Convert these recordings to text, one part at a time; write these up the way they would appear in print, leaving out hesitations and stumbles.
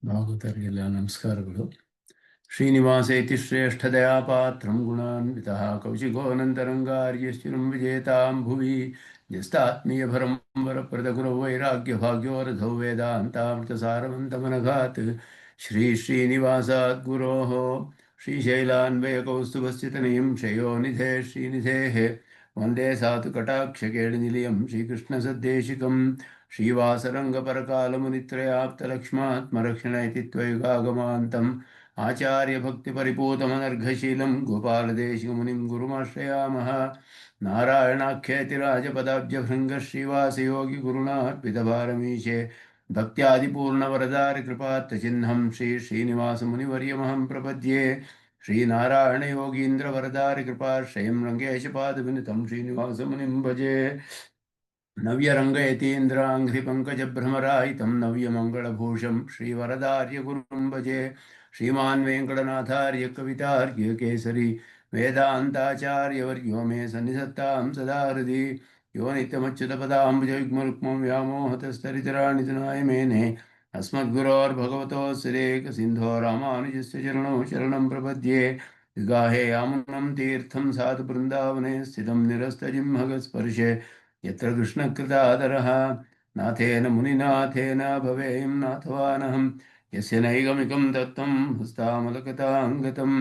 ಭಾಗವತರಿಗೆಲ್ಲ ನಮಸ್ಕಾರಗಳು. ಶ್ರೀನಿವಾಸೇತಿ ಶ್ರೇಷ್ಠದಯಾ ಪಾತ್ರಂ ಗುಣಾನ್ವಿತಃ ಕೌಶಿಕೋನಂತರಂಗಾರ್ಯಶ್ಚಿರಂ ವಿಜೇತಾಂ ಭುವಿ ನ್ಯಸ್ತಾತ್ಮೀಯಭರಂ ವರಪ್ರದಗುರೌ ವೈರಾಗ್ಯಭಾಗ್ಯೋರಧೌ ವೇದಾಂತಾಮೃತಸಾರವಂತಮನಘಾತ್ ಶ್ರೀನಿವಾಸಾತ್ ಗುರೋಃ ಶ್ರೀಶೈಲಾನ್ವಯಕೌಸ್ತುಭಸ್ಥಿತನಿಯಂ ಶಯೋನಿಧೇ ಶ್ರೀನಿಧೇಃ ವಂದೇ ಸಾತು ಕಟಾಕ್ಷಕೇಳಿನಿಲಯಂ ಶ್ರೀಕೃಷ್ಣಸದ್ದೇಶಿಕಂ ಶ್ರೀವಾಸರಂಗಪರಕಾಲಮುನಿತ್ರಯಾಪ್ತಲಕ್ಷ್ಮಾತ್ಮರಕ್ಷಣ ಇತಿ ತ್ವಯುಗಾಗಮಾन्तम् आचार्यभक्तिपरिपूतमनर्घशीलं गोपालदेशिकमुनिं गुरुमाश्रयामः. नारायणाख्यतिराजपदाब्जभृङ्गश्रीवासयोगिगुरुणार्पितभारमीशे भक्त्यादिपूर्णवरदारिकृपात्तचिह्नं श्रीनिवासमुनिवर्यमहं प्रपद्ये. श्रीनारायणयोगीन्द्रवरदारिकृपाश्रयं रङ्गेशपादविनुतं श्रीनिवासमुनिं भजे. नव्यरङ्गयतीन्द्राङ्घ्रिपङ्कजभ्रमराहितं नव्यमङ्गलभूषं श्रीवरदार्यगुरुं भजे. श्रीमान् वेङ्कटनाथार्य कवितार्यकेसरी वेदान्ताचार्यवर्यो मे सन्निधत्तां सदा हृदि यो नित्यमच्युतपदाम्बुजयुग्मरुक्मं व्यामोहतस्तरितराणि तनाय मेने अस्मद्गुरोर्भगवतोऽस्यदेकसिन्धो रामानुजस्य चरणौ शरणं प्रपद्ये. विगाहे यामुनं तीर्थं साधु बृन्दावने स्थितं निरस्तजिह्मगस्पर्शे यत्र कृष्णकृतादरः नाथेन मुनिनाथेन भवेयं नाथवानहं यस्य नैगमिकं दत्तं हस्तामलकताङ्गतं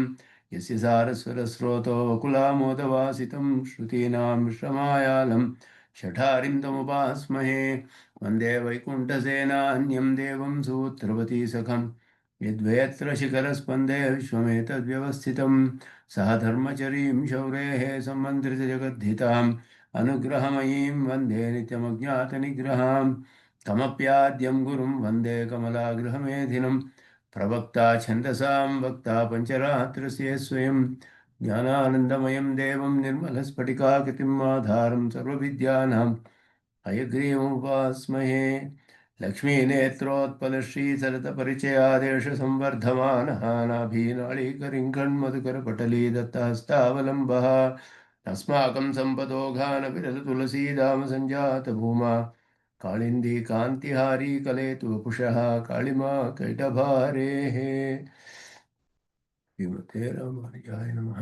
यस्य सारस्वरस्रोतो वकुलामोदवासितं श्रुतीनां श्रमायालं शठारिं तमुपास्महे. वन्दे वैकुण्ठसेनान्यं देवं सूत्रवती सखं यद्वयत्र शिखरस्पन्दे विश्वमेतद्व्यवस्थितं सह धर्मचरीं शौरेः सम्मन्त्रितजगद्धिताम् अनुग्रहमयीं वन्दे नित्यमज्ञातनिग्रहां कमप्याद्यं गुरुं वन्दे कमलागृहमेधिनं प्रवक्ता छन्दसां वक्ता पञ्चरात्रस्य स्वयं ज्ञानानन्दमयं देवं निर्मलस्फटिकाकृतिम् आधारं सर्वविद्यानां हयग्रीवमुपास्महे. लक्ष्मीनेत्रोत्पलश्रीसरतपरिचयादेशसंवर्धमानः नाभीनाळीकरिङ्कण्मधुकरपटली दत्तहस्तावलम्बः अस्माकं सम्पदोघानविरलतुलसीदाम सञ्जातभूमा काळिन्दी कान्तिहारी कलेतु वपुषः काळिमा कैटभारेः. श्रीमते रामानुजाय नमः.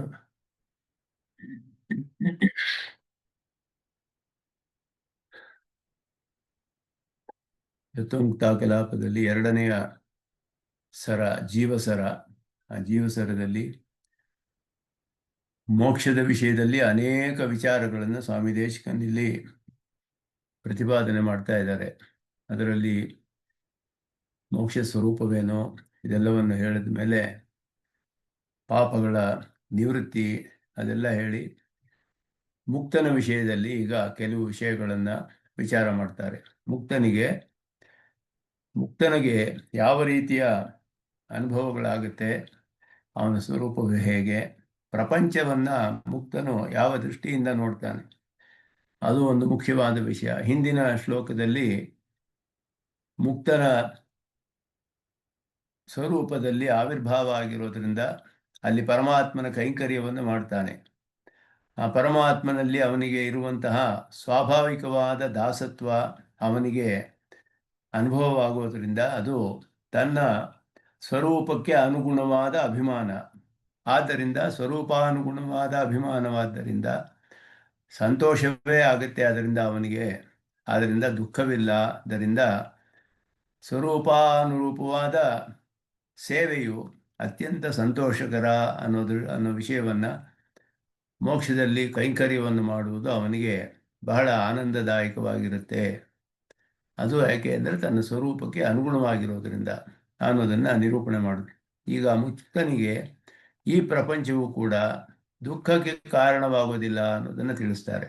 ಯಥೋಕ್ತ ಕಲಾಪದಲ್ಲಿ ಎರಡನೆಯ ಸರ ಜೀವಸರ. ಆ ಜೀವಸರದಲ್ಲಿ ಮೋಕ್ಷದ ವಿಷಯದಲ್ಲಿ ಅನೇಕ ವಿಚಾರಗಳನ್ನು ಸ್ವಾಮಿ ದೇಶಿಕನಲ್ಲಿ ಪ್ರತಿಪಾದನೆ ಮಾಡ್ತಾ ಇದ್ದಾರೆ. ಅದರಲ್ಲಿ ಮೋಕ್ಷ ಸ್ವರೂಪವೇನೋ ಇದೆಲ್ಲವನ್ನು ಹೇಳಿದ ಮೇಲೆ ಪಾಪಗಳ ನಿವೃತ್ತಿ ಅದೆಲ್ಲ ಹೇಳಿ ಮುಕ್ತನ ವಿಷಯದಲ್ಲಿ ಈಗ ಕೆಲವು ವಿಷಯಗಳನ್ನು ವಿಚಾರ ಮಾಡ್ತಾರೆ. ಮುಕ್ತನಿಗೆ ಯಾವ ರೀತಿಯ ಅನುಭವಗಳಾಗುತ್ತೆ, ಅವನ ಸ್ವರೂಪವೇ ಹೇಗೆ, ಪ್ರಪಂಚವನ್ನು ಮುಕ್ತನು ಯಾವ ದೃಷ್ಟಿಯಿಂದ ನೋಡ್ತಾನೆ, ಅದು ಒಂದು ಮುಖ್ಯವಾದ ವಿಷಯ. ಹಿಂದಿನ ಶ್ಲೋಕದಲ್ಲಿ ಮುಕ್ತನ ಸ್ವರೂಪದಲ್ಲಿ ಆವಿರ್ಭಾವ ಆಗಿರೋದ್ರಿಂದ ಅಲ್ಲಿ ಪರಮಾತ್ಮನ ಕೈಂಕರ್ಯವನ್ನು ಮಾಡ್ತಾನೆ. ಆ ಪರಮಾತ್ಮನಲ್ಲಿ ಅವನಿಗೆ ಇರುವಂತಹ ಸ್ವಾಭಾವಿಕವಾದ ದಾಸತ್ವ ಅವನಿಗೆ ಅನುಭವವಾಗುವುದರಿಂದ ಅದು ತನ್ನ ಸ್ವರೂಪಕ್ಕೆ ಅನುಗುಣವಾದ ಅಭಿಮಾನ. ಆದ್ದರಿಂದ ಸ್ವರೂಪಾನುಗುಣವಾದ ಅಭಿಮಾನವಾದ್ದರಿಂದ ಸಂತೋಷವೇ ಆಗುತ್ತೆ ಅದರಿಂದ ಅವನಿಗೆ. ಆದ್ದರಿಂದ ದುಃಖವಿಲ್ಲ. ಅದರಿಂದ ಸ್ವರೂಪಾನುರೂಪವಾದ ಸೇವೆಯು ಅತ್ಯಂತ ಸಂತೋಷಕರ ಅನ್ನೋ ವಿಷಯವನ್ನು, ಮೋಕ್ಷದಲ್ಲಿ ಕೈಂಕರ್ಯವನ್ನು ಮಾಡುವುದು ಅವನಿಗೆ ಬಹಳ ಆನಂದದಾಯಕವಾಗಿರುತ್ತೆ. ಅದು ಯಾಕೆ ಅಂದರೆ ತನ್ನ ಸ್ವರೂಪಕ್ಕೆ ಅನುಗುಣವಾಗಿರೋದ್ರಿಂದ ಅನ್ನೋದನ್ನು ನಿರೂಪಣೆ ಮಾಡಿದ್ರು. ಈಗ ಮುಕ್ತನಿಗೆ ಈ ಪ್ರಪಂಚವು ಕೂಡ ದುಃಖಕ್ಕೆ ಕಾರಣವಾಗೋದಿಲ್ಲ ಅನ್ನೋದನ್ನು ತಿಳಿಸ್ತಾರೆ.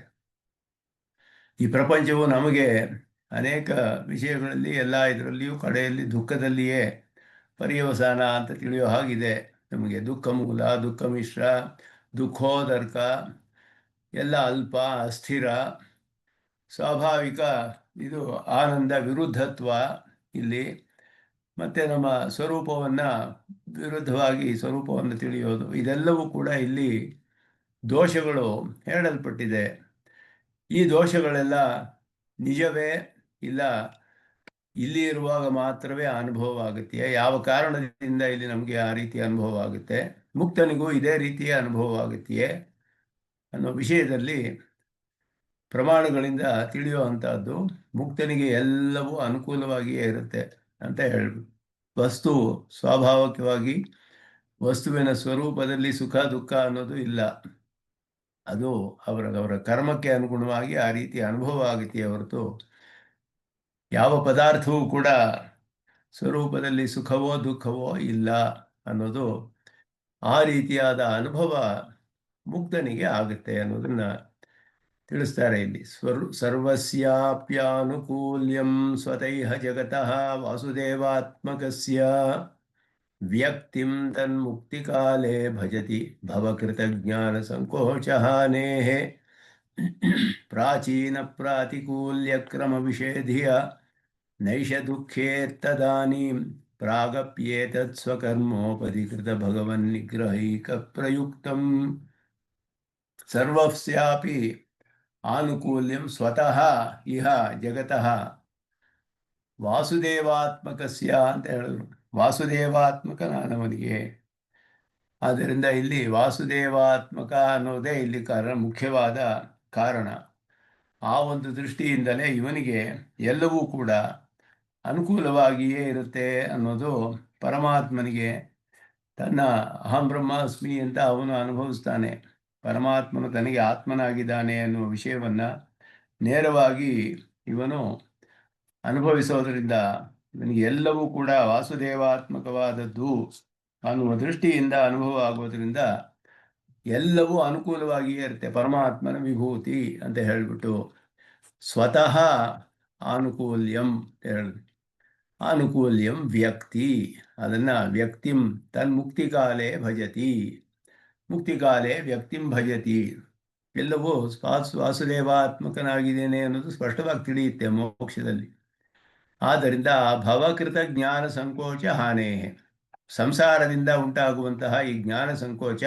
ಈ ಪ್ರಪಂಚವು ನಮಗೆ ಅನೇಕ ವಿಷಯಗಳಲ್ಲಿ ಎಲ್ಲ ಇದರಲ್ಲಿಯೂ ಕಡೆಯಲ್ಲಿ ದುಃಖದಲ್ಲಿಯೇ ಪರ್ಯವಸಾನ ಅಂತ ತಿಳಿಯೋ ಹಾಗಿದೆ. ನಮಗೆ ದುಃಖ ಮೂಲ, ದುಃಖ ಮಿಶ್ರ, ದುಃಖೋದರ್ಕ, ಎಲ್ಲ ಅಲ್ಪ, ಅಸ್ಥಿರ, ಸ್ವಾಭಾವಿಕ, ಇದು ಆನಂದ, ವಿರುದ್ಧತ್ವ ಇಲ್ಲಿ. ಮತ್ತು ನಮ್ಮ ಸ್ವರೂಪವನ್ನು ವಿರುದ್ಧವಾಗಿ ಸ್ವರೂಪವನ್ನು ತಿಳಿಯೋದು, ಇದೆಲ್ಲವೂ ಕೂಡ ಇಲ್ಲಿ ದೋಷಗಳು ಹೇಳಲ್ಪಟ್ಟಿದೆ. ಈ ದೋಷಗಳೆಲ್ಲ ನಿಜವೇ ಇಲ್ಲ ಇಲ್ಲಿ ಇರುವಾಗ ಮಾತ್ರವೇ ಅನುಭವ ಆಗುತ್ತೆ. ಯಾವ ಕಾರಣದಿಂದ ಇಲ್ಲಿ ನಮಗೆ ಆ ರೀತಿಯ ಅನುಭವ ಆಗುತ್ತೆ, ಮುಕ್ತನಿಗೂ ಇದೇ ರೀತಿಯ ಅನುಭವ ಆಗುತ್ತೆಯೇ ಅನ್ನೋ ವಿಷಯದಲ್ಲಿ ಪ್ರಮಾಣಗಳಿಂದ ತಿಳಿಯುವಂತಹದ್ದು. ಮುಕ್ತನಿಗೆ ಎಲ್ಲವೂ ಅನುಕೂಲವಾಗಿಯೇ ಇರುತ್ತೆ ಅಂತ ಹೇಳ್ಬೋದು. ವಸ್ತು ಸ್ವಾಭಾವಿಕವಾಗಿ ವಸ್ತುವಿನ ಸ್ವರೂಪದಲ್ಲಿ ಸುಖ ದುಃಖ ಅನ್ನೋದು ಇಲ್ಲ. ಅದು ಅವರ ಕರ್ಮಕ್ಕೆ ಅನುಗುಣವಾಗಿ ಆ ರೀತಿಯ ಅನುಭವ ಆಗುತ್ತೆಯೇ ಹೊರತು ಯಾವ ಪದಾರ್ಥವೂ ಕೂಡ ಸ್ವರೂಪದಲ್ಲಿ ಸುಖವೋ ದುಃಖವೋ ಇಲ್ಲ ಅನ್ನೋದು, ಆ ರೀತಿಯಾದ ಅನುಭವ ಮುಕ್ತನಿಗೆ ಆಗುತ್ತೆ ಅನ್ನೋದನ್ನ ತಿಳಿಸ್ತಾರೆ ಇಲ್ಲಿ. ಸರ್ವಸ್ಯಾಪ್ಯಾನುಕೂಲ್ಯಂ ಸ್ವತೈಹ ಜಗತಃ ವಾಸುದೇವಾತ್ಮಕಸ್ಯ ವ್ಯಕ್ತಿಂ ತನ್ಮುಕ್ತಿಕಾಲೇ ಭಜತಿ ಭವಕೃತಜ್ಞಾನ ಸಂಕೋಚಹಾನೇಃ ಪ್ರಾಚೀನ ಪ್ರಾತಿಕೂಲ್ಯ ಕ್ರಮ ವಿಷೇಧಿಯ ನೈಷ ದುಃಖೇತ್ತದಾನೀಂ ಪ್ರಾಗಪ್ಯೇತತ್ ಸ್ವಕರ್ಮೋಪಧಿಕೃತ ಭಗವನ್ನಿಗ್ರಹೈಕ ಪ್ರಯುಕ್ತಂ. ಸರ್ವಸ್ಯಾಪಿ ಆನುಕೂಲ್ಯಂ ಸ್ವತಃ ಇಹ ಜಗತಃ ವಾಸುದೇವಾತ್ಮಕಸ್ಯ ಅಂತ ಹೇಳಿದ್ರು. ವಾಸುದೇವಾತ್ಮಕ ನಾನವನಿಗೆ. ಆದ್ದರಿಂದ ಇಲ್ಲಿ ವಾಸುದೇವಾತ್ಮಕ ಅನ್ನೋದೇ ಇಲ್ಲಿ ಮುಖ್ಯವಾದ ಕಾರಣ. ಆ ಒಂದು ದೃಷ್ಟಿಯಿಂದಲೇ ಇವನಿಗೆ ಎಲ್ಲವೂ ಕೂಡ ಅನುಕೂಲವಾಗಿಯೇ ಇರುತ್ತೆ ಅನ್ನೋದು ಪರಮಾತ್ಮನಿಗೆ. ತನ್ನ ಅಹಂ ಬ್ರಹ್ಮಾಸ್ಮಿ ಅಂತ ಅವನು ಅನುಭವಿಸ್ತಾನೆ. ಪರಮಾತ್ಮನು ತನಗೆ ಆತ್ಮನಾಗಿದ್ದಾನೆ ಅನ್ನುವ ವಿಷಯವನ್ನು ನೇರವಾಗಿ ಇವನು ಅನುಭವಿಸೋದರಿಂದ ಇವನಿಗೆ ಎಲ್ಲವೂ ಕೂಡ ವಾಸುದೇವಾತ್ಮಕವಾದದ್ದು ಅನ್ನುವ ದೃಷ್ಟಿಯಿಂದ ಅನುಭವ ಆಗೋದ್ರಿಂದ ಎಲ್ಲವೂ ಅನುಕೂಲವಾಗಿಯೇ ಇರುತ್ತೆ. ಪರಮಾತ್ಮನ ವಿಭೂತಿ ಅಂತ ಹೇಳಿಬಿಟ್ಟು ಸ್ವತಃ ಆನುಕೂಲ್ಯಂ ಹೇಳಿ, ಆನುಕೂಲ್ಯಂ ವ್ಯಕ್ತಿ, ಅದನ್ನು ವ್ಯಕ್ತಿಂ ತನ್ಮುಕ್ತಿಕಾಲೇ ಭಜತಿ, ಮುಕ್ತಿಕಾಲೇ ವ್ಯಕ್ತಿಂ ಭಜತಿ. ಎಲ್ಲವೂ ವಾಸುದೇವಾತ್ಮಕನಾಗಿದ್ದೇನೆ ಅನ್ನೋದು ಸ್ಪಷ್ಟವಾಗಿ ತಿಳಿಯುತ್ತೆ ಮೋಕ್ಷದಲ್ಲಿ. ಆದ್ದರಿಂದ ಭವಕೃತ ಜ್ಞಾನ ಸಂಕೋಚ ಹಾನೇ, ಸಂಸಾರದಿಂದ ಉಂಟಾಗುವಂತಹ ಈ ಜ್ಞಾನ ಸಂಕೋಚ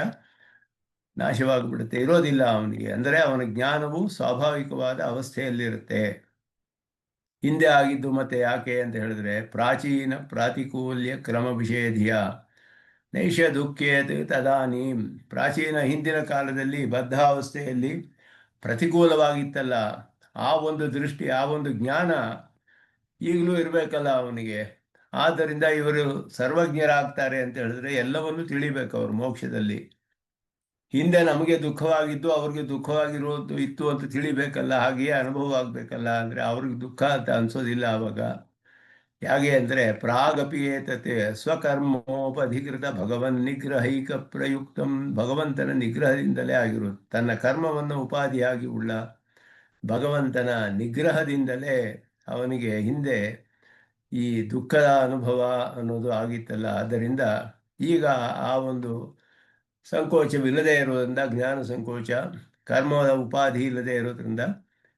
ನಾಶವಾಗಿಬಿಡುತ್ತೆ, ಇರೋದಿಲ್ಲ ಅವನಿಗೆ. ಅಂದರೆ ಅವನ ಜ್ಞಾನವು ಸ್ವಾಭಾವಿಕವಾದ ಅವಸ್ಥೆಯಲ್ಲಿರುತ್ತೆ. ಹಿಂದೆ ಆಗಿದ್ದು ಮತ್ತೆ ಯಾಕೆ ಅಂತ ಹೇಳಿದ್ರೆ, ಪ್ರಾಚೀನ ಪ್ರಾತಿಕೂಲ್ಯ ಕ್ರಮ ವಿಷೇಧಿಯ ನೈಷ ದುಃಖೇತ್ ತದಾನೀಂ. ಪ್ರಾಚೀನ ಹಿಂದಿನ ಕಾಲದಲ್ಲಿ ಬದ್ಧಾವಸ್ಥೆಯಲ್ಲಿ ಪ್ರತಿಕೂಲವಾಗಿತ್ತಲ್ಲ, ಆ ಒಂದು ದೃಷ್ಟಿ, ಆ ಒಂದು ಜ್ಞಾನ ಈಗಲೂ ಇರಬೇಕಲ್ಲ ಅವನಿಗೆ. ಆದ್ದರಿಂದ ಇವರು ಸರ್ವಜ್ಞರಾಗ್ತಾರೆ ಅಂತ ಹೇಳಿದ್ರೆ ಎಲ್ಲವನ್ನೂ ತಿಳಿಬೇಕು ಅವರು ಮೋಕ್ಷದಲ್ಲಿ. ಹಿಂದೆ ನಮಗೆ ದುಃಖವಾಗಿದ್ದು ಅವ್ರಿಗೆ ದುಃಖವಾಗಿರೋದು ಇತ್ತು ಅಂತ ತಿಳಿಬೇಕಲ್ಲ, ಹಾಗೆಯೇ ಅನುಭವ ಆಗಬೇಕಲ್ಲ. ಅಂದರೆ ಅವ್ರಿಗೆ ದುಃಖ ಅಂತ ಅನ್ಸೋದಿಲ್ಲ ಆವಾಗ. ಹೇಗೆ ಅಂದರೆ ಪ್ರಾಗಪಿಯೇತತೆ ಸ್ವಕರ್ಮೋಪಧಿಕೃತ ಭಗವನ್ ನಿಗ್ರಹೈಕ ಪ್ರಯುಕ್ತಂ. ಭಗವಂತನ ನಿಗ್ರಹದಿಂದಲೇ ಆಗಿರೋದು, ತನ್ನ ಕರ್ಮವನ್ನು ಉಪಾಧಿಯಾಗಿ ಉಳ್ಳ ಭಗವಂತನ ನಿಗ್ರಹದಿಂದಲೇ ಅವನಿಗೆ ಹಿಂದೆ ಈ ದುಃಖದ ಅನುಭವ ಅನ್ನೋದು ಆಗಿತ್ತಲ್ಲ. ಆದ್ದರಿಂದ ಈಗ ಆ ಒಂದು ಸಂಕೋಚವಿಲ್ಲದೆ ಇರೋದ್ರಿಂದ, ಜ್ಞಾನ ಸಂಕೋಚ, ಕರ್ಮದ ಉಪಾಧಿ ಇಲ್ಲದೆ ಇರೋದ್ರಿಂದ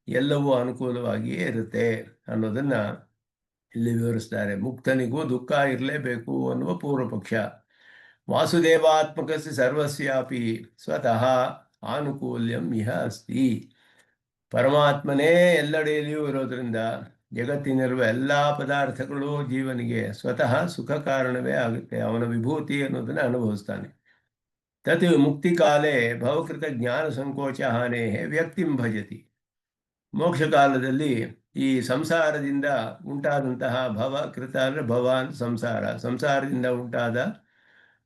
ಎಲ್ಲವೂ ಅನುಕೂಲವಾಗಿಯೇ ಇರುತ್ತೆ ಅನ್ನೋದನ್ನು ಇಲ್ಲಿ ವಿವರಿಸ್ತಾರೆ. ಮುಕ್ತನಿಗೂ ದುಃಖ ಇರಲೇಬೇಕು ಅನ್ನುವ ಪೂರ್ವ ಪಕ್ಷ. ವಾಸುದೇವಾತ್ಮಕಸ್ಯ ಸರ್ವಸ್ಯಾಪಿ ಸ್ವತಃ ಆನುಕೂಲ್ಯಂ ಇಹ ಅಸ್ತಿ. ಪರಮಾತ್ಮನೇ ಎಲ್ಲೆಡೆಯಲ್ಲಿಯೂ ಇರೋದ್ರಿಂದ ಜಗತ್ತಿನಲ್ಲಿರುವ ಎಲ್ಲ ಪದಾರ್ಥಗಳು ಜೀವನಿಗೆ ಸ್ವತಃ ಸುಖ ಕಾರಣವೇ ಆಗುತ್ತೆ. ಅವನ ವಿಭೂತಿ ಅನ್ನೋದನ್ನು ಅನುಭವಿಸ್ತಾನೆ. ತತ್ ಮುಕ್ತಿಕಾಲೇ ಭವಕೃತ ಜ್ಞಾನ ಸಂಕೋಚ ಹಾನೇ ವ್ಯಕ್ತಿಂ ಭಜತಿ. ಮೋಕ್ಷ ಕಾಲದಲ್ಲಿ ಈ ಸಂಸಾರದಿಂದ ಉಂಟಾದಂತಹ ಭವಕೃತ ಅಂದರೆ ಭವ ಅಂತ ಸಂಸಾರ, ಸಂಸಾರದಿಂದ ಉಂಟಾದ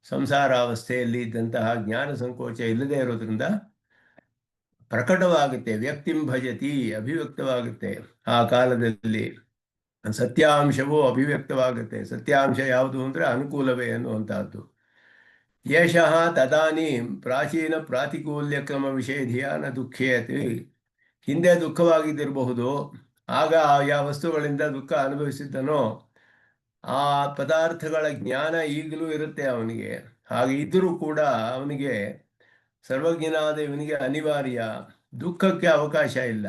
ಸಂಸಾರಾವಸ್ಥೆಯಲ್ಲಿ ಇದ್ದಂತಹ ಜ್ಞಾನ ಸಂಕೋಚ ಇಲ್ಲದೆ ಇರೋದ್ರಿಂದ ಪ್ರಕಟವಾಗುತ್ತೆ. ವ್ಯಕ್ತಿಂ ಭಜತಿ, ಅಭಿವ್ಯಕ್ತವಾಗುತ್ತೆ. ಆ ಕಾಲದಲ್ಲಿ ಸತ್ಯಾಂಶವೂ ಅಭಿವ್ಯಕ್ತವಾಗುತ್ತೆ. ಸತ್ಯಾಂಶ ಯಾವುದು ಅಂದರೆ ಅನುಕೂಲವೇ ಅನ್ನುವಂತಹದ್ದು. ಯಶಃ ತದಾನೀಂ ಪ್ರಾಚೀನ ಪ್ರಾತಿಕೂಲ್ಯ ಕ್ರಮ ವಿಷೇಧಿಯ ನ ದುಃಖೇತಿ. ಹಿಂದೆ ದುಃಖವಾಗಿದ್ದಿರಬಹುದು, ಆಗ ಯಾವ ವಸ್ತುಗಳಿಂದ ದುಃಖ ಅನುಭವಿಸಿದ್ದನೋ ಆ ಪದಾರ್ಥಗಳ ಜ್ಞಾನ ಈಗಲೂ ಇರುತ್ತೆ ಅವನಿಗೆ. ಹಾಗೆ ಇದ್ದರೂ ಕೂಡ ಅವನಿಗೆ, ಸರ್ವಜ್ಞನಾದ ಇವನಿಗೆ ಅನಿವಾರ್ಯ, ದುಃಖಕ್ಕೆ ಅವಕಾಶ ಇಲ್ಲ.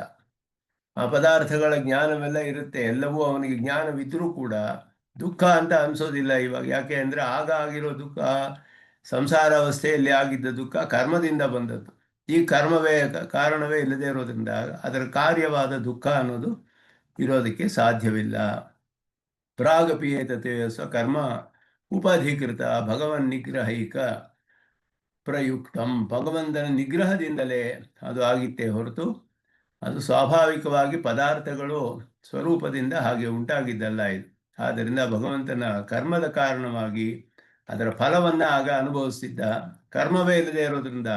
ಆ ಪದಾರ್ಥಗಳ ಜ್ಞಾನವೆಲ್ಲ ಇರುತ್ತೆ, ಎಲ್ಲವೂ ಅವನಿಗೆ ಜ್ಞಾನವಿದ್ದರೂ ಕೂಡ ದುಃಖ ಅಂತ ಅನಿಸೋದಿಲ್ಲ ಇವಾಗ. ಯಾಕೆ ಅಂದರೆ ಆಗ ಆಗಿರೋ ದುಃಖ, ಸಂಸಾರಾವಸ್ಥೆಯಲ್ಲಿ ಆಗಿದ್ದ ದುಃಖ ಕರ್ಮದಿಂದ ಬಂದದ್ದು. ಈ ಕರ್ಮವೇ ಕಾರಣವೇ ಇಲ್ಲದೆ ಇರೋದ್ರಿಂದ ಅದರ ಕಾರ್ಯವಾದ ದುಃಖ ಅನ್ನೋದು ಇರೋದಕ್ಕೆ ಸಾಧ್ಯವಿಲ್ಲ. ಪ್ರಾಗಪಿ ಏತತೆ ಸ್ವಕರ್ಮ ಉಪಧಿಕೃತ ಭಗವನ್ನಿಗ್ರಹೈಕ ಪ್ರಯುಕ್ತಂ. ಭಗವಂತನ ನಿಗ್ರಹದಿಂದಲೇ ಅದು ಆಗಿತ್ತೇ ಹೊರತು ಅದು ಸ್ವಾಭಾವಿಕವಾಗಿ ಪದಾರ್ಥಗಳು ಸ್ವರೂಪದಿಂದ ಹಾಗೆ ಉಂಟಾಗಿದ್ದಲ್ಲ ಇದು. ಆದ್ದರಿಂದ ಭಗವಂತನ ಕರ್ಮದ ಕಾರಣವಾಗಿ ಅದರ ಫಲವನ್ನು ಆಗ ಅನುಭವಿಸ್ತಿದ್ದ. ಕರ್ಮವೇ ಇಲ್ಲದೆ ಇರೋದ್ರಿಂದ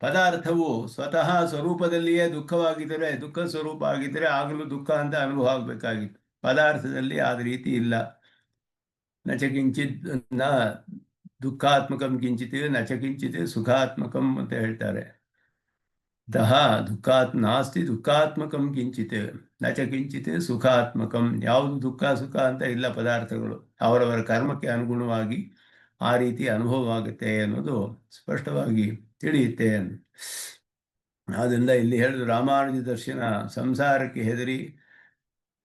ಪದಾರ್ಥವು ಸ್ವತಃ ಸ್ವರೂಪದಲ್ಲಿಯೇ ದುಃಖವಾಗಿದ್ದರೆ, ದುಃಖ ಸ್ವರೂಪ ಆಗಿದ್ದರೆ ಆಗಲೂ ದುಃಖ ಅಂತ ಅನುಭವ ಆಗಬೇಕಾಗಿತ್ತು. ಪದಾರ್ಥದಲ್ಲಿ ಆದ ರೀತಿ ಇಲ್ಲ. ನಚ ಕಿಂಚಿತ್ ನ ದುಃಖಾತ್ಮಕಂ ಕಿಂಚಿತ್ ನಚ ಕಿಂಚಿತ್ ಸುಖಾತ್ಮಕಂ ಅಂತ ಹೇಳ್ತಾರೆ. ನಾಸ್ತಿ ದುಃಖಾತ್ಮಕಂ ಕಿಂಚಿತ್ ನಚ ಕಿಂಚಿತ್ ಸುಖಾತ್ಮಕಂ. ಯಾವುದು ದುಃಖ ಸುಖ ಅಂತ ಇಲ್ಲ ಪದಾರ್ಥಗಳು. ಅವರವರ ಕರ್ಮಕ್ಕೆ ಅನುಗುಣವಾಗಿ ಆ ರೀತಿ ಅನುಭವವಾಗುತ್ತೆ ಅನ್ನೋದು ಸ್ಪಷ್ಟವಾಗಿ ತಿಳಿಯುತ್ತೆ. ಆದ್ದರಿಂದ ಇಲ್ಲಿ ಹೇಳಿದ್ರು, ರಾಮಾನುಜ ದರ್ಶನ ಸಂಸಾರಕ್ಕೆ ಹೆದರಿ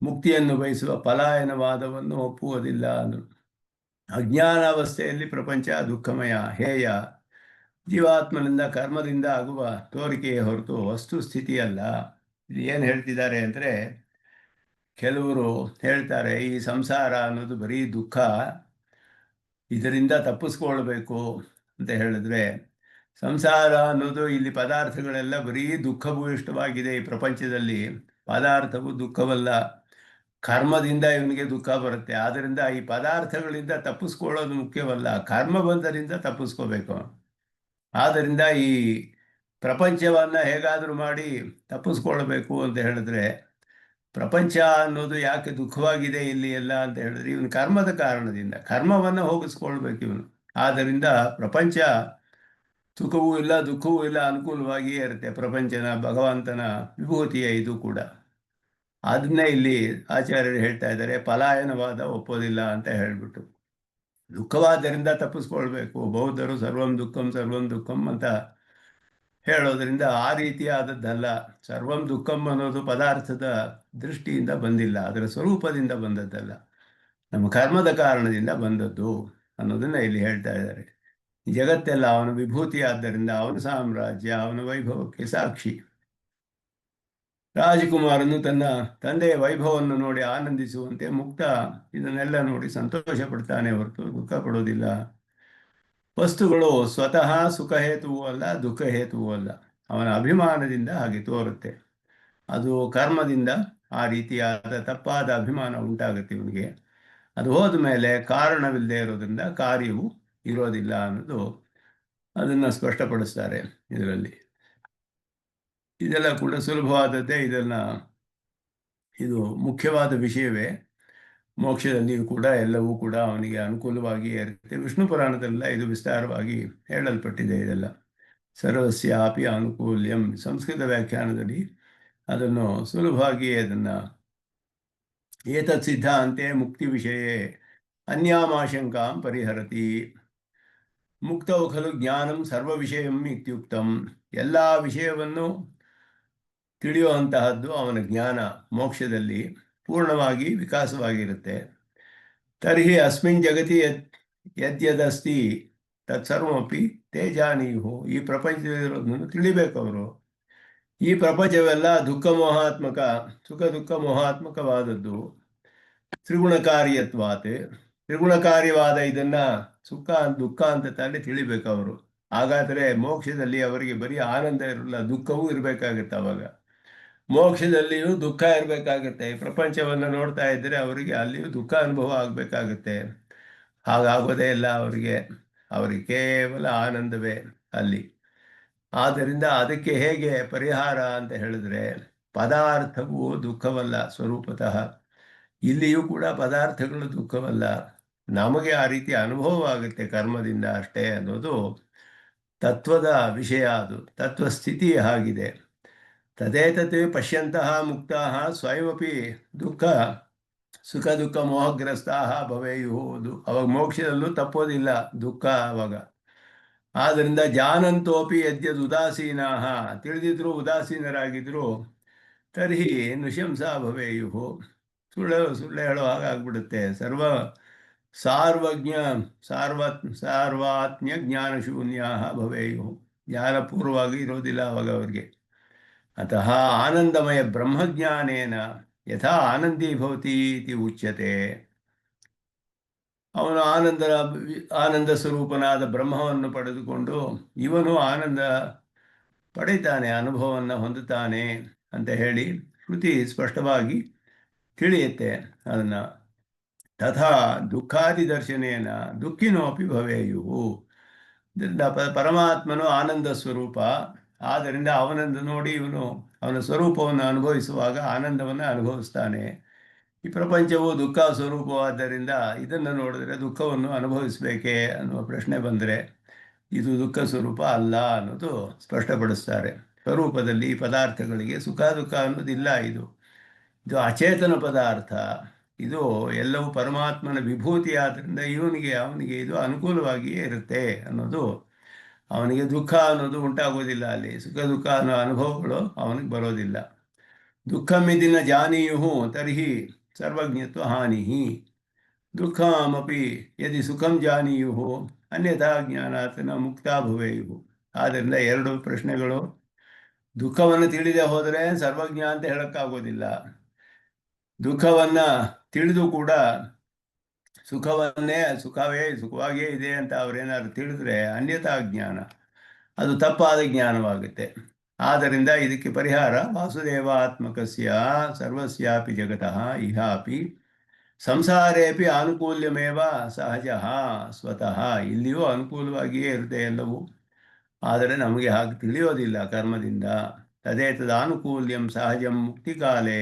ಮುಕ್ತಿಯನ್ನು ಬಯಸುವ ಪಲಾಯನವಾದವನ್ನು ಒಪ್ಪುವುದಿಲ್ಲ ಅಂದರು. ಅಜ್ಞಾನಾವಸ್ಥೆಯಲ್ಲಿ ಪ್ರಪಂಚ ದುಃಖಮಯ, ಹೇಯ, ಜೀವಾತ್ಮನಿಂದ ಕರ್ಮದಿಂದ ಆಗುವ ತೋರಿಕೆಯೇ ಹೊರತು ವಸ್ತುಸ್ಥಿತಿಯಲ್ಲ. ಇದು ಏನು ಹೇಳ್ತಿದ್ದಾರೆ ಅಂದರೆ, ಕೆಲವರು ಹೇಳ್ತಾರೆ ಈ ಸಂಸಾರ ಅನ್ನೋದು ಬರೀ ದುಃಖ, ಇದರಿಂದ ತಪ್ಪಿಸ್ಕೊಳ್ಬೇಕು ಅಂತ ಹೇಳಿದ್ರೆ, ಸಂಸಾರ ಅನ್ನೋದು ಇಲ್ಲಿ ಪದಾರ್ಥಗಳೆಲ್ಲ ಬರೀ ದುಃಖಭೂಯಿಷ್ಠವಾಗಿದೆ. ಈ ಪ್ರಪಂಚದಲ್ಲಿ ಪದಾರ್ಥವು ದುಃಖವಲ್ಲ, ಕರ್ಮದಿಂದ ಇವನಿಗೆ ದುಃಖ ಬರುತ್ತೆ. ಆದ್ದರಿಂದ ಈ ಪದಾರ್ಥಗಳಿಂದ ತಪ್ಪಿಸ್ಕೊಳ್ಳೋದು ಮುಖ್ಯವಲ್ಲ, ಕರ್ಮಬಂಧದಿಂದ ತಪ್ಪಿಸ್ಕೋಬೇಕು. ಆದ್ದರಿಂದ ಈ ಪ್ರಪಂಚವನ್ನು ಹೇಗಾದರೂ ಮಾಡಿ ತಪ್ಪಿಸ್ಕೊಳ್ಬೇಕು ಅಂತ ಹೇಳಿದ್ರೆ, ಪ್ರಪಂಚ ಅನ್ನೋದು ಯಾಕೆ ದುಃಖವಾಗಿದೆ ಇಲ್ಲಿ ಎಲ್ಲ ಅಂತ ಹೇಳಿದ್ರೆ, ಇವನು ಕರ್ಮದ ಕಾರಣದಿಂದ ಕರ್ಮವನ್ನು ಹೋಗಿಸ್ಕೊಳ್ಬೇಕು ಇವನು. ಆದ್ದರಿಂದ ಪ್ರಪಂಚ ಸುಖವೂ ಇಲ್ಲ ದುಃಖವೂ ಇಲ್ಲ, ಅನುಕೂಲವಾಗಿಯೇ ಇರುತ್ತೆ. ಪ್ರಪಂಚನ ಭಗವಂತನ ವಿಭೂತಿಯೇ ಇದು ಕೂಡ. ಅದನ್ನೇ ಇಲ್ಲಿ ಆಚಾರ್ಯರು ಹೇಳ್ತಾ ಇದ್ದಾರೆ, ಪಲಾಯನವಾದ ಒಪ್ಪೋದಿಲ್ಲ ಅಂತ ಹೇಳಿಬಿಟ್ಟು. ದುಃಖವಾದ್ದರಿಂದ ತಪ್ಪಿಸ್ಕೊಳ್ಬೇಕು. ಬೌದ್ಧರು ಸರ್ವಂ ದುಃಖಂ ಅಂತ ಹೇಳೋದ್ರಿಂದ ಆ ರೀತಿಯಾದದ್ದಲ್ಲ. ಸರ್ವಂ ದುಃಖಂ ಅನ್ನೋದು ಪದಾರ್ಥದ ದೃಷ್ಟಿಯಿಂದ ಬಂದಿಲ್ಲ, ಅದರ ಸ್ವರೂಪದಿಂದ ಬಂದದ್ದಲ್ಲ, ನಮ್ಮ ಕರ್ಮದ ಕಾರಣದಿಂದ ಬಂದದ್ದು ಅನ್ನೋದನ್ನ ಇಲ್ಲಿ ಹೇಳ್ತಾ ಇದ್ದಾರೆ. ಜಗತ್ತೆಲ್ಲ ಅವನ ವಿಭೂತಿ, ಆದ್ದರಿಂದ ಅವನ ಸಾಮ್ರಾಜ್ಯ, ಅವನ ವೈಭವಕ್ಕೆ ಸಾಕ್ಷಿ. ರಾಜಕುಮಾರನು ತನ್ನ ತಂದೆಯ ವೈಭವವನ್ನು ನೋಡಿ ಆನಂದಿಸುವಂತೆ ಮುಕ್ತ ಇದನ್ನೆಲ್ಲ ನೋಡಿ ಸಂತೋಷ ಪಡ್ತಾನೆ ಹೊರತು ದುಃಖ ಪಡೋದಿಲ್ಲ. ವಸ್ತುಗಳು ಸ್ವತಃ ಸುಖ ಹೇತುವೂ ಅಲ್ಲ, ದುಃಖ ಹೇತುವೂ ಅಲ್ಲ. ಅವನ ಅಭಿಮಾನದಿಂದ ಹಾಗೆ ತೋರುತ್ತೆ. ಅದು ಕರ್ಮದಿಂದ ಆ ರೀತಿಯಾದ ತಪ್ಪಾದ ಅಭಿಮಾನ ಉಂಟಾಗುತ್ತೆ ಇವನಿಗೆ. ಅದು ಹೋದ ಮೇಲೆ ಕಾರಣವಿಲ್ಲದೆ ಇರೋದ್ರಿಂದ ಕಾರ್ಯವು ಇರೋದಿಲ್ಲ ಅನ್ನೋದು ಅದನ್ನು ಸ್ಪಷ್ಟಪಡಿಸ್ತಾರೆ ಇದರಲ್ಲಿ. ಇದೆಲ್ಲ ಕೂಡ ಸುಲಭವಾದದ್ದೇ. ಇದು ಮುಖ್ಯವಾದ ವಿಷಯವೇ. ಮೋಕ್ಷದಲ್ಲಿಯೂ ಕೂಡ ಎಲ್ಲವೂ ಕೂಡ ಅವನಿಗೆ ಅನುಕೂಲವಾಗಿಯೇ ಇರುತ್ತೆ. ವಿಷ್ಣು ಪುರಾಣದಲ್ಲ ಇದು ವಿಸ್ತಾರವಾಗಿ ಹೇಳಲ್ಪಟ್ಟಿದೆ. ಇದೆಲ್ಲ ಸರ್ವಸ್ಯಾಪಿ ಅನುಕೂಲ್ಯಂ, ಸಂಸ್ಕೃತ ವ್ಯಾಖ್ಯಾನದಲ್ಲಿ ಅದನ್ನು ಸುಲಭವಾಗಿ ಅದನ್ನು ಏತತ್ ಸಿದ್ಧಾಂತೆ ಮುಕ್ತಿ ವಿಷಯೇ ಅನ್ಯಾಮಾಶಂಕಾಂ ಪರಿಹರತಿ. ಮುಕ್ತೌ ಖಲು ಜ್ಞಾನಂ ಸರ್ವ ವಿಷಯಂ ಇತ್ಯುಕ್ತಂ. ಎಲ್ಲ ವಿಷಯವನ್ನು ತಿಳಿಯುವಂತಹದ್ದು ಅವನ ಜ್ಞಾನ ಮೋಕ್ಷದಲ್ಲಿ ಪೂರ್ಣವಾಗಿ ವಿಕಾಸವಾಗಿರುತ್ತೆ. ತರ್ಹಿ ಅಸ್ಮಿನ್ ಜಗತಿ ಯದ್ಯದಸ್ತಿ ತತ್ಸರ್ವಮಪಿ ತೇಜಾನೀಹು. ಈ ಪ್ರಪಂಚದಲ್ಲಿರೋದನ್ನು ತಿಳಿಬೇಕು ಅವರು. ಈ ಪ್ರಪಂಚವೆಲ್ಲ ದುಃಖ ಮೋಹಾತ್ಮಕ, ಸುಖ ದುಃಖ ಮೋಹಾತ್ಮಕವಾದದ್ದು. ತ್ರಿಗುಣಕಾರ್ಯತ್ವಾತ್, ತ್ರಿಗುಣಕಾರ್ಯವಾದ ಇದನ್ನ ಸುಖ ದುಃಖ ಅಂತ ತಾನೇ ತಿಳಿಬೇಕು ಅವರು. ಹಾಗಾದರೆ ಮೋಕ್ಷದಲ್ಲಿ ಅವರಿಗೆ ಬರೀ ಆನಂದ ಇರಲ್ಲ, ದುಃಖವೂ ಇರಬೇಕಾಗತ್ತೆ. ಅವಾಗ ಮೋಕ್ಷದಲ್ಲಿಯೂ ದುಃಖ ಇರಬೇಕಾಗತ್ತೆ. ಈ ಪ್ರಪಂಚವನ್ನು ನೋಡ್ತಾ ಇದ್ದರೆ ಅವರಿಗೆ ಅಲ್ಲಿಯೂ ದುಃಖ ಅನುಭವ ಆಗಬೇಕಾಗತ್ತೆ. ಹಾಗಾಗೋದೇ ಇಲ್ಲ ಅವರಿಗೆ ಕೇವಲ ಆನಂದವೇ ಅಲ್ಲಿ. ಆದ್ದರಿಂದ ಅದಕ್ಕೆ ಹೇಗೆ ಪರಿಹಾರ ಅಂತ ಹೇಳಿದ್ರೆ, ಪದಾರ್ಥವು ದುಃಖವಲ್ಲ ಸ್ವರೂಪತಃ. ಇಲ್ಲಿಯೂ ಕೂಡ ಪದಾರ್ಥಗಳು ದುಃಖವಲ್ಲ, ನಮಗೆ ಆ ರೀತಿ ಅನುಭವ ಆಗುತ್ತೆ ಕರ್ಮದಿಂದ ಅಷ್ಟೇ ಅನ್ನೋದು ತತ್ವದ ವಿಷಯ. ಅದು ತತ್ವಸ್ಥಿತಿ ಆಗಿದೆ. ತದೇತತ್ ಪಶ್ಯಂತಹ ಮುಕ್ತಾಃ ಸ್ವಯಮಪಿ ಸುಖ ದುಃಖ ಮೋಹಗ್ರಸ್ತಾಃ ಭವೇಯುವುದು. ಅವಾಗ ಮೋಕ್ಷದಲ್ಲೂ ತಪ್ಪೋದಿಲ್ಲ ದುಃಖ ಅವಾಗ. ಆದ್ದರಿಂದ ಜಾನಂತೋಪಿ ಯದ್ಯದ್ ಉದಾಸೀನಾಃ, ತಿಳಿದಿದ್ರು ಉದಾಸೀನರಾಗಿದ್ರು, ತರ್ಹಿ ನೃಶಂಸಾ ಭವೇಯು, ಸುಳ್ಳು ಹೇಳೋ ಹಾಗಾಗ್ಬಿಡುತ್ತೆ. ಸಾರ್ವಾತ್ಮ್ಯ ಜ್ಞಾನಶೂನ್ಯಾಃ ಭವೇಯು, ಜ್ಞಾನಪೂರ್ವವಾಗಿ ಇರೋದಿಲ್ಲ ಅವಾಗ ಅವರಿಗೆ. ಅತಃ ಆನಂದಮಯ ಬ್ರಹ್ಮಜ್ಞಾನೇನ ಯಥಾ ಆನಂದಿ ಭವತಿ ಇತಿ ಉಚ್ಯತೆ. ಅವನು ಆನಂದ ಸ್ವರೂಪನಾದ ಬ್ರಹ್ಮವನ್ನು ಪಡೆದುಕೊಂಡು ಇವನು ಆನಂದ ಪಡೀತಾನೆ, ಅನುಭವವನ್ನು ಹೊಂದುತ್ತಾನೆ ಅಂತ ಹೇಳಿ ಶ್ರುತಿ ಸ್ಪಷ್ಟವಾಗಿ ತಿಳಿಯುತ್ತೆ ಅದನ್ನು. ತಥಾ ದುಃಖಾದಿ ದರ್ಶನೇನ ದುಃಖಿನೋಪಿ ಭವೇಯುವು. ಇದರಿಂದ ಪರಮಾತ್ಮನು ಆನಂದ ಸ್ವರೂಪ, ಆದ್ದರಿಂದ ಅವನನ್ನು ನೋಡಿ ಇವನು ಅವನ ಸ್ವರೂಪವನ್ನು ಅನುಭವಿಸುವಾಗ ಆನಂದವನ್ನು ಅನುಭವಿಸ್ತಾನೆ. ಈ ಪ್ರಪಂಚವು ದುಃಖ ಸ್ವರೂಪವಾದ್ದರಿಂದ ಇದನ್ನು ನೋಡಿದ್ರೆ ದುಃಖವನ್ನು ಅನುಭವಿಸಬೇಕೇ ಅನ್ನುವ ಪ್ರಶ್ನೆ ಬಂದರೆ ಇದು ದುಃಖ ಸ್ವರೂಪ ಅಲ್ಲ ಅನ್ನೋದು ಸ್ಪಷ್ಟಪಡಿಸ್ತಾರೆ. ಸ್ವರೂಪದಲ್ಲಿ ಈ ಪದಾರ್ಥಗಳಿಗೆ ಸುಖ ದುಃಖ ಅನ್ನೋದಿಲ್ಲ. ಇದು ಇದು ಅಚೇತನ ಪದಾರ್ಥ. ಇದು ಎಲ್ಲವೂ ಪರಮಾತ್ಮನ ವಿಭೂತಿ ಆದ್ದರಿಂದ ಅವನಿಗೆ ಇದು ಅನುಕೂಲವಾಗಿಯೇ ಇರುತ್ತೆ ಅನ್ನೋದು. ಅವನಿಗೆ ದುಃಖ ಅನ್ನೋದು ಉಂಟಾಗೋದಿಲ್ಲ, ಅಲ್ಲಿ ಸುಖ ದುಃಖ ಅನ್ನೋ ಅನುಭವಗಳು ಅವನಿಗೆ ಬರೋದಿಲ್ಲ. ದುಃಖಮಿದಿನ ಜಾನೀಯು ತರ್ಹಿ ಸರ್ವಜ್ಞತ್ವ ಹಾನಿ, ದುಃಖಮಪಿ ಯದಿ ಸುಖಂ ಜಾನೀಯು ಅನ್ಯಥಾ ಜ್ಞಾನಾತ್ ನ ಮುಕ್ತಾ ಭವೇಯು. ಆದ್ದರಿಂದ ಎರಡು ಪ್ರಶ್ನೆಗಳು. ದುಃಖವನ್ನು ತಿಳಿದೇ ಹೋದರೆ ಸರ್ವಜ್ಞ ಅಂತ ಹೇಳೋಕ್ಕಾಗೋದಿಲ್ಲ. ದುಃಖವನ್ನು ತಿಳಿದು ಕೂಡ ಸುಖವಾಗಿಯೇ ಇದೆ ಅಂತ ಅವರೇನಾದ್ರು ತಿಳಿದ್ರೆ ಅನ್ಯಥಾ ಜ್ಞಾನ, ಅದು ತಪ್ಪಾದ ಜ್ಞಾನವಾಗುತ್ತೆ. ಆದ್ದರಿಂದ ಇದಕ್ಕೆ ಪರಿಹಾರ ವಾಸುದೇವಾತ್ಮಕಸ್ಯ ಸರ್ವಸ್ಯಾಪಿ ಜಗತಃ ಇಹಾಪಿ ಸಂಸಾರೇಪಿ ಆನುಕೂಲ್ಯಮೇವ ಸಹಜ ಸ್ವತಃ. ಇಲ್ಲಿಯೂ ಅನುಕೂಲವಾಗಿಯೇ ಇರುತ್ತೆ ಎಲ್ಲವೂ, ಆದರೆ ನಮಗೆ ಹಾಗೆ ತಿಳಿಯೋದಿಲ್ಲ ಕರ್ಮದಿಂದ. ತದೇತದಾನುಕೂಲ್ಯಂ ಸಹಜಂ ಮುಕ್ತಿಕಾಲೇ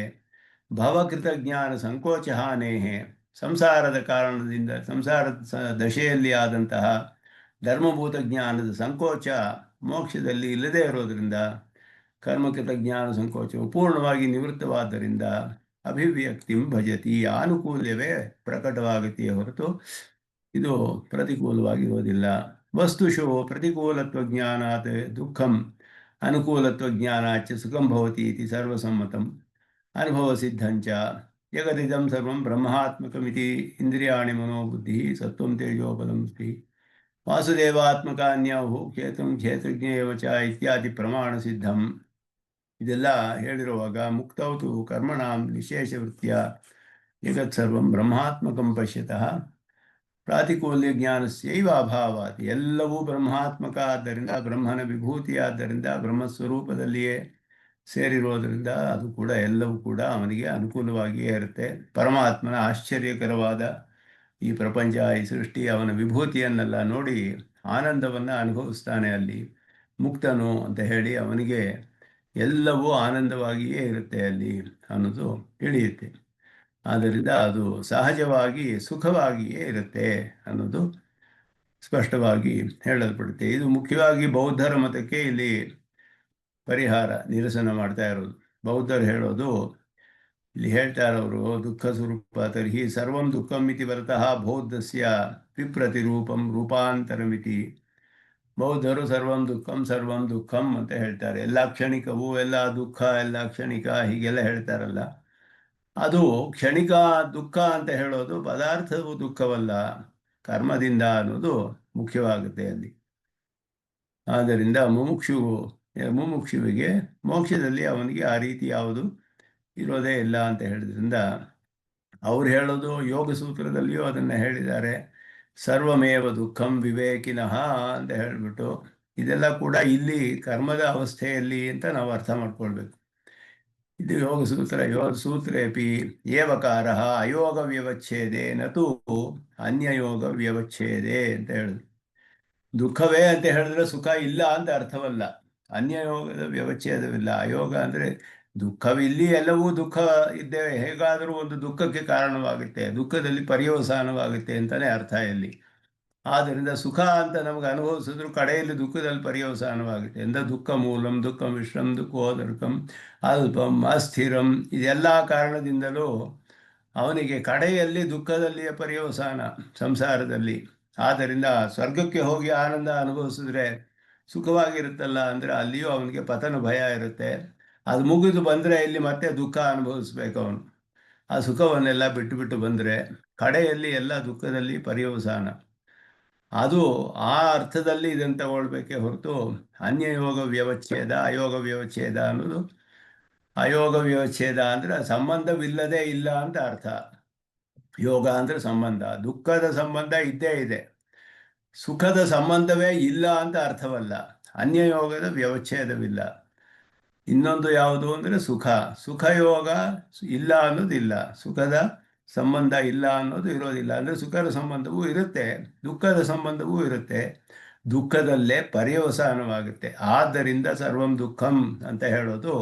ಭವಕೃತ ಜ್ಞಾನ ಸಂಕೋಚ ಹಾನೇಹೆ. ಸಂಸಾರದ ಕಾರಣದಿಂದ, ಸಂಸಾರದ ದಶೆಯಲ್ಲಿ ಆದಂತಹ ಧರ್ಮಭೂತ ಜ್ಞಾನದ ಸಂಕೋಚ ಮೋಕ್ಷದಲ್ಲಿ ಇಲ್ಲದೇ ಇರೋದರಿಂದ, ಕರ್ಮಕೃತ ಜ್ಞಾನ ಸಂಕೋಚವು ಪೂರ್ಣವಾಗಿ ನಿವೃತ್ತವಾದ್ದರಿಂದ ಅಭಿವ್ಯಕ್ತಿಂ ಭಜತಿ, ಆನುಕೂಲ್ಯವೇ ಪ್ರಕಟವಾಗುತ್ತೆಯೇ ಹೊರತು ಇದು ಪ್ರತಿಕೂಲವಾಗಿರೋದಿಲ್ಲ. ವಸ್ತುಷು ಪ್ರತಿಕೂಲತ್ವ ಜ್ಞಾನಾತ್ ದುಃಖಂ, ಅನುಕೂಲತ್ವ ಜ್ಞಾನಾಚ ಸುಖಂ ಭವತಿ ಇತಿ ಸರ್ವಸಮ್ಮತಂ ಅನುಭವ ಸಿದ್ಧಂಚ. ಜಗದಿದಂ ಸರ್ವಂ ಬ್ರಹ್ಮಾತ್ಮಕಮಿತಿ ಇಂದ್ರಿಯಾಣಿ ಮನೋಬುದ್ಧಿ ಸತ್ವಂ ತೇಜೋಪದಂ ಸ್ತಿ ವಾಸುದೇವಾತ್ಮಕಾನ್ಯವು ಕ್ಷೇತ್ರಂ ಕ್ಷೇತ್ರಜ್ಞೇವ ಚ ಇತ್ಯಾದಿ ಪ್ರಮಾಣ ಸಿದ್ಧಂ. ಇದೆಲ್ಲ ಹೇಳಿರುವಾಗ ಮುಕ್ತೌತು ಕರ್ಮಣಾಂ ವಿಶೇಷವೃತ್ತಿಯ ಜಗತ್ ಸರ್ವಂ ಬ್ರಹ್ಮಾತ್ಮಕಂ ಪಶ್ಯತಃ ಪ್ರಾತಿಕೂಲ್ಯ ಜ್ಞಾನಸ್ಯೈವ ಅಭಾವಾತ್. ಎಲ್ಲವೂ ಬ್ರಹ್ಮಾತ್ಮಕ ಆದ್ದರಿಂದ, ಬ್ರಹ್ಮನ ವಿಭೂತಿ ಆದ್ದರಿಂದ, ಬ್ರಹ್ಮಸ್ವರೂಪದಲ್ಲಿಯೇ ಸೇರಿರೋದರಿಂದ ಅದು ಕೂಡ ಎಲ್ಲವೂ ಕೂಡ ಅವನಿಗೆ ಅನುಕೂಲವಾಗಿಯೇ ಇರುತ್ತೆ. ಪರಮಾತ್ಮನ ಆಶ್ಚರ್ಯಕರವಾದ ಈ ಪ್ರಪಂಚ, ಈ ಸೃಷ್ಟಿ ಅವನ ವಿಭೂತಿಯನ್ನೆಲ್ಲ ನೋಡಿ ಆನಂದವನ್ನು ಅನುಭವಿಸ್ತಾನೆ ಅಲ್ಲಿ ಮುಕ್ತನು ಅಂತ ಹೇಳಿ. ಅವನಿಗೆ ಎಲ್ಲವೂ ಆನಂದವಾಗಿಯೇ ಇರುತ್ತೆ ಅಲ್ಲಿ ಅನ್ನೋದು ತಿಳಿಯುತ್ತೆ. ಆದ್ದರಿಂದ ಅದು ಸಹಜವಾಗಿ ಸುಖವಾಗಿಯೇ ಇರುತ್ತೆ ಅನ್ನೋದು ಸ್ಪಷ್ಟವಾಗಿ ಹೇಳಲ್ಪಡುತ್ತೆ. ಇದು ಮುಖ್ಯವಾಗಿ ಬೌದ್ಧರ ಮತಕ್ಕೆ ಇಲ್ಲಿ ಪರಿಹಾರ ನಿರಸನ ಮಾಡ್ತಾ ಇರೋದು. ಬೌದ್ಧರು ಹೇಳೋದು, ಇಲ್ಲಿ ಹೇಳ್ತಾರವರು, ದುಃಖ ಸ್ವರೂಪ ತರ್ಹಿ ಸರ್ವಂ ದುಃಖಂ ಇತಿ ವರತಃ ಬೌದ್ಧಸ್ಯ ವಿಪ್ರತಿರೂಪಂ ರೂಪಾಂತರಮಿತಿ. ಬೌದ್ಧರು ಸರ್ವಂ ದುಃಖಂ ಅಂತ ಹೇಳ್ತಾರೆ. ಎಲ್ಲ ಕ್ಷಣಿಕವು, ಎಲ್ಲ ದುಃಖ, ಎಲ್ಲ ಕ್ಷಣಿಕ ಹೀಗೆಲ್ಲ ಹೇಳ್ತಾರಲ್ಲ, ಅದು ಕ್ಷಣಿಕ ದುಃಖ ಅಂತ ಹೇಳೋದು ಪದಾರ್ಥವು ದುಃಖವಲ್ಲ, ಕರ್ಮದಿಂದ ಅನ್ನೋದು ಮುಖ್ಯವಾಗುತ್ತೆ ಅಲ್ಲಿ. ಆದ್ದರಿಂದ ಮುಮುಕ್ಷುವಿಗೆ ಮೋಕ್ಷದಲ್ಲಿ ಅವನಿಗೆ ಆ ರೀತಿ ಯಾವುದು ಇರೋದೇ ಇಲ್ಲ ಅಂತ ಹೇಳಿದ್ರಿಂದ ಅವ್ರು ಹೇಳೋದು ಯೋಗ ಸೂತ್ರದಲ್ಲಿಯೂ ಅದನ್ನು ಹೇಳಿದ್ದಾರೆ. ಸರ್ವಮೇವ ದುಃಖಂ ವಿವೇಕಿನಃ ಅಂತ ಹೇಳಿಬಿಟ್ಟು, ಇದೆಲ್ಲ ಕೂಡ ಇಲ್ಲಿ ಕರ್ಮದ ಅವಸ್ಥೆಯಲ್ಲಿ ಅಂತ ನಾವು ಅರ್ಥ ಮಾಡ್ಕೊಳ್ಬೇಕು. ಇದು ಯೋಗ ಸೂತ್ರೇಪಿ ಏವಕಾರ ಅಯೋಗ ವ್ಯವಚ್ಛೇದೆ ನತು ಅನ್ಯಯೋಗ ವ್ಯವಚ್ಛೇದೆ ಅಂತ ಹೇಳಿದ್ರು. ದುಃಖವೇ ಅಂತ ಹೇಳಿದ್ರೆ ಸುಖ ಇಲ್ಲ ಅಂತ ಅರ್ಥವಲ್ಲ, ಅನ್ಯಯೋಗದ ವ್ಯವಚ್ಛೇದವಿಲ್ಲ. ಅಯೋಗ ಅಂದರೆ ದುಃಖವಿಲ್ಲಿ, ಎಲ್ಲವೂ ದುಃಖ ಇದ್ದೇವೆ, ಹೇಗಾದರೂ ಒಂದು ದುಃಖಕ್ಕೆ ಕಾರಣವಾಗುತ್ತೆ, ದುಃಖದಲ್ಲಿ ಪರ್ಯವಸಾನವಾಗುತ್ತೆ ಅಂತಲೇ ಅರ್ಥ ಇಲ್ಲಿ. ಆದ್ದರಿಂದ ಸುಖ ಅಂತ ನಮಗೆ ಅನುಭವಿಸಿದ್ರು ಕಡೆಯಲ್ಲಿ ದುಃಖದಲ್ಲಿ ಪರ್ಯವಸಾನವಾಗುತ್ತೆ. ಎಂದ ದುಃಖ ಮೂಲಂ ದುಃಖ ಮಿಶ್ರಂ ದುಃಖೋದರ್ಕಂ ಅಲ್ಪಂ ಅಸ್ಥಿರಂ, ಇದೆಲ್ಲ ಕಾರಣದಿಂದಲೂ ಅವನಿಗೆ ಕಡೆಯಲ್ಲಿ ದುಃಖದಲ್ಲಿಯೇ ಪರ್ಯವಸಾನ ಸಂಸಾರದಲ್ಲಿ. ಆದ್ದರಿಂದ ಸ್ವರ್ಗಕ್ಕೆ ಹೋಗಿ ಆನಂದ ಅನುಭವಿಸಿದ್ರೆ ಸುಖವಾಗಿರುತ್ತಲ್ಲ ಅಂದರೆ ಅಲ್ಲಿಯೂ ಅವನಿಗೆ ಪತನ ಭಯ ಇರುತ್ತೆ. ಅದು ಮುಗಿದು ಬಂದರೆ ಇಲ್ಲಿ ಮತ್ತೆ ದುಃಖ ಅನುಭವಿಸ್ಬೇಕು ಅವನು. ಆ ಸುಖವನ್ನೆಲ್ಲ ಬಿಟ್ಟು ಬಂದರೆ ಕಡೆಯಲ್ಲಿ ಎಲ್ಲ ದುಃಖದಲ್ಲಿ ಪರ್ಯವಸಾನ. ಅದು ಆ ಅರ್ಥದಲ್ಲಿ ಇದನ್ನು ತಗೊಳ್ಬೇಕೇ ಹೊರತು ಅನ್ಯಯೋಗ ವ್ಯವಚ್ಛೇದ ಅಯೋಗ ವ್ಯವಚ್ಛೇದ ಅನ್ನೋದು ಅಯೋಗ ವ್ಯವಚ್ಛೇದ ಅಂದ್ರೆ ಸಂಬಂಧವಿಲ್ಲದೆ ಇಲ್ಲ ಅಂತ ಅರ್ಥ. ಯೋಗ ಅಂದ್ರೆ ಸಂಬಂಧ, ದುಃಖದ ಸಂಬಂಧ ಇದ್ದೇ ಇದೆ. ಸುಖದ ಸಂಬಂಧವೇ ಇಲ್ಲ ಅಂತ ಅರ್ಥವಲ್ಲ. ಅನ್ಯಯೋಗದ ವ್ಯವಚ್ಛೇದವಿಲ್ಲ. ಇನ್ನೊಂದು ಯಾವುದು ಅಂದರೆ ಸುಖ. ಸುಖಯೋಗ ಇಲ್ಲ ಅನ್ನೋದಿಲ್ಲ, ಸುಖದ ಸಂಬಂಧ ಇಲ್ಲ ಅನ್ನೋದು ಇರೋದಿಲ್ಲ. ಅಂದರೆ ಸುಖದ ಸಂಬಂಧವೂ ಇರುತ್ತೆ, ದುಃಖದ ಸಂಬಂಧವೂ ಇರುತ್ತೆ. ದುಃಖದಲ್ಲೇ ಪರ್ಯವಸಾನವಾಗುತ್ತೆ. ಆದ್ದರಿಂದ ಸರ್ವಂ ದುಃಖಂ ಅಂತ ಹೇಳೋದು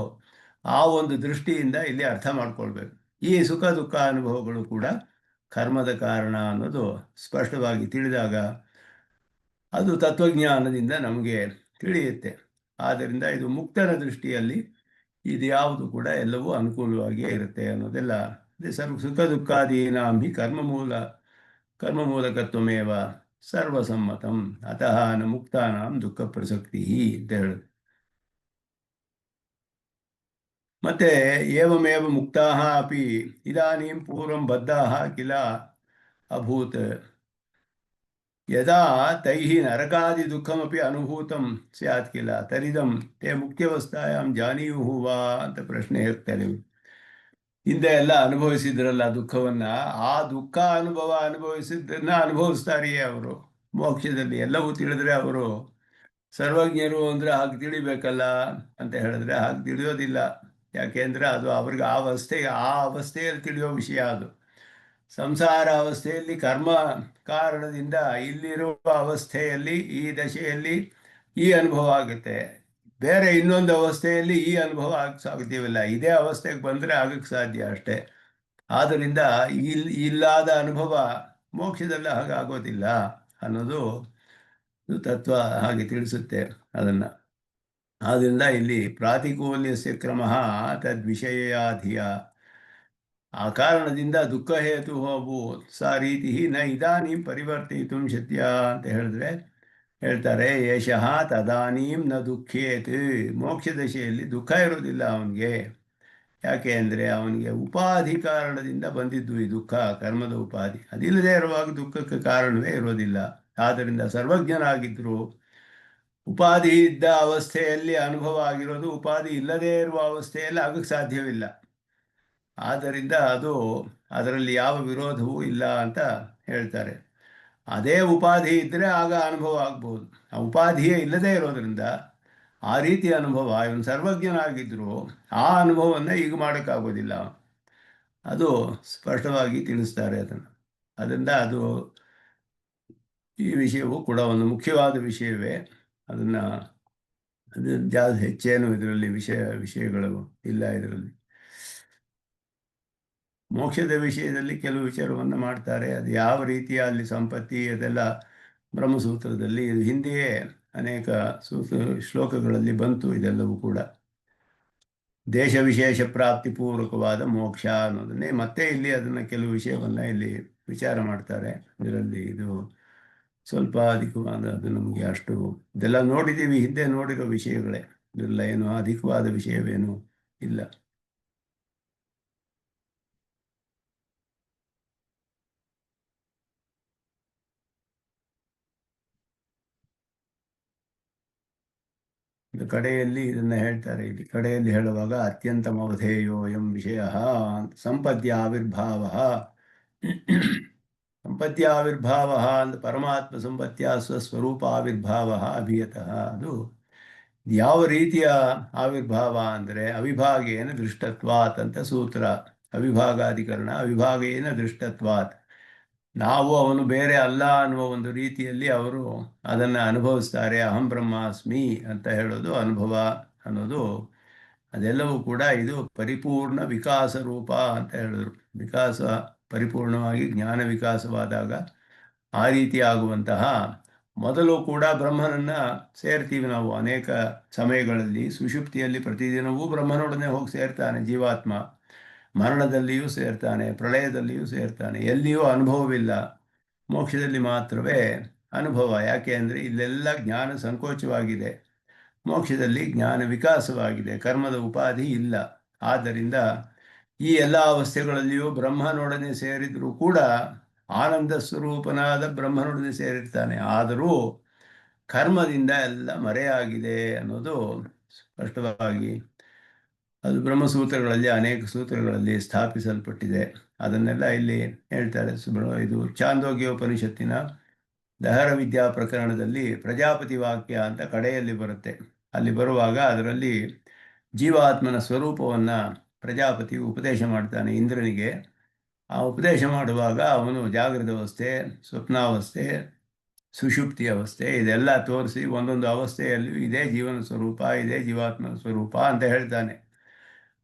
ಆ ಒಂದು ದೃಷ್ಟಿಯಿಂದ ಇಲ್ಲಿ ಅರ್ಥ ಮಾಡ್ಕೊಳ್ಬೇಕು. ಈ ಸುಖ ದುಃಖ ಅನುಭವಗಳು ಕೂಡ ಕರ್ಮದ ಕಾರಣ ಅನ್ನೋದು ಸ್ಪಷ್ಟವಾಗಿ ತಿಳಿದಾಗ ಅದು ತತ್ವಜ್ಞಾನದಿಂದ ನಮಗೆ ತಿಳಿಯುತ್ತೆ. ಆದ್ದರಿಂದ ಇದು ಮುಕ್ತನ ದೃಷ್ಟಿಯಲ್ಲಿ ಇದು ಯಾವುದು ಕೂಡ ಎಲ್ಲವೂ ಅನುಕೂಲವಾಗಿಯೇ ಇರುತ್ತೆ ಅನ್ನೋದೆಲ್ಲ ಸುಖ ದುಃಖಾದೀನಾಂ ಹಿ ಕರ್ಮಮೂಲಕತ್ವಮೇವ ಸರ್ವಸಮ್ಮತಂ ಅತಃ ನ ಮುಕ್ತಾನಾಂ ದುಃಖ ಪ್ರಸಕ್ತಿ ಅಂತ ಹೇಳುದು. ಮತ್ತೆ ಏವಮೇವ ಮುಕ್ತಾಃ ಅಪಿ ಇದಾನೀಂ ಪೂರ್ವಂ ಬದ್ಧಾಃ ಕಿಲ ಅಭೂತ್ ಯದಾ ತೈಃ ನರಕಾದಿ ದುಃಖಮಪಿ ಅನುಭೂತಂ ಸ್ಯಾತ್ ಕಿಲ ತರಿದಂ ತೇ ಮುಕ್ತ್ಯವಸ್ಥಾಯಾಂ ಜಾನೀಯುಃ ವಾ ಅಂತ ಪ್ರಶ್ನೆ ಹೇಳ್ತಾರೆ. ಹಿಂದೆ ಎಲ್ಲ ಅನುಭವಿಸಿದ್ರಲ್ಲ ದುಃಖವನ್ನ, ಆ ದುಃಖ ಅನುಭವಿಸಿದ್ದನ್ನ ಅನುಭವಿಸ್ತಾರೆಯೇ ಅವರು ಮೋಕ್ಷದಲ್ಲಿ. ಎಲ್ಲವೂ ತಿಳಿದ್ರೆ ಅವರು ಸರ್ವಜ್ಞರು ಅಂದ್ರೆ ಹಾಗೆ ತಿಳಿಬೇಕಲ್ಲ ಅಂತ ಹೇಳಿದ್ರೆ ಹಾಗೆ ತಿಳಿಯೋದಿಲ್ಲ. ಯಾಕೆಂದ್ರೆ ಅದು ಅವ್ರಿಗೆ ಆ ಅವಸ್ಥೆಯಲ್ಲಿ ತಿಳಿಯೋ ವಿಷಯ. ಅದು ಸಂಸಾರ ಅವಸ್ಥೆಯಲ್ಲಿ ಕರ್ಮ ಕಾರಣದಿಂದ ಇಲ್ಲಿರುವ ಅವಸ್ಥೆಯಲ್ಲಿ ಈ ದಶೆಯಲ್ಲಿ ಈ ಅನುಭವ ಆಗುತ್ತೆ. ಬೇರೆ ಇನ್ನೊಂದು ಅವಸ್ಥೆಯಲ್ಲಿ ಈ ಅನುಭವ ಆಗಕ್ಕೆ ಸಾಧ್ಯವಿಲ್ಲ. ಇದೇ ಅವಸ್ಥೆಗೆ ಬಂದರೆ ಆಗಕ್ಕೆ ಸಾಧ್ಯ ಅಷ್ಟೇ. ಆದ್ದರಿಂದ ಇಲ್ಲಾದ ಅನುಭವ ಮೋಕ್ಷದಲ್ಲಿ ಹಾಗಾಗೋದಿಲ್ಲ ಅನ್ನೋದು ತತ್ವ ಹಾಗೆ ತಿಳಿಸುತ್ತೆ ಅದನ್ನು. ಆದ್ದರಿಂದ ಇಲ್ಲಿ ಪ್ರಾತಿಕೂಲ್ಯಸ್ಯ ಕ್ರಮಃ ತದ್ವಿಷಯಾಧಿಯ, ಆ ಕಾರಣದಿಂದ ದುಃಖ ಹೇತು ಹೋಗು ಸಾ ರೀತಿ ನ ಇದಾನೀಂ ಪರಿವರ್ತಿತು ಶಕ್ಯ ಅಂತ ಹೇಳಿದ್ರೆ ಹೇಳ್ತಾರೆ. ಯಶಃ ತದಾನೀಂ ನ ದುಃಖೇತ್, ಮೋಕ್ಷ ದಶೆಯಲ್ಲಿ ದುಃಖ ಇರೋದಿಲ್ಲ ಅವನಿಗೆ. ಯಾಕೆ ಅಂದರೆ ಅವನಿಗೆ ಉಪಾಧಿ ಕಾರಣದಿಂದ ಬಂದಿದ್ದು ಈ ದುಃಖ, ಕರ್ಮದ ಉಪಾಧಿ. ಅದಿಲ್ಲದೆ ಇರುವಾಗ ದುಃಖಕ್ಕೆ ಕಾರಣವೇ ಇರೋದಿಲ್ಲ. ಆದ್ದರಿಂದ ಸರ್ವಜ್ಞನಾಗಿದ್ದರು ಉಪಾಧಿ ಇದ್ದ ಅವಸ್ಥೆಯಲ್ಲಿ ಅನುಭವ ಆಗಿರೋದು ಉಪಾಧಿ ಇಲ್ಲದೇ ಇರುವ ಅವಸ್ಥೆಯಲ್ಲಿ ಆಗಕ್ಕೆ ಸಾಧ್ಯವಿಲ್ಲ. ಆದ್ದರಿಂದ ಅದರಲ್ಲಿ ಯಾವ ವಿರೋಧವೂ ಇಲ್ಲ ಅಂತ ಹೇಳ್ತಾರೆ. ಅದೇ ಉಪಾಧಿ ಇದ್ದರೆ ಆಗ ಅನುಭವ ಆಗ್ಬೋದು. ಆ ಉಪಾಧಿಯೇ ಇಲ್ಲದೇ ಇರೋದ್ರಿಂದ ಆ ರೀತಿ ಅನುಭವ, ಇವನು ಸರ್ವಜ್ಞನಾಗಿದ್ದರೂ ಆ ಅನುಭವವನ್ನು ಈಗ ಮಾಡೋಕ್ಕಾಗೋದಿಲ್ಲ. ಅದು ಸ್ಪಷ್ಟವಾಗಿ ತಿಳಿಸ್ತಾರೆ ಅದನ್ನು. ಅದರಿಂದ ಈ ವಿಷಯವು ಕೂಡ ಒಂದು ಮುಖ್ಯವಾದ ವಿಷಯವೇ. ಅದು ಜಾಸ್ತಿ ಹೆಚ್ಚೇನು ಇದರಲ್ಲಿ ವಿಷಯಗಳು ಇಲ್ಲ. ಇದರಲ್ಲಿ ಮೋಕ್ಷದ ವಿಷಯದಲ್ಲಿ ಕೆಲವು ವಿಚಾರವನ್ನು ಮಾಡ್ತಾರೆ. ಅದು ಯಾವ ರೀತಿಯ ಅಲ್ಲಿ ಸಂಪತ್ತಿ ಅದೆಲ್ಲ ಬ್ರಹ್ಮಸೂತ್ರದಲ್ಲಿ ಇದು ಹಿಂದೆಯೇ ಅನೇಕ ಶ್ಲೋಕಗಳಲ್ಲಿ ಬಂತು. ಇದೆಲ್ಲವೂ ಕೂಡ ದೇಶ ವಿಶೇಷ ಪ್ರಾಪ್ತಿಪೂರ್ವಕವಾದ ಮೋಕ್ಷ ಅನ್ನೋದನ್ನೇ ಮತ್ತೆ ಇಲ್ಲಿ ಅದನ್ನು ಕೆಲವು ವಿಷಯವನ್ನು ಇಲ್ಲಿ ವಿಚಾರ ಮಾಡ್ತಾರೆ. ಇದರಲ್ಲಿ ಇದು ಸ್ವಲ್ಪ ಅಧಿಕವಾದ, ಅದು ನಮಗೆ ಅಷ್ಟು ಇದೆಲ್ಲ ನೋಡಿದ್ದೀವಿ, ಹಿಂದೆ ನೋಡಿರೋ ವಿಷಯಗಳೇ. ಇದೆಲ್ಲ ಏನು ಅಧಿಕವಾದ ವಿಷಯವೇನೂ ಇಲ್ಲ. ಕಡೆಯಲ್ಲಿ ಇದನ್ನು ಹೇಳ್ತಾರೆ. ಇಲ್ಲಿ ಕಡೆಯಲ್ಲಿ ಹೇಳುವಾಗ ಅತ್ಯಂತಮವಧೇಯೋ ಎಂ ವಿಷಯ ಸಂಪದ್ಯಾವಿರ್ಭಾವ. ಸಂಪತ್ಯಾವಿರ್ಭಾವ ಅಂತ ಪರಮಾತ್ಮ ಸಂಪತ್ಯ ಸ್ವಸ್ವರೂಪ ಆವಿರ್ಭಾವ ಅಭಿಯತಃ. ಅದು ಯಾವ ರೀತಿಯ ಆವಿರ್ಭಾವ ಅಂದರೆ ಅವಿಭಾಗೇನ ದೃಷ್ಟತ್ವಾತ್ ಅಂತ ಸೂತ್ರ. ಅವಿಭಾಗಾಧಿಕರಣ ಅವಿಭಾಗೇನ ದೃಷ್ಟತ್ವಾತ್. ನಾವು ಅವನು ಬೇರೆ ಅಲ್ಲ ಅನ್ನುವ ಒಂದು ರೀತಿಯಲ್ಲಿ ಅವರು ಅದನ್ನು ಅನುಭವಿಸ್ತಾರೆ. ಅಹಂ ಬ್ರಹ್ಮಾಸ್ಮಿ ಅಂತ ಹೇಳೋದು ಅನುಭವ ಅನ್ನೋದು ಅದೆಲ್ಲವೂ ಕೂಡ ಇದು ಪರಿಪೂರ್ಣ ವಿಕಾಸ ರೂಪ ಅಂತ ಹೇಳಿದ್ರು. ವಿಕಾಸ ಪರಿಪೂರ್ಣವಾಗಿ ಜ್ಞಾನ ವಿಕಾಸವಾದಾಗ ಆ ರೀತಿ ಆಗುವಂತಹ, ಮೊದಲು ಕೂಡ ಬ್ರಹ್ಮನನ್ನು ಸೇರ್ತೀವಿ ನಾವು ಅನೇಕ ಸಮಯಗಳಲ್ಲಿ. ಸುಷುಪ್ತಿಯಲ್ಲಿ ಪ್ರತಿದಿನವೂ ಬ್ರಹ್ಮನೊಡನೆ ಹೋಗಿ ಸೇರ್ತಾನೆ ಜೀವಾತ್ಮ. ಮರಣದಲ್ಲಿಯೂ ಸೇರ್ತಾನೆ, ಪ್ರಳಯದಲ್ಲಿಯೂ ಸೇರ್ತಾನೆ. ಎಲ್ಲಿಯೂ ಅನುಭವವಿಲ್ಲ, ಮೋಕ್ಷದಲ್ಲಿ ಮಾತ್ರವೇ ಅನುಭವ. ಯಾಕೆ ಅಂದರೆ ಇಲ್ಲೆಲ್ಲ ಜ್ಞಾನ ಸಂಕೋಚವಾಗಿದೆ, ಮೋಕ್ಷದಲ್ಲಿ ಜ್ಞಾನ ವಿಕಾಸವಾಗಿದೆ, ಕರ್ಮದ ಉಪಾಧಿ ಇಲ್ಲ. ಆದ್ದರಿಂದ ಈ ಎಲ್ಲ ಅವಸ್ಥೆಗಳಲ್ಲಿಯೂ ಬ್ರಹ್ಮನೊಡನೆ ಸೇರಿದರೂ ಕೂಡ ಆನಂದ ಸ್ವರೂಪನಾದ ಬ್ರಹ್ಮನೊಡನೆ ಸೇರಿರ್ತಾನೆ. ಆದರೂ ಕರ್ಮದಿಂದ ಎಲ್ಲ ಮರೆಯಾಗಿದೆ ಅನ್ನೋದು ಸ್ಪಷ್ಟವಾಗಿ ಅದು ಬ್ರಹ್ಮಸೂತ್ರಗಳಲ್ಲಿ ಅನೇಕ ಸೂತ್ರಗಳಲ್ಲಿ ಸ್ಥಾಪಿಸಲ್ಪಟ್ಟಿದೆ. ಅದನ್ನೆಲ್ಲ ಇಲ್ಲಿ ಹೇಳ್ತಾರೆ. ಇದು ಛಾಂದೋಗ್ಯೋಪನಿಷತ್ತಿನ ದಹರ ವಿದ್ಯಾ ಪ್ರಕರಣದಲ್ಲಿ ಪ್ರಜಾಪತಿ ವಾಕ್ಯ ಅಂತ ಕಡೆಯಲ್ಲಿ ಬರುತ್ತೆ. ಅಲ್ಲಿ ಬರುವಾಗ ಅದರಲ್ಲಿ ಜೀವಾತ್ಮನ ಸ್ವರೂಪವನ್ನು ಪ್ರಜಾಪತಿ ಉಪದೇಶ ಮಾಡ್ತಾನೆ ಇಂದ್ರನಿಗೆ. ಆ ಉಪದೇಶ ಮಾಡುವಾಗ ಅವನು ಜಾಗೃತ ಅವಸ್ಥೆ, ಸ್ವಪ್ನಾವಸ್ಥೆ, ಸುಷುಪ್ತಿ ಅವಸ್ಥೆ ಇದೆಲ್ಲ ತೋರಿಸಿ ಒಂದೊಂದು ಅವಸ್ಥೆಯಲ್ಲೂ ಇದೇ ಜೀವನ ಸ್ವರೂಪ, ಇದೇ ಜೀವಾತ್ಮನ ಸ್ವರೂಪ ಅಂತ ಹೇಳ್ತಾನೆ.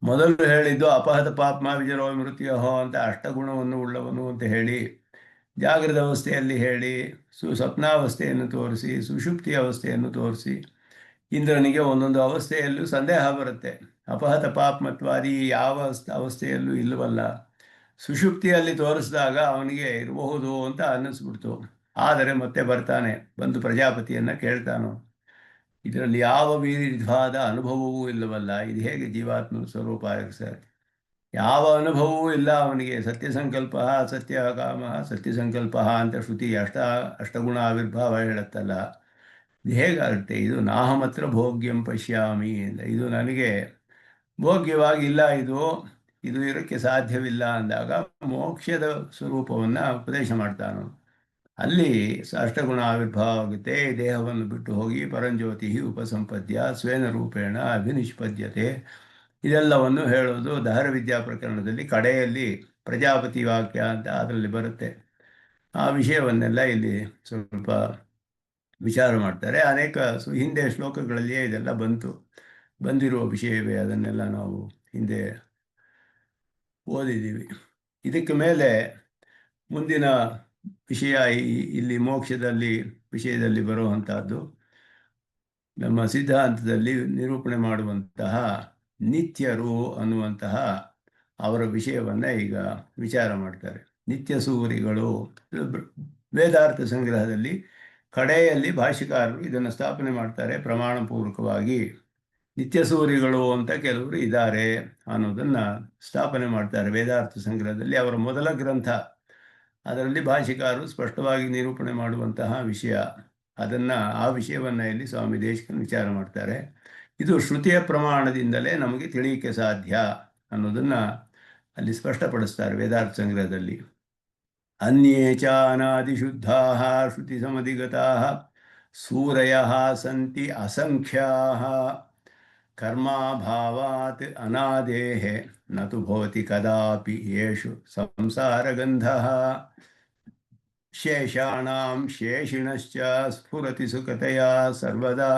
ಮೊದಲು ಹೇಳಿದ್ದು ಅಪಹತ ಪಾಪ್ಮ ವಿಜರೋ ಮೃತ್ಯುಹೋ ಅಂತ ಅಷ್ಟಗುಣವನ್ನು ಉಳ್ಳವನು ಅಂತ ಹೇಳಿ, ಜಾಗೃತ ಅವಸ್ಥೆಯಲ್ಲಿ ಹೇಳಿ, ಸ್ವಪ್ನಾವಸ್ಥೆಯನ್ನು ತೋರಿಸಿ, ಸುಷುಪ್ತಿ ಅವಸ್ಥೆಯನ್ನು ತೋರಿಸಿ, ಇಂದ್ರನಿಗೆ ಒಂದೊಂದು ಅವಸ್ಥೆಯಲ್ಲೂ ಸಂದೇಹ ಬರುತ್ತೆ. ಅಪಹತ ಪಾಪ್ಮತ್ವಾದಿ ಯಾವ ಅವಸ್ಥೆಯಲ್ಲೂ ಇಲ್ಲವಲ್ಲ. ಸುಷುಪ್ತಿಯಲ್ಲಿ ತೋರಿಸಿದಾಗ ಅವನಿಗೆ ಇರಬಹುದು ಅಂತ ಅನ್ನಿಸ್ಬಿಡ್ತು. ಆದರೆ ಮತ್ತೆ ಬರ್ತಾನೆ, ಬಂದು ಪ್ರಜಾಪತಿಯನ್ನು ಕೇಳ್ತಾನೋ, ಇದರಲ್ಲಿ ಯಾವ ವಿಧವಾದ ಅನುಭವವೂ ಇಲ್ಲವಲ್ಲ, ಇದು ಹೇಗೆ ಜೀವಾತ್ಮ ಸ್ವರೂಪ ಸರ್? ಯಾವ ಅನುಭವವೂ ಇಲ್ಲ ಅವನಿಗೆ. ಸತ್ಯ ಸಂಕಲ್ಪ, ಸತ್ಯ ಕಾಮ, ಸತ್ಯ ಸಂಕಲ್ಪ ಅಂತ ಶ್ರುತಿ ಅಷ್ಟಗುಣ ಆವಿರ್ಭಾವ ಹೇಳುತ್ತಲ್ಲ, ಇದು ಹೇಗಾಗುತ್ತೆ? ಇದು ನಾಹಮತ್ರ ಭೋಗ್ಯಂ ಪಶ್ಯಾಮಿ ಅಂತ, ಇದು ನನಗೆ ಭೋಗ್ಯವಾಗಿಲ್ಲ, ಇದು ಇರೋಕ್ಕೆ ಸಾಧ್ಯವಿಲ್ಲ ಅಂದಾಗ ಮೋಕ್ಷದ ಸ್ವರೂಪವನ್ನು ಉಪದೇಶ ಮಾಡ್ತಾನು. ಅಲ್ಲಿ ಅಷ್ಟಗುಣ ಆವಿರ್ಭಾವ ಆಗುತ್ತೆ. ದೇಹವನ್ನು ಬಿಟ್ಟು ಹೋಗಿ ಪರಂಜ್ಯೋತಿ ಉಪಸಂಪದ್ಯ ಸ್ವೇನ ರೂಪೇಣ ಅಭಿನಿಷ್ಪದ್ಯತೆ ಇದೆಲ್ಲವನ್ನು ಹೇಳೋದು ದಹರ ವಿದ್ಯಾ ಪ್ರಕರಣದಲ್ಲಿ ಕಡೆಯಲ್ಲಿ ಪ್ರಜಾಪತಿ ವಾಕ್ಯ ಅಂತ ಅದರಲ್ಲಿ ಬರುತ್ತೆ. ಆ ವಿಷಯವನ್ನೆಲ್ಲ ಇಲ್ಲಿ ಸ್ವಲ್ಪ ವಿಚಾರ ಮಾಡ್ತಾರೆ. ಅನೇಕ ಹಿಂದೆ ಶ್ಲೋಕಗಳಲ್ಲಿಯೇ ಇದೆಲ್ಲ ಬಂದಿರುವ ವಿಷಯವೇ, ಅದನ್ನೆಲ್ಲ ನಾವು ಹಿಂದೆ ಓದಿದ್ದೀವಿ. ಇದಕ್ಕೆ ಮೇಲೆ ಮುಂದಿನ ವಿಷಯ ಇಲ್ಲಿ ಮೋಕ್ಷದಲ್ಲಿ ವಿಷಯದಲ್ಲಿ ಬರುವಂತಹದ್ದು, ನಮ್ಮ ಸಿದ್ಧಾಂತದಲ್ಲಿ ನಿರೂಪಣೆ ಮಾಡುವಂತಹ ನಿತ್ಯರು ಅನ್ನುವಂತಹ ಅವರ ವಿಷಯವನ್ನು ಈಗ ವಿಚಾರ ಮಾಡ್ತಾರೆ. ನಿತ್ಯ ಸೂರಿಗಳು ವೇದಾರ್ಥ ಸಂಗ್ರಹದಲ್ಲಿ ಕಡೆಯಲ್ಲಿ ಭಾಷ್ಯಕಾರರು ಇದನ್ನು ಸ್ಥಾಪನೆ ಮಾಡ್ತಾರೆ ಪ್ರಮಾಣಪೂರ್ವಕವಾಗಿ. ನಿತ್ಯ ಸೂರಿಗಳು ಅಂತ ಕೆಲವರು ಇದ್ದಾರೆ ಅನ್ನೋದನ್ನು ಸ್ಥಾಪನೆ ಮಾಡ್ತಾರೆ ವೇದಾರ್ಥ ಸಂಗ್ರಹದಲ್ಲಿ. ಅವರ ಮೊದಲ ಗ್ರಂಥ, ಅದರಲ್ಲಿ ಭಾಷ್ಯಕಾರರು ಸ್ಪಷ್ಟವಾಗಿ ನಿರೂಪಣೆ ಮಾಡುವಂತಹ ವಿಷಯ, ಆ ವಿಷಯವನ್ನು ಇಲ್ಲಿ ಸ್ವಾಮಿ ದೇಶಿಕನ್ ವಿಚಾರ ಮಾಡ್ತಾರೆ. ಇದು ಶ್ರುತಿಯ ಪ್ರಮಾಣದಿಂದಲೇ ನಮಗೆ ತಿಳಿಯಕ್ಕೆ ಸಾಧ್ಯ ಅನ್ನೋದನ್ನು ಅಲ್ಲಿ ಸ್ಪಷ್ಟಪಡಿಸ್ತಾರೆ ವೇದಾರ್ಥ ಸಂಗ್ರಹದಲ್ಲಿ. ಅನ್ಯೇ ಚ ಅನಾದಿಶುದ್ಧಾಃ ಶ್ರುತಿ ಸಮಧಿಗತಾಃ ಸೂರಯಃ ಸಂತಿ ಅಸಂಖ್ಯಾಃ ಕರ್ಮಾಭಾವಾತ್ ಅನಾದೇಃ ನ ತು ಭವತಿ ಕದಾಪಿ ಯೇಷು ಸಂಸಾರಗಂಧಃ ಶೇಷಾಣಾಂ ಶೇಷಿಣಶ್ಚ ಸ್ಫುರತಿ ಸುಖತಯಾ ಸರ್ವದಾ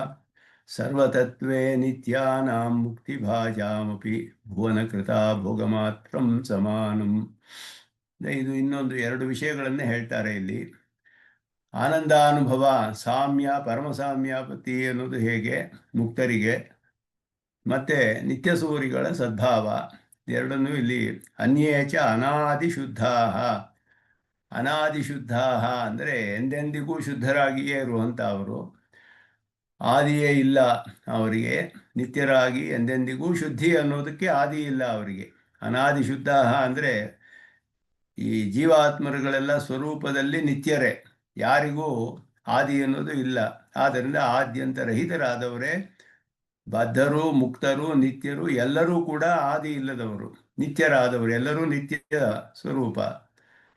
ಸರ್ವತತ್ವೇ ನಿತ್ಯಾನಾಂ ಮುಕ್ತಿಭಾಜಾಮಪಿ ಭುವನಕೃತ ಭೋಗಮಾತ್ರಂ ಸಮಾನಂ. ಇದು ಇನ್ನೊಂದು ಎರಡು ವಿಷಯಗಳನ್ನೇ ಹೇಳ್ತಾರೆ ಇಲ್ಲಿ. ಆನಂದಾನುಭವ, ಸಾಮ್ಯ, ಪರಮಸಾಮ್ಯಾಪತಿ ಅನ್ನೋದು ಹೇಗೆ ಮುಕ್ತರಿಗೆ, ಮತ್ತು ನಿತ್ಯಸೂರಿಗಳ ಸದ್ಭಾವ, ಎರಡನ್ನೂ ಇಲ್ಲಿ ಅನ್ಯೇಚ ಅನಾದಿಶುದ್ಧಾಃ. ಅನಾದಿಶುದ್ಧಾಃ ಅಂದರೆ ಎಂದೆಂದಿಗೂ ಶುದ್ಧರಾಗಿಯೇ ಇರುವಂಥವರು, ಆದಿಯೇ ಇಲ್ಲ ಅವರಿಗೆ. ನಿತ್ಯರಾಗಿ ಎಂದೆಂದಿಗೂ ಶುದ್ಧಿ ಅನ್ನೋದಕ್ಕೆ ಆದಿ ಇಲ್ಲ ಅವರಿಗೆ. ಅನಾದಿಶುದ್ಧಾಃ ಅಂದರೆ ಈ ಜೀವಾತ್ಮರುಗಳೆಲ್ಲ ಸ್ವರೂಪದಲ್ಲಿ ನಿತ್ಯರೇ, ಯಾರಿಗೂ ಆದಿ ಅನ್ನೋದು ಇಲ್ಲ. ಆದ್ದರಿಂದ ಆದ್ಯಂತರಹಿತರಾದವರೇ ಬದ್ಧರು, ಮುಕ್ತರು, ನಿತ್ಯರು ಎಲ್ಲರೂ ಕೂಡ ಆದಿ ಇಲ್ಲದವರು, ನಿತ್ಯರಾದವರು ಎಲ್ಲರೂ ನಿತ್ಯ ಸ್ವರೂಪ.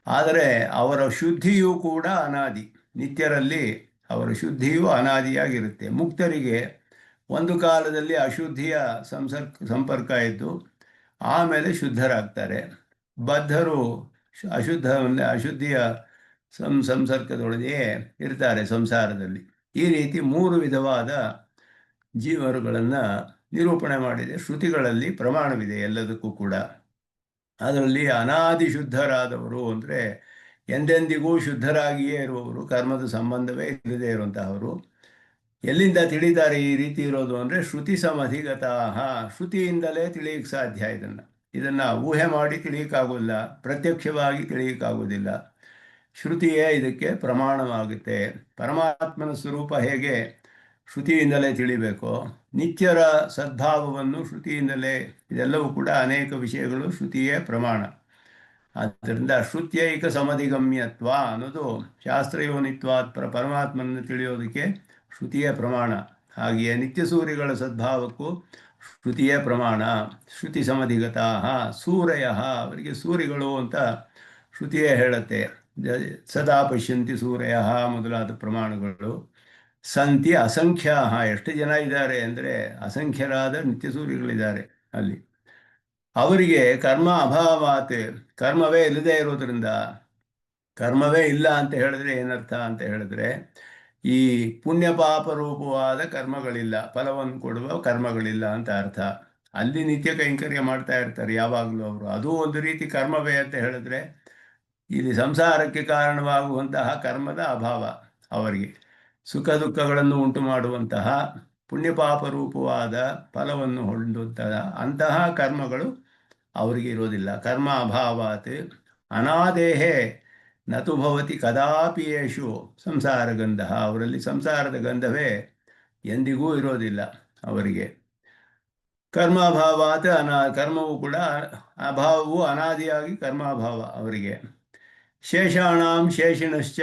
ಆದರೆ ಅವರ ಶುದ್ಧಿಯೂ ಕೂಡ ಅನಾದಿ. ನಿತ್ಯರಲ್ಲಿ ಅವರ ಶುದ್ಧಿಯೂ ಅನಾದಿಯಾಗಿರುತ್ತೆ. ಮುಕ್ತರಿಗೆ ಒಂದು ಕಾಲದಲ್ಲಿ ಅಶುದ್ಧಿಯ ಸಂಪರ್ಕ ಇದ್ದು ಆಮೇಲೆ ಶುದ್ಧರಾಗ್ತಾರೆ. ಬದ್ಧರು ಅಶುದ್ಧಿಯ ಸಂಸರ್ಗದೊಳಗೆ ಇರ್ತಾರೆ ಸಂಸಾರದಲ್ಲಿ. ಈ ರೀತಿ ಮೂರು ವಿಧವಾದ ಜೀವರುಗಳನ್ನು ನಿರೂಪಣೆ ಮಾಡಿದೆ. ಶ್ರುತಿಗಳಲ್ಲಿ ಪ್ರಮಾಣವಿದೆ ಎಲ್ಲದಕ್ಕೂ ಕೂಡ. ಅದರಲ್ಲಿ ಅನಾದಿ ಶುದ್ಧರಾದವರು ಅಂದರೆ ಎಂದೆಂದಿಗೂ ಶುದ್ಧರಾಗಿಯೇ ಇರುವವರು, ಕರ್ಮದ ಸಂಬಂಧವೇ ಇಲ್ಲದೆ ಇರುವಂತಹವರು. ಎಲ್ಲಿಂದ ತಿಳಿತಾರೆ ಈ ರೀತಿ ಇರೋದು ಅಂದರೆ ಶ್ರುತಿ ಸಮಧಿಗತಾಃ. ಶ್ರುತಿಯಿಂದಲೇ ತಿಳಿಯಕ್ಕೆ ಸಾಧ್ಯ. ಇದನ್ನು ಊಹೆ ಮಾಡಿ ತಿಳಿಯಕ್ಕಾಗೋಲ್ಲ, ಪ್ರತ್ಯಕ್ಷವಾಗಿ ತಿಳಿಯಕ್ಕಾಗೋದಿಲ್ಲ. ಶ್ರುತಿಯೇ ಇದಕ್ಕೆ ಪ್ರಮಾಣವಾಗುತ್ತೆ. ಪರಮಾತ್ಮನ ಸ್ವರೂಪ ಹೇಗೆ ಶ್ರುತಿಯಿಂದಲೇ ತಿಳಿಬೇಕೋ, ನಿತ್ಯರ ಸದ್ಭಾವವನ್ನು ಶ್ರುತಿಯಿಂದಲೇ, ಇದೆಲ್ಲವೂ ಕೂಡ ಅನೇಕ ವಿಷಯಗಳು ಶ್ರುತಿಯೇ ಪ್ರಮಾಣ. ಆದ್ದರಿಂದ ಶ್ರುತ್ಯೈಕ ಸಮಧಿಗಮ್ಯತ್ವ ಅನ್ನೋದು ಶಾಸ್ತ್ರಯೋನಿತ್ವಾತ್ ಪರಮಾತ್ಮನನ್ನು ತಿಳಿಯೋದಕ್ಕೆ ಶ್ರುತಿಯೇ ಪ್ರಮಾಣ. ಹಾಗೆಯೇ ನಿತ್ಯಸೂರಿಗಳ ಸದ್ಭಾವಕ್ಕೂ ಶ್ರುತಿಯೇ ಪ್ರಮಾಣ. ಶ್ರುತಿ ಸಮಧಿಗತಾ ಸೂರಯ, ಅವರಿಗೆ ಸೂರಿಗಳು ಅಂತ ಶ್ರುತಿಯೇ ಹೇಳುತ್ತೆ. ಸದಾ ಪಶ್ಯಂತಿ ಸೂರಯ ಮೊದಲಾದ ಪ್ರಮಾಣಗಳು. ಸಂತಿ ಅಸಂಖ್ಯ, ಎಷ್ಟು ಜನ ಇದ್ದಾರೆ ಅಂದರೆ ಅಸಂಖ್ಯರಾದ ನಿತ್ಯ ಸೂರಿಗಳಿದ್ದಾರೆ ಅಲ್ಲಿ. ಅವರಿಗೆ ಕರ್ಮ ಅಭಾವಾತ್, ಕರ್ಮವೇ ಇಲ್ಲದೆ ಇರೋದ್ರಿಂದ, ಕರ್ಮವೇ ಇಲ್ಲ ಅಂತ ಹೇಳಿದ್ರೆ ಏನರ್ಥ ಅಂತ ಹೇಳಿದ್ರೆ, ಈ ಪುಣ್ಯ ಪಾಪ ರೂಪವಾದ ಕರ್ಮಗಳಿಲ್ಲ, ಫಲವನ್ನು ಕೊಡುವ ಕರ್ಮಗಳಿಲ್ಲ ಅಂತ ಅರ್ಥ. ಅಲ್ಲಿ ನಿತ್ಯ ಕೈಂಕರ್ಯ ಮಾಡ್ತಾ ಇರ್ತಾರೆ ಯಾವಾಗಲೂ ಅವರು, ಅದು ಒಂದು ರೀತಿ ಕರ್ಮವೇ ಅಂತ ಹೇಳಿದ್ರೆ, ಇಲ್ಲಿ ಸಂಸಾರಕ್ಕೆ ಕಾರಣವಾಗುವಂತಹ ಕರ್ಮದ ಅಭಾವ ಅವರಿಗೆ. ಸುಖ ದುಃಖಗಳನ್ನು ಉಂಟು ಮಾಡುವಂತಹ ಪುಣ್ಯ ಪಾಪ ರೂಪವಾದ ಫಲವನ್ನು ಹೊಂದುವಂತಹ ಅಂತಹ ಕರ್ಮಗಳು ಅವರಿಗೆ ಇರೋದಿಲ್ಲ. ಕರ್ಮ ಅಭಾವಾತ್ ಅನಾದೇಹೇ ನತು ಭವತಿ ಕದಾಪಿ ಯೇಷು ಸಂಸಾರ ಗಂಧ, ಅವರಲ್ಲಿ ಸಂಸಾರದ ಗಂಧವೇ ಎಂದಿಗೂ ಇರೋದಿಲ್ಲ ಅವರಿಗೆ. ಕರ್ಮಾಭಾವಾತ್ ಕರ್ಮವು ಕೂಡ ಅಭಾವವು ಅನಾದಿಯಾಗಿ ಕರ್ಮಾಭಾವ ಅವರಿಗೆ. ಶೇಷಾಣಾಂ ಶೇಷಿಣಶ್ಚ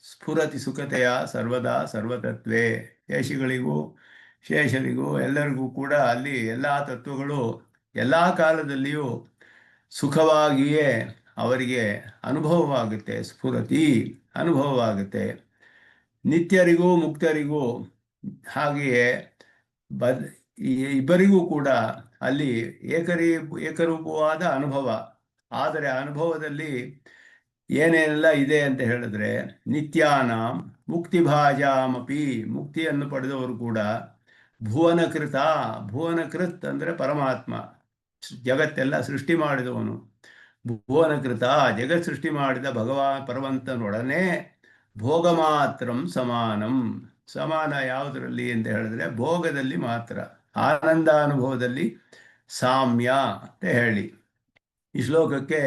ಸ್ಫುರತಿ ಸುಖತೆಯ ಸರ್ವದಾ ಸರ್ವತತ್ವೇ, ಶೇಷಿಗಳಿಗೂ ಶೇಷರಿಗೂ ಎಲ್ಲರಿಗೂ ಕೂಡ ಅಲ್ಲಿ ಎಲ್ಲ ತತ್ವಗಳು ಎಲ್ಲ ಕಾಲದಲ್ಲಿಯೂ ಸುಖವಾಗಿಯೇ ಅವರಿಗೆ ಅನುಭವವಾಗುತ್ತೆ. ಸ್ಫುರತಿ ಅನುಭವವಾಗುತ್ತೆ. ನಿತ್ಯರಿಗೂ ಮುಕ್ತರಿಗೂ ಹಾಗೆಯೇ ಇಬ್ಬರಿಗೂ ಕೂಡ ಅಲ್ಲಿ ಏಕರೂಪವಾದ ಅನುಭವ. ಆದರೆ ಅನುಭವದಲ್ಲಿ ಏನೇನೆಲ್ಲ ಇದೆ ಅಂತ ಹೇಳಿದ್ರೆ, ನಿತ್ಯಾನಾಂ ಮುಕ್ತಿಭಾಜಾಮಪಿ, ಮುಕ್ತಿಯನ್ನು ಪಡೆದವರು ಕೂಡ ಭುವನಕೃತ, ಭುವನಕೃತ್ ಅಂದರೆ ಪರಮಾತ್ಮ, ಜಗತ್ತೆಲ್ಲ ಸೃಷ್ಟಿ ಮಾಡಿದವನು. ಭುವನಕೃತ, ಜಗತ್ ಸೃಷ್ಟಿ ಮಾಡಿದ ಪರವಂತನೊಡನೆ ಭೋಗ ಮಾತ್ರಂ ಸಮಾನಂ, ಸಮಾನ ಯಾವುದರಲ್ಲಿ ಅಂತ ಹೇಳಿದ್ರೆ ಭೋಗದಲ್ಲಿ ಮಾತ್ರ, ಆನಂದಾನುಭವದಲ್ಲಿ ಸಾಮ್ಯ ಅಂತ ಹೇಳಿ. ಈ ಶ್ಲೋಕಕ್ಕೆ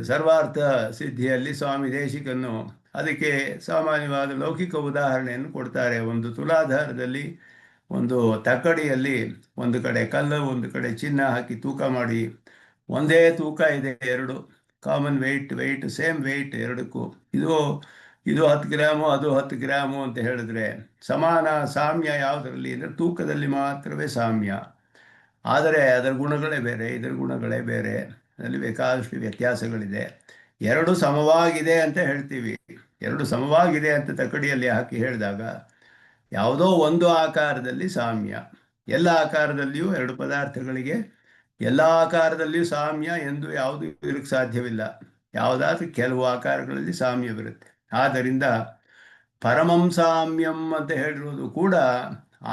ಸರ್ವಾರ್ಥ ಸಿದ್ಧಿಯಲ್ಲಿ ಸ್ವಾಮಿ ದೇಶಿಕನ್ನು ಅದಕ್ಕೆ ಸಾಮಾನ್ಯವಾದ ಲೌಕಿಕ ಉದಾಹರಣೆಯನ್ನು ಕೊಡ್ತಾರೆ. ಒಂದು ತುಲಾಧಾರದಲ್ಲಿ, ಒಂದು ತಕ್ಕಡಿಯಲ್ಲಿ ಒಂದು ಕಡೆ ಕಲ್ಲು ಒಂದು ಕಡೆ ಚಿನ್ನ ಹಾಕಿ ತೂಕ ಮಾಡಿ, ಒಂದೇ ತೂಕ ಇದೆ, ಎರಡು ಕಾಮನ್ ವೆಯ್ಟ್ ಸೇಮ್ ವೆಯ್ಟ್ ಎರಡಕ್ಕೂ, ಇದು 10 ಗ್ರಾಮು ಅದು 10 ಗ್ರಾಮು ಅಂತ ಹೇಳಿದ್ರೆ ಸಮಾನ ಸಾಮ್ಯ ಯಾವುದರಲ್ಲಿ ಅಂದರೆ ತೂಕದಲ್ಲಿ ಮಾತ್ರವೇ ಸಾಮ್ಯ. ಆದರೆ ಅದರ ಗುಣಗಳೇ ಬೇರೆ, ಇದರ ಗುಣಗಳೇ ಬೇರೆ, ಅದರಲ್ಲಿ ಬೇಕಾದಷ್ಟು ವ್ಯತ್ಯಾಸಗಳಿದೆ. ಎರಡು ಸಮವಾಗಿದೆ ಅಂತ ಹೇಳ್ತೀವಿ. ಎರಡು ಸಮವಾಗಿದೆ ಅಂತ ತಕ್ಕಡಿಯಲ್ಲಿ ಹಾಕಿ ಹೇಳಿದಾಗ ಯಾವುದೋ ಒಂದು ಆಕಾರದಲ್ಲಿ ಸಾಮ್ಯ. ಎಲ್ಲ ಆಕಾರದಲ್ಲಿಯೂ ಎರಡು ಪದಾರ್ಥಗಳಿಗೆ ಎಲ್ಲ ಆಕಾರದಲ್ಲಿಯೂ ಸಾಮ್ಯ ಎಂದು ಯಾವುದು ಇರಕ್ಕೆ ಸಾಧ್ಯವಿಲ್ಲ. ಯಾವುದಾದ್ರೂ ಕೆಲವು ಆಕಾರಗಳಲ್ಲಿ ಸಾಮ್ಯವಿರುತ್ತೆ. ಆದ್ದರಿಂದ ಪರಮಂ ಸಾಮ್ಯಂ ಅಂತ ಹೇಳಿರೋದು ಕೂಡ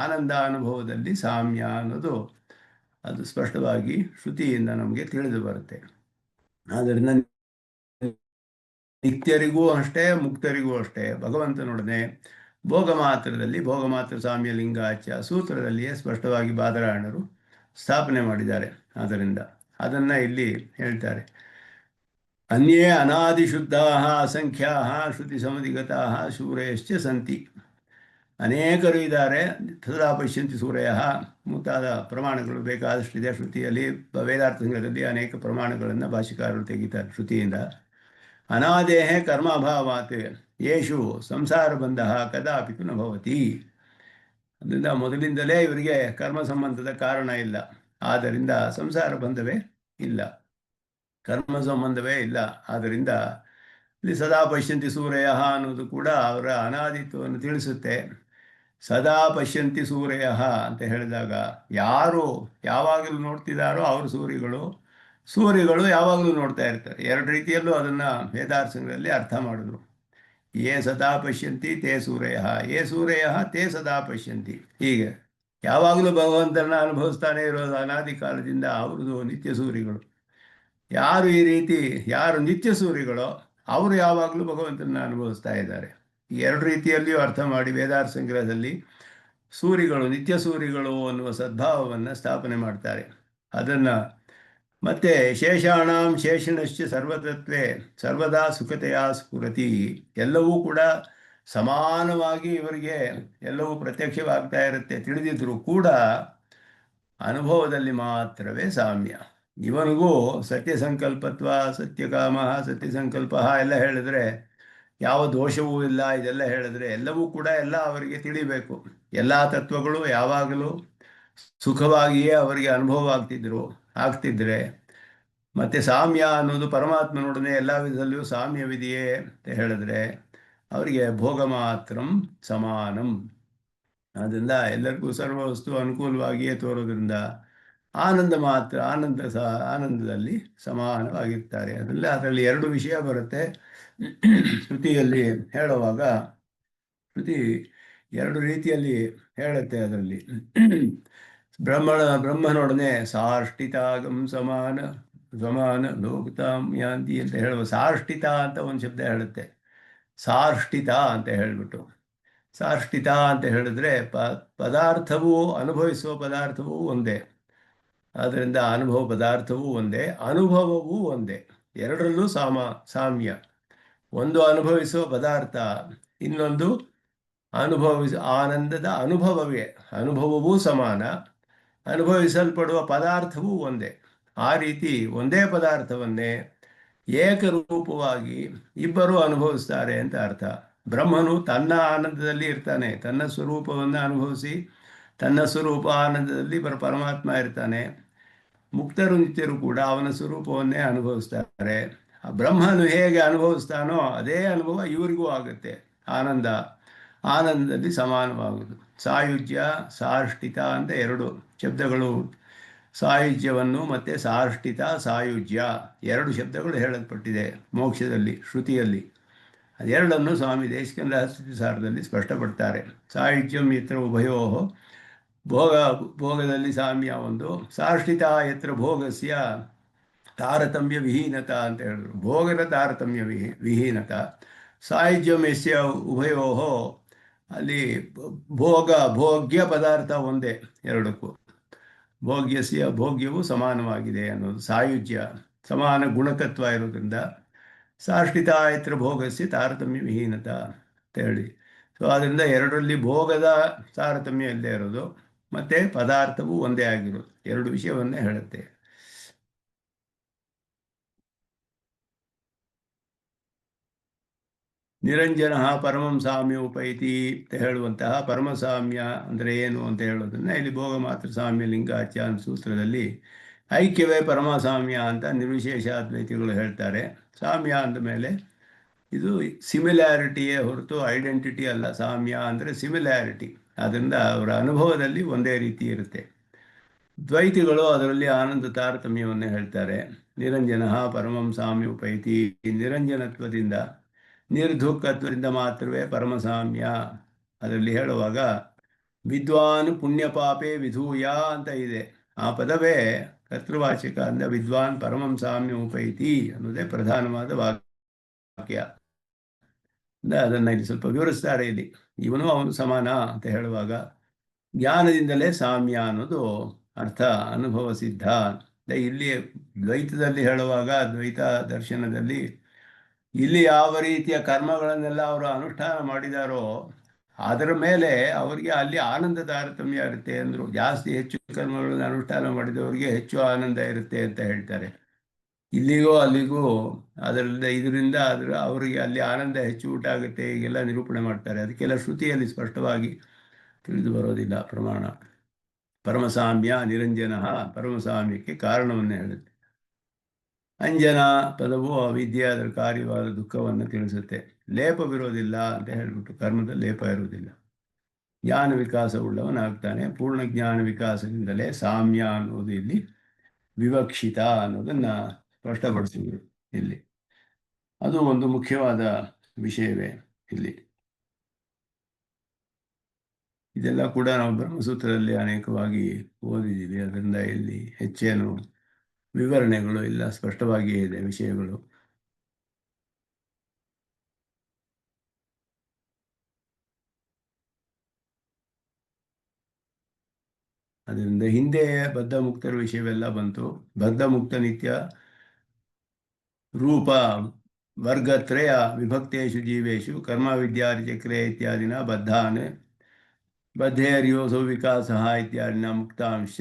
ಆನಂದ ಅನುಭವದಲ್ಲಿ ಸಾಮ್ಯ ಅನ್ನೋದು ಅದು ಸ್ಪಷ್ಟವಾಗಿ ಶ್ರುತಿಯಿಂದ ನಮಗೆ ತಿಳಿದು ಬರುತ್ತೆ. ಆದ್ದರಿಂದ ನಿತ್ಯರಿಗೂ ಅಷ್ಟೇ ಮುಕ್ತರಿಗೂ ಅಷ್ಟೇ ಭಗವಂತನೊಡನೆ ಭೋಗ ಮಾತ್ರದಲ್ಲಿ, ಭೋಗ ಮಾತ್ರ ಸಾಮ್ಯ ಲಿಂಗಾಚ್ಯ ಸೂತ್ರದಲ್ಲಿಯೇ ಸ್ಪಷ್ಟವಾಗಿ ಬಾದರಾಯಣರು ಸ್ಥಾಪನೆ ಮಾಡಿದ್ದಾರೆ. ಆದ್ದರಿಂದ ಅದನ್ನು ಇಲ್ಲಿ ಹೇಳ್ತಾರೆ. ಅನ್ಯೇ ಅನಾದಿಶುದ್ಧಾ ಅಸಂಖ್ಯಾ ಶ್ರುತಿ ಸಮಧಿಗತಾ ಶೂರಯಶ್ಚ ಸಂತಿ, ಅನೇಕರು ಇದ್ದಾರೆ. ಸದಾ ಪಶ್ಯಂತಿ ಸೂರ್ಯ ಮುಂತಾದ ಪ್ರಮಾಣಗಳು ಬೇಕಾದಷ್ಟಿದೆ ಶ್ರುತಿಯಲ್ಲಿ. ವೇದಾರ್ಥ ಸಂಗ್ರಹದಲ್ಲಿ ಅನೇಕ ಪ್ರಮಾಣಗಳನ್ನು ಭಾಷಿಕಾರರು ತೆಗಿತಾರೆ ಶ್ರುತಿಯಿಂದ. ಅನಾದೇಹ ಕರ್ಮಾಭಾವಾತ್ ಯೇಷು ಸಂಸಾರ ಬಂಧ ಕದಾಪಿತು ನ ಭವತಿ, ಅದರಿಂದ ಮೊದಲಿಂದಲೇ ಇವರಿಗೆ ಕರ್ಮ ಸಂಬಂಧದ ಕಾರಣ ಇಲ್ಲ, ಆದ್ದರಿಂದ ಸಂಸಾರ ಬಂಧವೇ ಇಲ್ಲ, ಕರ್ಮ ಸಂಬಂಧವೇ ಇಲ್ಲ. ಆದ್ದರಿಂದ ಇಲ್ಲಿ ಸದಾ ಪಶ್ಯಂತಿ ಸೂರ್ಯ ಅನ್ನೋದು ಕೂಡ ಅವರ ಅನಾದಿತ್ವವನ್ನು ತಿಳಿಸುತ್ತೆ. ಸದಾ ಪಶ್ಯಂತಿ ಸೂರ್ಯ ಅಂತ ಹೇಳಿದಾಗ ಯಾರು ಯಾವಾಗಲೂ ನೋಡ್ತಿದ್ದಾರೋ ಅವರು ಸೂರ್ಯಗಳು ಯಾವಾಗಲೂ ನೋಡ್ತಾ ಇರ್ತಾರೆ. ಎರಡು ರೀತಿಯಲ್ಲೂ ಅದನ್ನು ವೇದಾರ್ಥ ಸಂಗ್ರಹದಲ್ಲಿ ಅರ್ಥ ಮಾಡಿದ್ರು. ಯೇ ಸದಾ ಪಶ್ಯಂತಿ ತೇ ಸೂರ್ಯ, ಯೇ ಸೂರ್ಯ ತೇ ಸದಾ ಪಶ್ಯಂತಿ. ಹೀಗೆ ಯಾವಾಗಲೂ ಭಗವಂತನ ಅನುಭವಿಸ್ತಾನೆ ಇರೋದು ಅನಾದಿ ಕಾಲದಿಂದ ಅವ್ರದ್ದು ನಿತ್ಯ ಸೂರ್ಯಗಳು. ಯಾರು ಈ ರೀತಿ ಯಾರು ನಿತ್ಯ ಸೂರ್ಯಗಳೋ ಅವರು ಯಾವಾಗಲೂ ಭಗವಂತನ ಅನುಭವಿಸ್ತಾ ಇದ್ದಾರೆ. ಈ ಎರಡು ರೀತಿಯಲ್ಲಿಯೂ ಅರ್ಥ ಮಾಡಿ ವೇದಾರ್ಥ ಸಂಗ್ರಹದಲ್ಲಿ ಸೂರ್ಯಗಳು ನಿತ್ಯ ಸೂರ್ಯಗಳು ಅನ್ನುವ ಸದ್ಭಾವವನ್ನು ಸ್ಥಾಪನೆ ಮಾಡ್ತಾರೆ. ಅದನ್ನು ಮತ್ತೆ ಶೇಷಾಣಾಂ ಶೇಷಿಣಶ್ಚ ಸರ್ವತತ್ವೇ ಸರ್ವದಾ ಸುಖತೆಯ ಸ್ಫುರತಿ, ಎಲ್ಲವೂ ಕೂಡ ಸಮಾನವಾಗಿ ಇವರಿಗೆ ಎಲ್ಲವೂ ಪ್ರತ್ಯಕ್ಷವಾಗ್ತಾ ಇರುತ್ತೆ. ತಿಳಿದಿದ್ರೂ ಕೂಡ ಅನುಭವದಲ್ಲಿ ಮಾತ್ರವೇ ಸಾಮ್ಯ. ಇವನಿಗೂ ಸತ್ಯ ಸಂಕಲ್ಪತ್ವ, ಸತ್ಯಕಾಮ, ಸತ್ಯ ಸಂಕಲ್ಪ ಎಲ್ಲ ಹೇಳಿದ್ರೆ ಯಾವ ದೋಷವೂ ಇಲ್ಲ. ಇದೆಲ್ಲ ಹೇಳಿದ್ರೆ ಎಲ್ಲವೂ ಕೂಡ ಎಲ್ಲ ಅವರಿಗೆ ತಿಳಿಬೇಕು. ಎಲ್ಲ ತತ್ವಗಳು ಯಾವಾಗಲೂ ಸುಖವಾಗಿಯೇ ಅವರಿಗೆ ಅನುಭವ ಆಗ್ತಿದ್ರೆ, ಮತ್ತೆ ಸಾಮ್ಯ ಅನ್ನೋದು ಪರಮಾತ್ಮನೊಡನೆ ಎಲ್ಲ ವಿಧದಲ್ಲಿಯೂ ಸಾಮ್ಯವಿದೆಯೇ ಅಂತ ಹೇಳಿದ್ರೆ ಅವರಿಗೆ ಭೋಗ ಮಾತ್ರಂ ಸಮಾನಂ. ಆದ್ದರಿಂದ ಎಲ್ಲರಿಗೂ ಸರ್ವವಸ್ತು ಅನುಕೂಲವಾಗಿಯೇ ತೋರೋದ್ರಿಂದ ಆನಂದ ಮಾತ್ರ ಆನಂದದಲ್ಲಿ ಸಮಾನವಾಗಿರ್ತಾರೆ. ಅದರಲ್ಲಿ ಎರಡು ವಿಷಯ ಬರುತ್ತೆ ಶ್ರುತಿಯಲ್ಲಿ ಹೇಳುವಾಗ. ಶ್ರುತಿ ಎರಡು ರೀತಿಯಲ್ಲಿ ಹೇಳುತ್ತೆ. ಅದರಲ್ಲಿ ಬ್ರಹ್ಮನೊಡನೆ ಸಾಷ್ಟಿತಾಗಂ ಸಮಾನ ಸಮಾನ ಲೋಕತಾಂ ಯಾಂತಿ ಅಂತ ಹೇಳುವ ಸಾಷ್ಟಿತ ಅಂತ ಒಂದು ಶಬ್ದ ಹೇಳುತ್ತೆ. ಸಾಷ್ಟಿತ ಅಂತ ಹೇಳಿಬಿಟ್ಟು ಸಾಷ್ಟಿತ ಅಂತ ಹೇಳಿದ್ರೆ ಪದಾರ್ಥವೂ ಅನುಭವಿಸುವ ಪದಾರ್ಥವೂ ಒಂದೇ. ಆದ್ದರಿಂದ ಅನುಭವ ಪದಾರ್ಥವೂ ಒಂದೇ, ಅನುಭವವೂ ಒಂದೇ. ಎರಡರಲ್ಲೂ ಸಾಮ್ಯ. ಒಂದು ಅನುಭವಿಸುವ ಪದಾರ್ಥ, ಇನ್ನೊಂದು ಆನಂದದ ಅನುಭವವೂ ಸಮಾನ, ಅನುಭವಿಸಲ್ಪಡುವ ಪದಾರ್ಥವೂ ಒಂದೇ. ಆ ರೀತಿ ಒಂದೇ ಪದಾರ್ಥವನ್ನೇ ಏಕರೂಪವಾಗಿ ಇಬ್ಬರು ಅನುಭವಿಸ್ತಾರೆ ಅಂತ ಅರ್ಥ. ಬ್ರಹ್ಮನು ತನ್ನ ಆನಂದದಲ್ಲಿ ಇರ್ತಾನೆ, ತನ್ನ ಸ್ವರೂಪವನ್ನು ಅನುಭವಿಸಿ ತನ್ನ ಸ್ವರೂಪ ಆನಂದದಲ್ಲಿ ಪರಮಾತ್ಮ ಇರ್ತಾನೆ. ಮುಕ್ತರು ನಿತ್ಯರು ಕೂಡ ಅವನ ಸ್ವರೂಪವನ್ನೇ ಅನುಭವಿಸ್ತಾರೆ. ಬ್ರಹ್ಮನು ಹೇಗೆ ಅನುಭವಿಸ್ತಾನೋ ಅದೇ ಅನುಭವ ಇವರಿಗೂ ಆಗುತ್ತೆ. ಆನಂದದಲ್ಲಿ ಸಮಾನವಾಗುವುದು. ಸಾಯುಜ್ಯ ಸಾಷ್ಟಿತ ಅಂತ ಎರಡು ಶಬ್ದಗಳು, ಸಾಯುಜ್ಯವನ್ನು ಮತ್ತು ಸಾಯುಜ್ಯ ಎರಡು ಶಬ್ದಗಳು ಹೇಳಲ್ಪಟ್ಟಿದೆ ಮೋಕ್ಷದಲ್ಲಿ, ಶ್ರುತಿಯಲ್ಲಿ. ಅದೆರಡನ್ನು ಸ್ವಾಮಿ ದೇಶಿಕೇಂದ್ರ ಸಾರದಲ್ಲಿ ಸ್ಪಷ್ಟಪಡ್ತಾರೆ. ಸಾಯುಜ್ಯಂ ಯತ್ರ ಉಭಯೋ ಭೋಗದಲ್ಲಿ ಸಾಮ್ಯ ಒಂದು, ಸಾಷ್ಟಿತ ಯತ್ರ ಭೋಗಸ್ಯ ತಾರತಮ್ಯ ವಿಹೀನತ ಅಂತ ಹೇಳಿದ್ರು. ಭೋಗದ ತಾರತಮ್ಯ ವಿಹೀನತ. ಸಾಯುಜ್ಯಂ ಯಸ್ಯ ಉಭಯೋ, ಅಲ್ಲಿ ಭೋಗ್ಯ ಪದಾರ್ಥ ಒಂದೇ ಎರಡಕ್ಕೂ. ಭೋಗ್ಯವು ಸಮಾನವಾಗಿದೆ ಅನ್ನೋದು ಸಾಯುಜ್ಯ, ಸಮಾನ ಗುಣಕತ್ವ ಇರೋದ್ರಿಂದ. ಸಾಷ್ಟಿತ ಯತ್ರ ಭೋಗಸ್ಯ ತಾರತಮ್ಯ ವಿಹೀನತ ಅಂತ ಹೇಳಿ. ಸೊ ಅದರಿಂದ ಎರಡರಲ್ಲಿ ಭೋಗದ ತಾರತಮ್ಯ ಇಲ್ಲದೆ ಇರೋದು ಮತ್ತು ಪದಾರ್ಥವೂ ಒಂದೇ ಆಗಿರೋದು, ಎರಡು ವಿಷಯವನ್ನೇ ಹೇಳುತ್ತೆ. ನಿರಂಜನ ಪರಮಂ ಸಾಮ್ಯೋಪೈತಿ ಅಂತ ಹೇಳುವಂತಹ ಪರಮಸಾಮ್ಯ ಅಂದರೆ ಏನು ಅಂತ ಹೇಳೋದನ್ನು ಇಲ್ಲಿ ಭೋಗ ಮಾತ್ರ ಸಾಮ್ಯ ಲಿಂಗಾಚ್ಯ ಸೂತ್ರದಲ್ಲಿ ಐಕ್ಯವೇ ಪರಮಸಾಮ್ಯ ಅಂತ ನಿರ್ವಿಶೇಷ ಅದ್ವೈತಿಗಳು ಹೇಳ್ತಾರೆ. ಸಾಮ್ಯ ಅಂದಮೇಲೆ ಇದು ಸಿಮಿಲ್ಯಾರಿಟಿಯೇ ಹೊರತು ಐಡೆಂಟಿಟಿ ಅಲ್ಲ. ಸಾಮ್ಯ ಅಂದರೆ ಸಿಮಿಲ್ಯಾರಿಟಿ, ಆದ್ದರಿಂದ ಅವರ ಅನುಭವದಲ್ಲಿ ಒಂದೇ ರೀತಿ ಇರುತ್ತೆ. ದ್ವೈತಿಗಳು ಅದರಲ್ಲಿ ಆನಂದ ತಾರತಮ್ಯವನ್ನು ಹೇಳ್ತಾರೆ. ನಿರಂಜನ ಪರಮಂ ಸಾಮ್ಯೋಪೈತಿ, ನಿರಂಜನತ್ವದಿಂದ ನಿರ್ದುಃಖತ್ವದಿಂದ ಮಾತ್ರವೇ ಪರಮಸಾಮ್ಯ. ಅದರಲ್ಲಿ ಹೇಳುವಾಗ ವಿದ್ವಾನ್ ಪುಣ್ಯ ಪಾಪೇ ವಿಧೂಯ ಅಂತ ಇದೆ. ಆ ಪದವೇ ಕರ್ತೃವಾಚಕ ಅಂದ ವಿದ್ವಾನ್ ಪರಮಂ ಸಾಮ್ಯ ಉಪೈತಿ ಅನ್ನೋದೇ ಪ್ರಧಾನವಾದ ವಾಕ್ಯ. ಅದನ್ನು ಇಲ್ಲಿ ಸ್ವಲ್ಪ ವಿವರಿಸ್ತಾರೆ. ಇಲ್ಲಿ ಇವನು ಅವನು ಸಮಾನ ಅಂತ ಹೇಳುವಾಗ ಜ್ಞಾನದಿಂದಲೇ ಸಾಮ್ಯ ಅನ್ನೋದು ಅರ್ಥ, ಅನುಭವ ಸಿದ್ಧ. ಇಲ್ಲಿ ದ್ವೈತದಲ್ಲಿ ಹೇಳುವಾಗ, ದ್ವೈತ ದರ್ಶನದಲ್ಲಿ ಇಲ್ಲಿ ಯಾವ ರೀತಿಯ ಕರ್ಮಗಳನ್ನೆಲ್ಲ ಅವರು ಅನುಷ್ಠಾನ ಮಾಡಿದಾರೋ ಅದರ ಮೇಲೆ ಅವರಿಗೆ ಅಲ್ಲಿ ಆನಂದ ತಾರತಮ್ಯ ಇರುತ್ತೆ ಅಂದರು. ಜಾಸ್ತಿ ಹೆಚ್ಚು ಕರ್ಮಗಳನ್ನು ಅನುಷ್ಠಾನ ಮಾಡಿದವರಿಗೆ ಹೆಚ್ಚು ಆನಂದ ಇರುತ್ತೆ ಅಂತ ಹೇಳ್ತಾರೆ. ಇಲ್ಲಿಗೂ ಅಲ್ಲಿಗೂ ಇದರಿಂದ ಅವರಿಗೆ ಅಲ್ಲಿ ಆನಂದ ಹೆಚ್ಚು ಉಂಟಾಗುತ್ತೆ ಹೀಗೆಲ್ಲ ನಿರೂಪಣೆ ಮಾಡ್ತಾರೆ. ಅದಕ್ಕೆಲ್ಲ ಶ್ರುತಿಯಲ್ಲಿ ಸ್ಪಷ್ಟವಾಗಿ ತಿಳಿದು ಬರೋದಿಲ್ಲ ಪ್ರಮಾಣ. ಪರಮಸಾಮ್ಯ ನಿರಂಜನ ಪರಮಸಾಮ್ಯಕ್ಕೆ ಕಾರಣವನ್ನು ಹೇಳುತ್ತೆ. ಅಂಜನ ಪದವು ಅವಿದ್ಯೆ, ಅದರ ಕಾರ್ಯವಾದ ದುಃಖವನ್ನು ತಿಳಿಸುತ್ತೆ. ಲೇಪವಿರೋದಿಲ್ಲ ಅಂತ ಹೇಳಿಬಿಟ್ಟು, ಕರ್ಮದ ಲೇಪ ಇರುವುದಿಲ್ಲ. ಜ್ಞಾನ ವಿಕಾಸವುಳ್ಳವನಾಗ್ತಾನೆ. ಪೂರ್ಣ ಜ್ಞಾನ ವಿಕಾಸದಿಂದಲೇ ಸಾಮ್ಯ ಅನ್ನೋದು ಇಲ್ಲಿ ವಿವಕ್ಷಿತ ಅನ್ನೋದನ್ನು ಸ್ಪಷ್ಟಪಡಿಸಿದ್ರು ಇಲ್ಲಿ. ಅದು ಒಂದು ಮುಖ್ಯವಾದ ವಿಷಯವೇ ಇಲ್ಲಿ. ಇದೆಲ್ಲ ಕೂಡ ನಾವು ಬ್ರಹ್ಮಸೂತ್ರದಲ್ಲಿ ಅನೇಕವಾಗಿ ಓದಿದ್ದೀವಿ. ಅದರಿಂದ ಇಲ್ಲಿ ಹೆಚ್ಚೇನು ವಿವರಣೆಗಳು ಇಲ್ಲ, ಸ್ಪಷ್ಟವಾಗಿಯೇ ಇದೆ ವಿಷಯಗಳು. ಅದರಿಂದ ಹಿಂದೆ ಬದ್ಧ ಮುಕ್ತರ ವಿಷಯವೆಲ್ಲ ಬಂತು. ಬದ್ಧ ಮುಕ್ತ ನಿತ್ಯ ರೂಪ ವರ್ಗತ್ರಯ ವಿಭಕ್ತೇಷು ಜೀವೇಶು ಕರ್ಮ ವಿದ್ಯಾಚಕ್ರೆ ಇತ್ಯಾದಿನ ಬದ್ಧೇರ್ಯೋಸೋ ವಿಕಾಸ ಇತ್ಯಾದಿನ ಮುಕ್ತಾಂಶ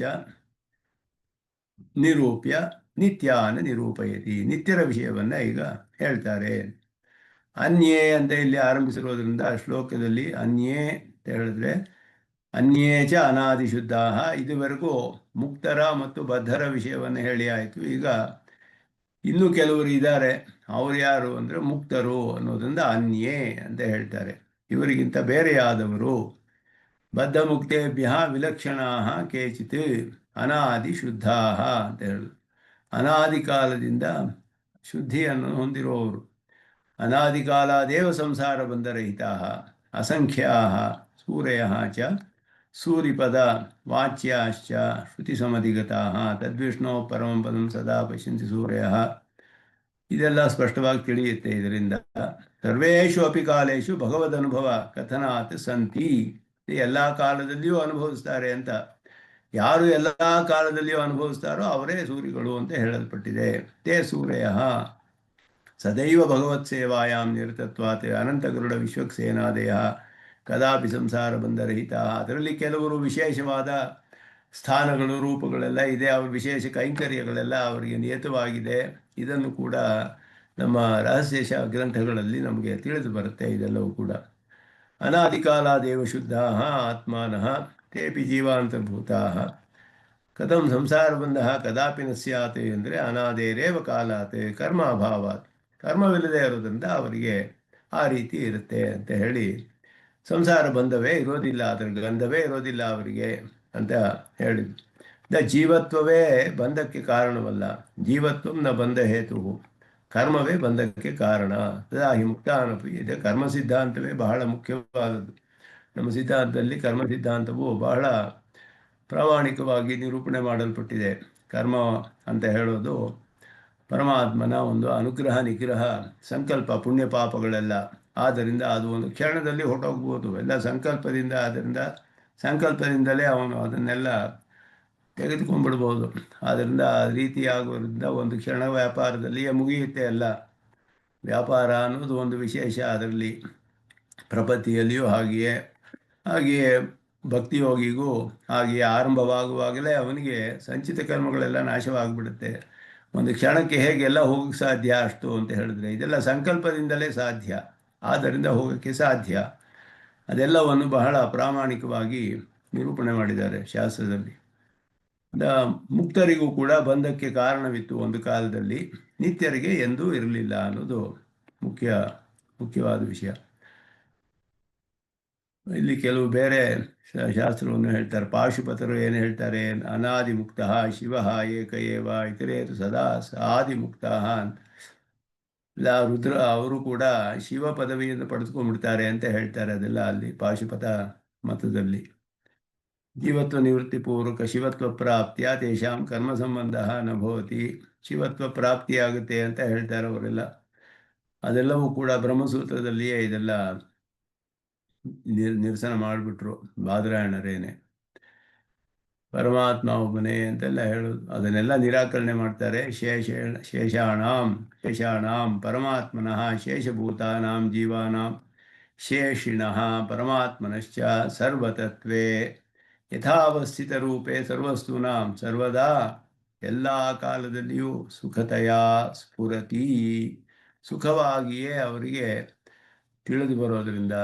ನಿರೂಪ್ಯ ನಿತ್ಯಾನ ನಿರೂಪಯತಿ. ನಿತ್ಯರ ವಿಷಯವನ್ನ ಈಗ ಹೇಳ್ತಾರೆ. ಅನ್ಯೇ ಅಂತ ಇಲ್ಲಿ ಆರಂಭಿಸಿರೋದ್ರಿಂದ ಶ್ಲೋಕದಲ್ಲಿ ಅನ್ಯೇ ಅಂತ ಹೇಳಿದ್ರೆ ಅನ್ಯೇ ಚ ಅನಾದಿ ಶುದ್ಧ. ಇದುವರೆಗೂ ಮುಕ್ತರ ಮತ್ತು ಬದ್ಧರ ವಿಷಯವನ್ನು ಹೇಳಿ ಆಯಿತು. ಈಗ ಇನ್ನೂ ಕೆಲವರು ಇದ್ದಾರೆ. ಅವ್ರು ಯಾರು ಅಂದರೆ ಮುಕ್ತರು ಅನ್ನೋದ್ರಿಂದ ಅನ್ಯೇ ಅಂತ ಹೇಳ್ತಾರೆ. ಇವರಿಗಿಂತ ಬೇರೆಯಾದವರು. ಬದ್ಧ ಮುಕ್ತೇಭ್ಯ ವಿಲಕ್ಷಣಾ ಕೇಚಿತ್ ಅನಾದಿ ಶುದ್ಧಾ ಅಂತ ಹೇಳುದು. ಅನಾದಿ ಕಾಲದಿಂದ ಶುದ್ಧಿಯನ್ನು ಹೊಂದಿರುವವರು. ಅನಾದಿ ಕಾಲಾದೇವ ಸಂಸಾರ ಬಂಧರಹಿತಾ ಅಸಂಖ್ಯಾ ಸೂರ್ಯ ಚ ಸೂರಿಪದ ವಾಚ್ಯಾಶ್ಚ ಶ್ರುತಿಸಮಧಿಗತಾ ತದ್ವಿಷ್ಣು ಪರಮಂ ಪದಂ ಸದಾ ಪಶ್ಯಂತಿ ಸೂರ್ಯ. ಇದೆಲ್ಲ ಸ್ಪಷ್ಟವಾಗಿ ತಿಳಿಯುತ್ತೆ ಇದರಿಂದ. ಸರ್ವೇಷು ಅಪಿ ಕಾಲೇಶು ಭಗವದನುಭವ ಕಥನಾತ್ ಸಂತಿ. ಎಲ್ಲ ಕಾಲದಲ್ಲಿಯೂ ಅನುಭವಿಸ್ತಾರೆ ಅಂತ. ಯಾರು ಎಲ್ಲ ಕಾಲದಲ್ಲಿಯೂ ಅನುಭವಿಸ್ತಾರೋ ಅವರೇ ಸೂರಿಗಳು ಅಂತ ಹೇಳಲ್ಪಟ್ಟಿದೆ. ತೇ ಸೂರ್ಯ ಸದೈವ ಭಗವತ್ ಸೇವಾಯಾಂ ನಿರತತ್ವಾತ್ ಅನಂತಗರುಡ ವಿಶ್ವಕ್ಸೇನಾದಯ ಕದಾಪಿ ಸಂಸಾರ ಬಂಧರಹಿತ. ಅದರಲ್ಲಿ ಕೆಲವರು ವಿಶೇಷವಾದ ಸ್ಥಾನಗಳು ರೂಪಗಳೆಲ್ಲ ಇದೆ. ಅವ್ರ ವಿಶೇಷ ಕೈಂಕರ್ಯಗಳೆಲ್ಲ ಅವರಿಗೆ ನಿಯತವಾಗಿದೆ. ಇದನ್ನು ಕೂಡ ನಮ್ಮ ರಹಸ್ಯ ಗ್ರಂಥಗಳಲ್ಲಿ ನಮಗೆ ತಿಳಿದು ಬರುತ್ತೆ ಇದೆಲ್ಲವೂ ಕೂಡ. ಅನಾದಿ ಕಾಲಾದೇವ ಶುದ್ಧಾ ಆತ್ಮಾನಃ ತೇಪಿ ಜೀವಾಂತರ್ಭೂತಾ ಕಥಂ ಸಂಸಾರ ಬಂಧ ಕದಾಪಿ ನ ಸ್ಯಾತ್ ಅಂದರೆ ಅನಾದೇರೇವ ಕಾಲಾತ್ ಕರ್ಮ ಅಭಾವಾತ್. ಕರ್ಮವಿಲ್ಲದೆ ಇರೋದ್ರಿಂದ ಅವರಿಗೆ ಆ ರೀತಿ ಇರುತ್ತೆ ಅಂತ ಹೇಳಿ ಸಂಸಾರ ಬಂಧವೇ ಇರೋದಿಲ್ಲ, ಅದರ ಗಂಧವೇ ಇರೋದಿಲ್ಲ ಅವರಿಗೆ ಅಂತ ಹೇಳಿದ್ರು. ಜೀವತ್ವವೇ ಬಂಧಕ್ಕೆ ಕಾರಣವಲ್ಲ. ಜೀವತ್ವ ನ ಬಂಧ ಹೇತು, ಕರ್ಮವೇ ಬಂಧಕ್ಕೆ ಕಾರಣ. ತದಾ ಹಿ ಮುಕ್ತಾನಪಿ. ಇದೆ ಕರ್ಮ ಸಿದ್ಧಾಂತವೇ ಬಹಳ ಮುಖ್ಯವಾದದ್ದು. ನಮ್ಮ ಸಿದ್ಧಾಂತದಲ್ಲಿ ಕರ್ಮ ಸಿದ್ಧಾಂತವು ಬಹಳ ಪ್ರಾಮಾಣಿಕವಾಗಿ ನಿರೂಪಣೆ ಮಾಡಲ್ಪಟ್ಟಿದೆ. ಕರ್ಮ ಅಂತ ಹೇಳೋದು ಪರಮಾತ್ಮನ ಒಂದು ಅನುಗ್ರಹ ನಿಗ್ರಹ ಸಂಕಲ್ಪ ಪುಣ್ಯ ಪಾಪಗಳೆಲ್ಲ. ಆದ್ದರಿಂದ ಅದು ಒಂದು ಕ್ಷಣದಲ್ಲಿ ಹೊರಟೋಗ್ಬೋದು ಎಲ್ಲ ಸಂಕಲ್ಪದಿಂದ. ಆದ್ದರಿಂದ ಸಂಕಲ್ಪದಿಂದಲೇ ಅವನು ಅದನ್ನೆಲ್ಲ ತೆಗೆದುಕೊಂಡ್ಬಿಡ್ಬೋದು. ಆದ್ದರಿಂದ ಆ ರೀತಿಯಾಗೋದ್ರಿಂದ ಒಂದು ಕ್ಷಣ ವ್ಯಾಪಾರದಲ್ಲಿಯೇ ಮುಗಿಯುತ್ತೆ ಎಲ್ಲ. ವ್ಯಾಪಾರ ಅನ್ನೋದು ಒಂದು ವಿಶೇಷ ಅದರಲ್ಲಿ. ಪ್ರಪತ್ತಿಯಲ್ಲಿಯೂ ಹಾಗೆಯೇ ಭಕ್ತಿಯೋಗಿಗೂ ಹಾಗೆಯೇ ಆರಂಭವಾಗುವಾಗಲೇ ಅವನಿಗೆ ಸಂಚಿತ ಕರ್ಮಗಳೆಲ್ಲ ನಾಶವಾಗಿಬಿಡುತ್ತೆ. ಒಂದು ಕ್ಷಣಕ್ಕೆ ಹೇಗೆಲ್ಲ ಹೋಗಕ್ಕೆ ಸಾಧ್ಯ ಅಷ್ಟು ಅಂತ ಹೇಳಿದ್ರೆ ಇದೆಲ್ಲ ಸಂಕಲ್ಪದಿಂದಲೇ ಸಾಧ್ಯ. ಆದ್ದರಿಂದ ಹೋಗೋಕ್ಕೆ ಸಾಧ್ಯ. ಅದೆಲ್ಲವನ್ನು ಬಹಳ ಪ್ರಾಮಾಣಿಕವಾಗಿ ನಿರೂಪಣೆ ಮಾಡಿದ್ದಾರೆ ಶಾಸ್ತ್ರದಲ್ಲಿ. ಮುಕ್ತರಿಗೂ ಕೂಡ ಬಂಧಕ್ಕೆ ಕಾರಣವಿತ್ತು ಒಂದು ಕಾಲದಲ್ಲಿ, ನಿತ್ಯರಿಗೆ ಎಂದೂ ಇರಲಿಲ್ಲ ಅನ್ನೋದು ಮುಖ್ಯವಾದ ವಿಷಯ. ಇಲ್ಲಿ ಕೆಲವು ಬೇರೆ ಶಾಸ್ತ್ರವನ್ನು ಹೇಳ್ತಾರೆ. ಪಾಶುಪತರು ಏನು ಹೇಳ್ತಾರೆ, ಅನಾದಿ ಮುಕ್ತ ಶಿವ ಏಕ ಏವ ಇತರೇತು ಸದಾ ಆದಿ ಮುಕ್ತ ಅಂತ. ರುದ್ರ ಅವರು ಕೂಡ ಶಿವ ಪದವಿಯನ್ನು ಪಡೆದುಕೊಂಡ್ಬಿಡ್ತಾರೆ ಅಂತ ಹೇಳ್ತಾರೆ. ಅದೆಲ್ಲ ಅಲ್ಲಿ ಪಾಶುಪತ ಮತದಲ್ಲಿ. ಜೀವತ್ವ ನಿವೃತ್ತಿ ಪೂರ್ವಕ ಶಿವತ್ವ ಪ್ರಾಪ್ತಿಯ ತೇಷಾಂ ಕರ್ಮ ಸಂಬಂಧ ನ ಭವತಿ. ಶಿವತ್ವ ಪ್ರಾಪ್ತಿಯಾಗುತ್ತೆ ಅಂತ ಹೇಳ್ತಾರೆ ಅವರೆಲ್ಲ. ಅದೆಲ್ಲವೂ ಕೂಡ ಬ್ರಹ್ಮಸೂತ್ರದಲ್ಲಿಯೇ ಇದೆಲ್ಲ ನಿರಸನ ಮಾಡಿಬಿಟ್ರು ಬಾದರಾಯಣರೇನೆ. ಪರಮಾತ್ಮ ಒಬ್ಬನೇ ಅಂತೆಲ್ಲ ಹೇಳೋದು ಅದನ್ನೆಲ್ಲ ನಿರಾಕರಣೆ ಮಾಡ್ತಾರೆ. ಶೇಷಾಣಾಂ ಪರಮಾತ್ಮನಃ ಶೇಷಭೂತಾನಾಂ ಜೀವಾನಾಂ ಶೇಷಿಣಃ ಪರಮಾತ್ಮನಶ್ಚ ಸರ್ವತತ್ವೇ ಯಥಾವಸ್ಥಿತ ರೂಪೇ ಸರ್ವಸ್ತೂನಾಂ ಸರ್ವದಾ ಎಲ್ಲ ಕಾಲದಲ್ಲಿಯೂ ಸುಖತೆಯ ಸ್ಫುರತಿ. ಸುಖವಾಗಿಯೇ ಅವರಿಗೆ ತಿಳಿದು ಬರೋದರಿಂದ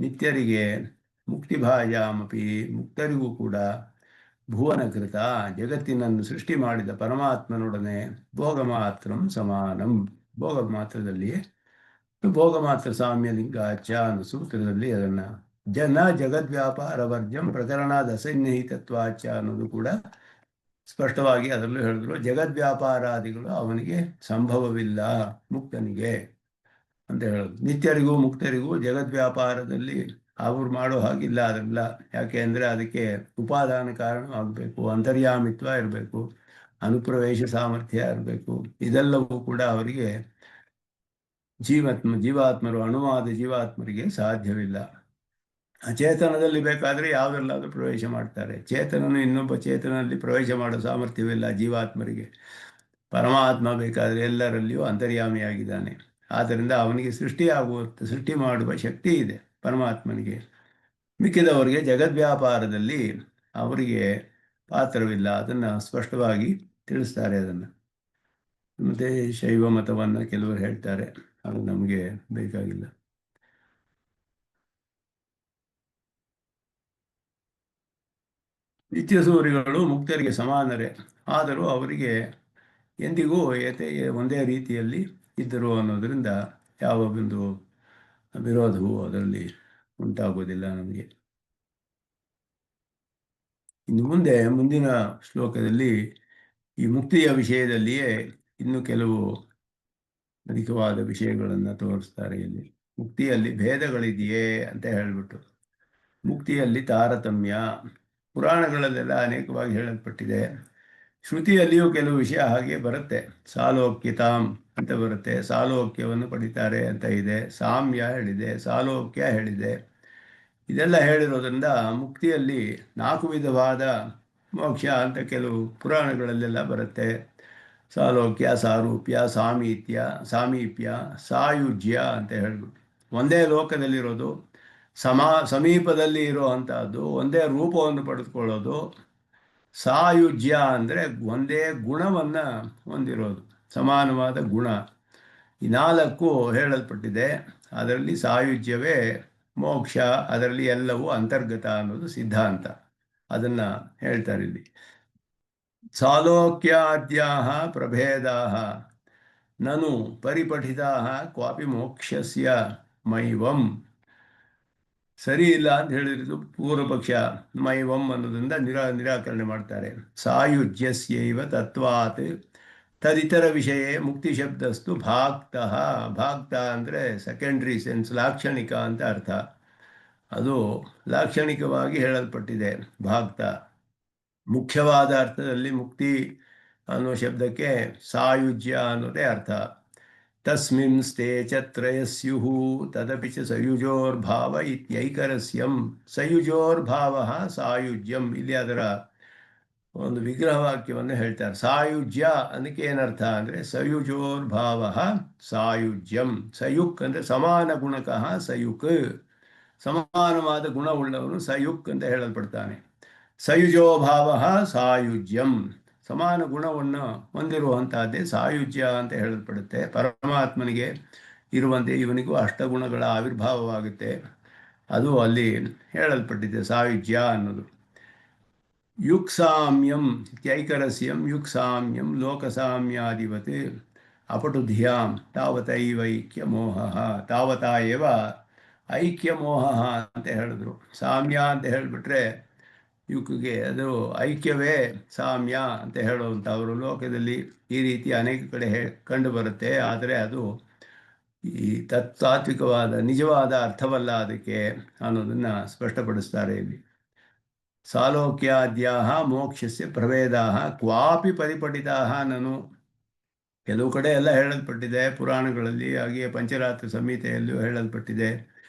ನಿತ್ಯರಿಗೆ ಮುಕ್ತಿಭಾಯಾಮಪಿ ಮುಕ್ತರಿಗೂ ಕೂಡ ಭುವನಕೃತ ಜಗತ್ತಿನನ್ನು ಸೃಷ್ಟಿ ಮಾಡಿದ ಪರಮಾತ್ಮನೊಡನೆ ಭೋಗ ಮಾತ್ರಂ ಸಮಾನಂ. ಭೋಗ ಮಾತ್ರದಲ್ಲಿಯೇ ಭೋಗ ಮಾತ್ರ ಸಾಮ್ಯ ಲಿಂಗಾಚ ಅನ್ನೋ ಸೂತ್ರದಲ್ಲಿ ಅದನ್ನು ಜಗದ್ವ್ಯಾಪಾರ ವರ್ಜಂ ಪ್ರಕರಣದ ಅಸನ್ನಿಹಿತತ್ವಾಚ ಅನ್ನೋದು ಕೂಡ ಸ್ಪಷ್ಟವಾಗಿ ಅದರಲ್ಲೂ ಹೇಳಿದ್ರು. ಜಗದ್ವ್ಯಾಪಾರಾದಿಗಳು ಅವನಿಗೆ ಸಂಭವವಿಲ್ಲ ಮುಕ್ತನಿಗೆ ಅಂತ ಹೇಳೋದು. ನಿತ್ಯರಿಗೂ ಮುಕ್ತರಿಗೂ ಜಗದ್ವ್ಯಾಪಾರದಲ್ಲಿ ಅವ್ರು ಮಾಡೋ ಹಾಗಿಲ್ಲ ಅದೆಲ್ಲ. ಯಾಕೆ ಅಂದರೆ ಅದಕ್ಕೆ ಉಪಾದಾನ ಕಾರಣ ಆಗಬೇಕು, ಅಂತರ್ಯಾಮಿತ್ವ ಇರಬೇಕು, ಅನುಪ್ರವೇಶ ಸಾಮರ್ಥ್ಯ ಇರಬೇಕು. ಇದೆಲ್ಲವೂ ಕೂಡ ಅವರಿಗೆ ಜೀವಾತ್ಮರು ಅಣುವಾದ ಜೀವಾತ್ಮರಿಗೆ ಸಾಧ್ಯವಿಲ್ಲ. ಅಚೇತನದಲ್ಲಿ ಬೇಕಾದರೆ ಯಾವುದೆಲ್ಲಾದರೂ ಪ್ರವೇಶ ಮಾಡ್ತಾರೆ. ಚೇತನನು ಇನ್ನೊಬ್ಬ ಚೇತನಲ್ಲಿ ಪ್ರವೇಶ ಮಾಡೋ ಸಾಮರ್ಥ್ಯವಿಲ್ಲ ಜೀವಾತ್ಮರಿಗೆ. ಪರಮಾತ್ಮ ಬೇಕಾದರೆ ಎಲ್ಲರಲ್ಲಿಯೂ ಅಂತರ್ಯಾಮಿಯಾಗಿದ್ದಾನೆ. ಆದ್ದರಿಂದ ಅವನಿಗೆ ಸೃಷ್ಟಿ ಮಾಡುವ ಶಕ್ತಿ ಇದೆ ಪರಮಾತ್ಮನಿಗೆ. ಮಿಕ್ಕಿದವರಿಗೆ ಜಗದ್ವ್ಯಾಪಾರದಲ್ಲಿ ಅವರಿಗೆ ಪಾತ್ರವಿಲ್ಲ. ಅದನ್ನು ಸ್ಪಷ್ಟವಾಗಿ ತಿಳಿಸ್ತಾರೆ. ಅದನ್ನು ಮತ್ತು ಶೈವ ಮತವನ್ನು ಕೆಲವರು ಹೇಳ್ತಾರೆ, ಅದು ನಮಗೆ ಬೇಕಾಗಿಲ್ಲ. ನಿತ್ಯಸೂರಿಗಳು ಮುಕ್ತರಿಗೆ ಸಮಾನರೇ, ಆದರೂ ಅವರಿಗೆ ಎಂದಿಗೂ ಒಂದೇ ರೀತಿಯಲ್ಲಿ ಇದ್ದರು ಅನ್ನೋದರಿಂದ ಯಾವ ಒಂದು ವಿರೋಧವು ಅದರಲ್ಲಿ ಉಂಟಾಗುವುದಿಲ್ಲ ನಮಗೆ. ಇನ್ನು ಮುಂದಿನ ಶ್ಲೋಕದಲ್ಲಿ ಈ ಮುಕ್ತಿಯ ವಿಷಯದಲ್ಲಿಯೇ ಇನ್ನು ಕೆಲವು ಅಧಿಕವಾದ ವಿಷಯಗಳನ್ನು ತೋರಿಸ್ತಾರೆ. ಇಲ್ಲಿ ಮುಕ್ತಿಯಲ್ಲಿ ಭೇದಗಳಿದೆಯೇ ಅಂತ ಹೇಳಿಬಿಟ್ಟು, ಮುಕ್ತಿಯಲ್ಲಿ ತಾರತಮ್ಯ ಪುರಾಣಗಳಲ್ಲೆಲ್ಲ ಅನೇಕವಾಗಿ ಹೇಳಲ್ಪಟ್ಟಿದೆ. ಶ್ರುತಿಯಲ್ಲಿಯೂ ಕೆಲವು ವಿಷಯ ಹಾಗೆ ಬರುತ್ತೆ. ಸಾಲೋಕ್ಯತಾಂ ಅಂತ ಬರುತ್ತೆ, ಸಾಲೋಕ್ಯವನ್ನು ಪಡಿತಾರೆ ಅಂತ ಇದೆ. ಸಾಮ್ಯ ಹೇಳಿದೆ, ಸಾಲೋಕ್ಯ ಹೇಳಿದೆ. ಇದೆಲ್ಲ ಹೇಳಿರೋದ್ರಿಂದ ಮುಕ್ತಿಯಲ್ಲಿ 4 ವಿಧವಾದ ಮೋಕ್ಷ ಅಂತ ಕೆಲವು ಪುರಾಣಗಳಲ್ಲೆಲ್ಲ ಬರುತ್ತೆ. ಸಾಲೋಕ್ಯ, ಸಾರೂಪ್ಯ, ಸಾಮೀಪ್ಯ, ಸಾಯುಜ್ಯ ಅಂತ ಹೇಳ್ಬಿಟ್ಟು ಒಂದೇ ಲೋಕದಲ್ಲಿರೋದು, ಸಮೀಪದಲ್ಲಿ ಇರುವಂತಹದ್ದು, ಒಂದೇ ರೂಪವನ್ನು ಪಡೆದುಕೊಳ್ಳೋದು. ಸಾಯುಜ್ಯ ಅಂದರೆ ಒಂದೇ ಗುಣವನ್ನು ಹೊಂದಿರೋದು, ಸಮಾನವಾದ ಗುಣ. ಈ 4 ಹೇಳಲ್ಪಟ್ಟಿದೆ. ಅದರಲ್ಲಿ ಸಾಯುಜ್ಯವೇ ಮೋಕ್ಷ, ಅದರಲ್ಲಿ ಎಲ್ಲವೂ ಅಂತರ್ಗತ ಅನ್ನೋದು ಸಿದ್ಧಾಂತ. ಅದನ್ನು ಹೇಳ್ತಾರೆ ಇಲ್ಲಿ. ಸಾಲೋಕ್ಯಾದ್ಯಾಹ ಪ್ರಭೇದಾಹ ನನು ಪರಿಪಠಿತಾಹ ಕ್ವಾಪಿ ಮೋಕ್ಷಸ್ಯ ಮೈವಂ. ಸರಿ ಇಲ್ಲ ಅಂತ ಹೇಳಿದ್ರು ಪೂರ್ವಪಕ್ಷ. ಮೈವಂ ಅನ್ನೋದ್ರಿಂದ ನಿರಾಕರಣೆ ಮಾಡ್ತಾರೆ. ಸಾಯುಜ್ಯಸ್ಯೈವ ತತ್ವಾತ್ ತದಿತರ ವಿಷಯ ಮುಕ್ತಿ ಶಬ್ದಸ್ತು ಭಾಕ್ತಃ. ಭಾಕ್ತ ಅಂದರೆ ಸೆಕೆಂಡ್ರಿ ಸೆನ್ಸ್, ಲಾಕ್ಷಣಿಕ ಅಂತ ಅರ್ಥ. ಅದು ಲಾಕ್ಷಣಿಕವಾಗಿ ಹೇಳಲ್ಪಟ್ಟಿದೆ ಭಾಕ್ತ. ಮುಖ್ಯವಾದ ಅರ್ಥದಲ್ಲಿ ಮುಕ್ತಿ ಅನ್ನೋ ಶಬ್ದಕ್ಕೆ ಸಾಯುಜ್ಯ ಅನ್ನೋದೇ ಅರ್ಥ. ತಸ್ಮಿನ್ ಸ್ಥೇ ಚ ತ್ರಯಸ್ಯುಃ ತದಪಿ ಚ ಸಯುಜೋರ್ಭಾವ ಇತ್ಯೈಕರಸ್ಯಂ. ಸಯುಜೋರ್ಭಾವ ಸಾಯುಜ್ಯಂ. ಇಲ್ಲಿ ಅದರ ಒಂದು ವಿಗ್ರಹವಾಕ್ಯವನ್ನು ಹೇಳ್ತಾರೆ. ಸಾಯುಜ್ಯ ಅದಕ್ಕೆ ಏನರ್ಥ ಅಂದರೆ ಸಯುಜೋರ್ಭಾವ ಸಾಯುಜ್ಯಂ. ಸಯುಕ್ ಅಂದರೆ ಸಮಾನ ಗುಣಕಃ ಸಯುಕ್, ಸಮಾನವಾದ ಗುಣವುಳ್ಳವನು ಸಯುಕ್ ಅಂತ ಹೇಳಲ್ಪಡ್ತಾನೆ. ಸಯುಜೋಭಾವ ಸಾಯುಜ್ಯಂ, ಸಮಾನ ಗುಣವನ್ನು ಹೊಂದಿರುವಂತಹದ್ದೇ ಸಾಯುಜ್ಯ ಅಂತ ಹೇಳಲ್ಪಡುತ್ತೆ. ಪರಮಾತ್ಮನಿಗೆ ಇರುವಂತೆ ಇವನಿಗೂ ಅಷ್ಟಗುಣಗಳ ಆವಿರ್ಭಾವವಾಗುತ್ತೆ. ಅದು ಅಲ್ಲಿ ಹೇಳಲ್ಪಟ್ಟಿದೆ ಸಾಯುಜ್ಯ ಅನ್ನೋದು. ಯುಕ್ಸಾಮ್ಯಂ ಇತ್ಯೈಕರಸ್ಯಂ. ಯುಕ್ಸಾಮ್ಯಂ ಲೋಕಸಾಮ್ಯಾಧಿವತ್ ಅಪಟು ಧಿಯಾಂ ತಾವತೈವೈಕ್ಯ ಮೋಹ. ತಾವತಾ ಏವ ಐಕ್ಯ ಮೋಹ ಅಂತ ಹೇಳಿದ್ರು. ಸಾಮ್ಯ ಅಂತ ಹೇಳಿಬಿಟ್ರೆ ಯುಕ್ಗೆ ಅದು ಐಕ್ಯವೇ ಸಾಮ್ಯ ಅಂತ ಹೇಳುವಂಥವರು ಲೋಕದಲ್ಲಿ ಈ ರೀತಿ ಅನೇಕ ಕಡೆ ಕಂಡು ಬರುತ್ತೆ. ಆದರೆ ಅದು ಈ ತಾತ್ವಿಕವಾದ ನಿಜವಾದ ಅರ್ಥವಲ್ಲ ಅದಕ್ಕೆ ಅನ್ನೋದನ್ನು ಸ್ಪಷ್ಟಪಡಿಸ್ತಾರೆ ಇಲ್ಲಿ. ಸಾಲೋಕ್ಯಾದ್ಯಾಹ ಮೋಕ್ಷಸ್ಯ ಪ್ರಭೇದಾಹ ಕ್ವಾಪಿ ಪರಿಪಠಿತಾಹ ನನು. ಕೆಲವು ಕಡೆ ಎಲ್ಲ ಹೇಳಲ್ಪಟ್ಟಿದೆ ಪುರಾಣಗಳಲ್ಲಿ, ಹಾಗೆಯೇ ಪಂಚರಾತ್ರ ಸಂಹಿತೆಯಲ್ಲಿಯೂ ಹೇಳಲ್ಪಟ್ಟಿದೆ.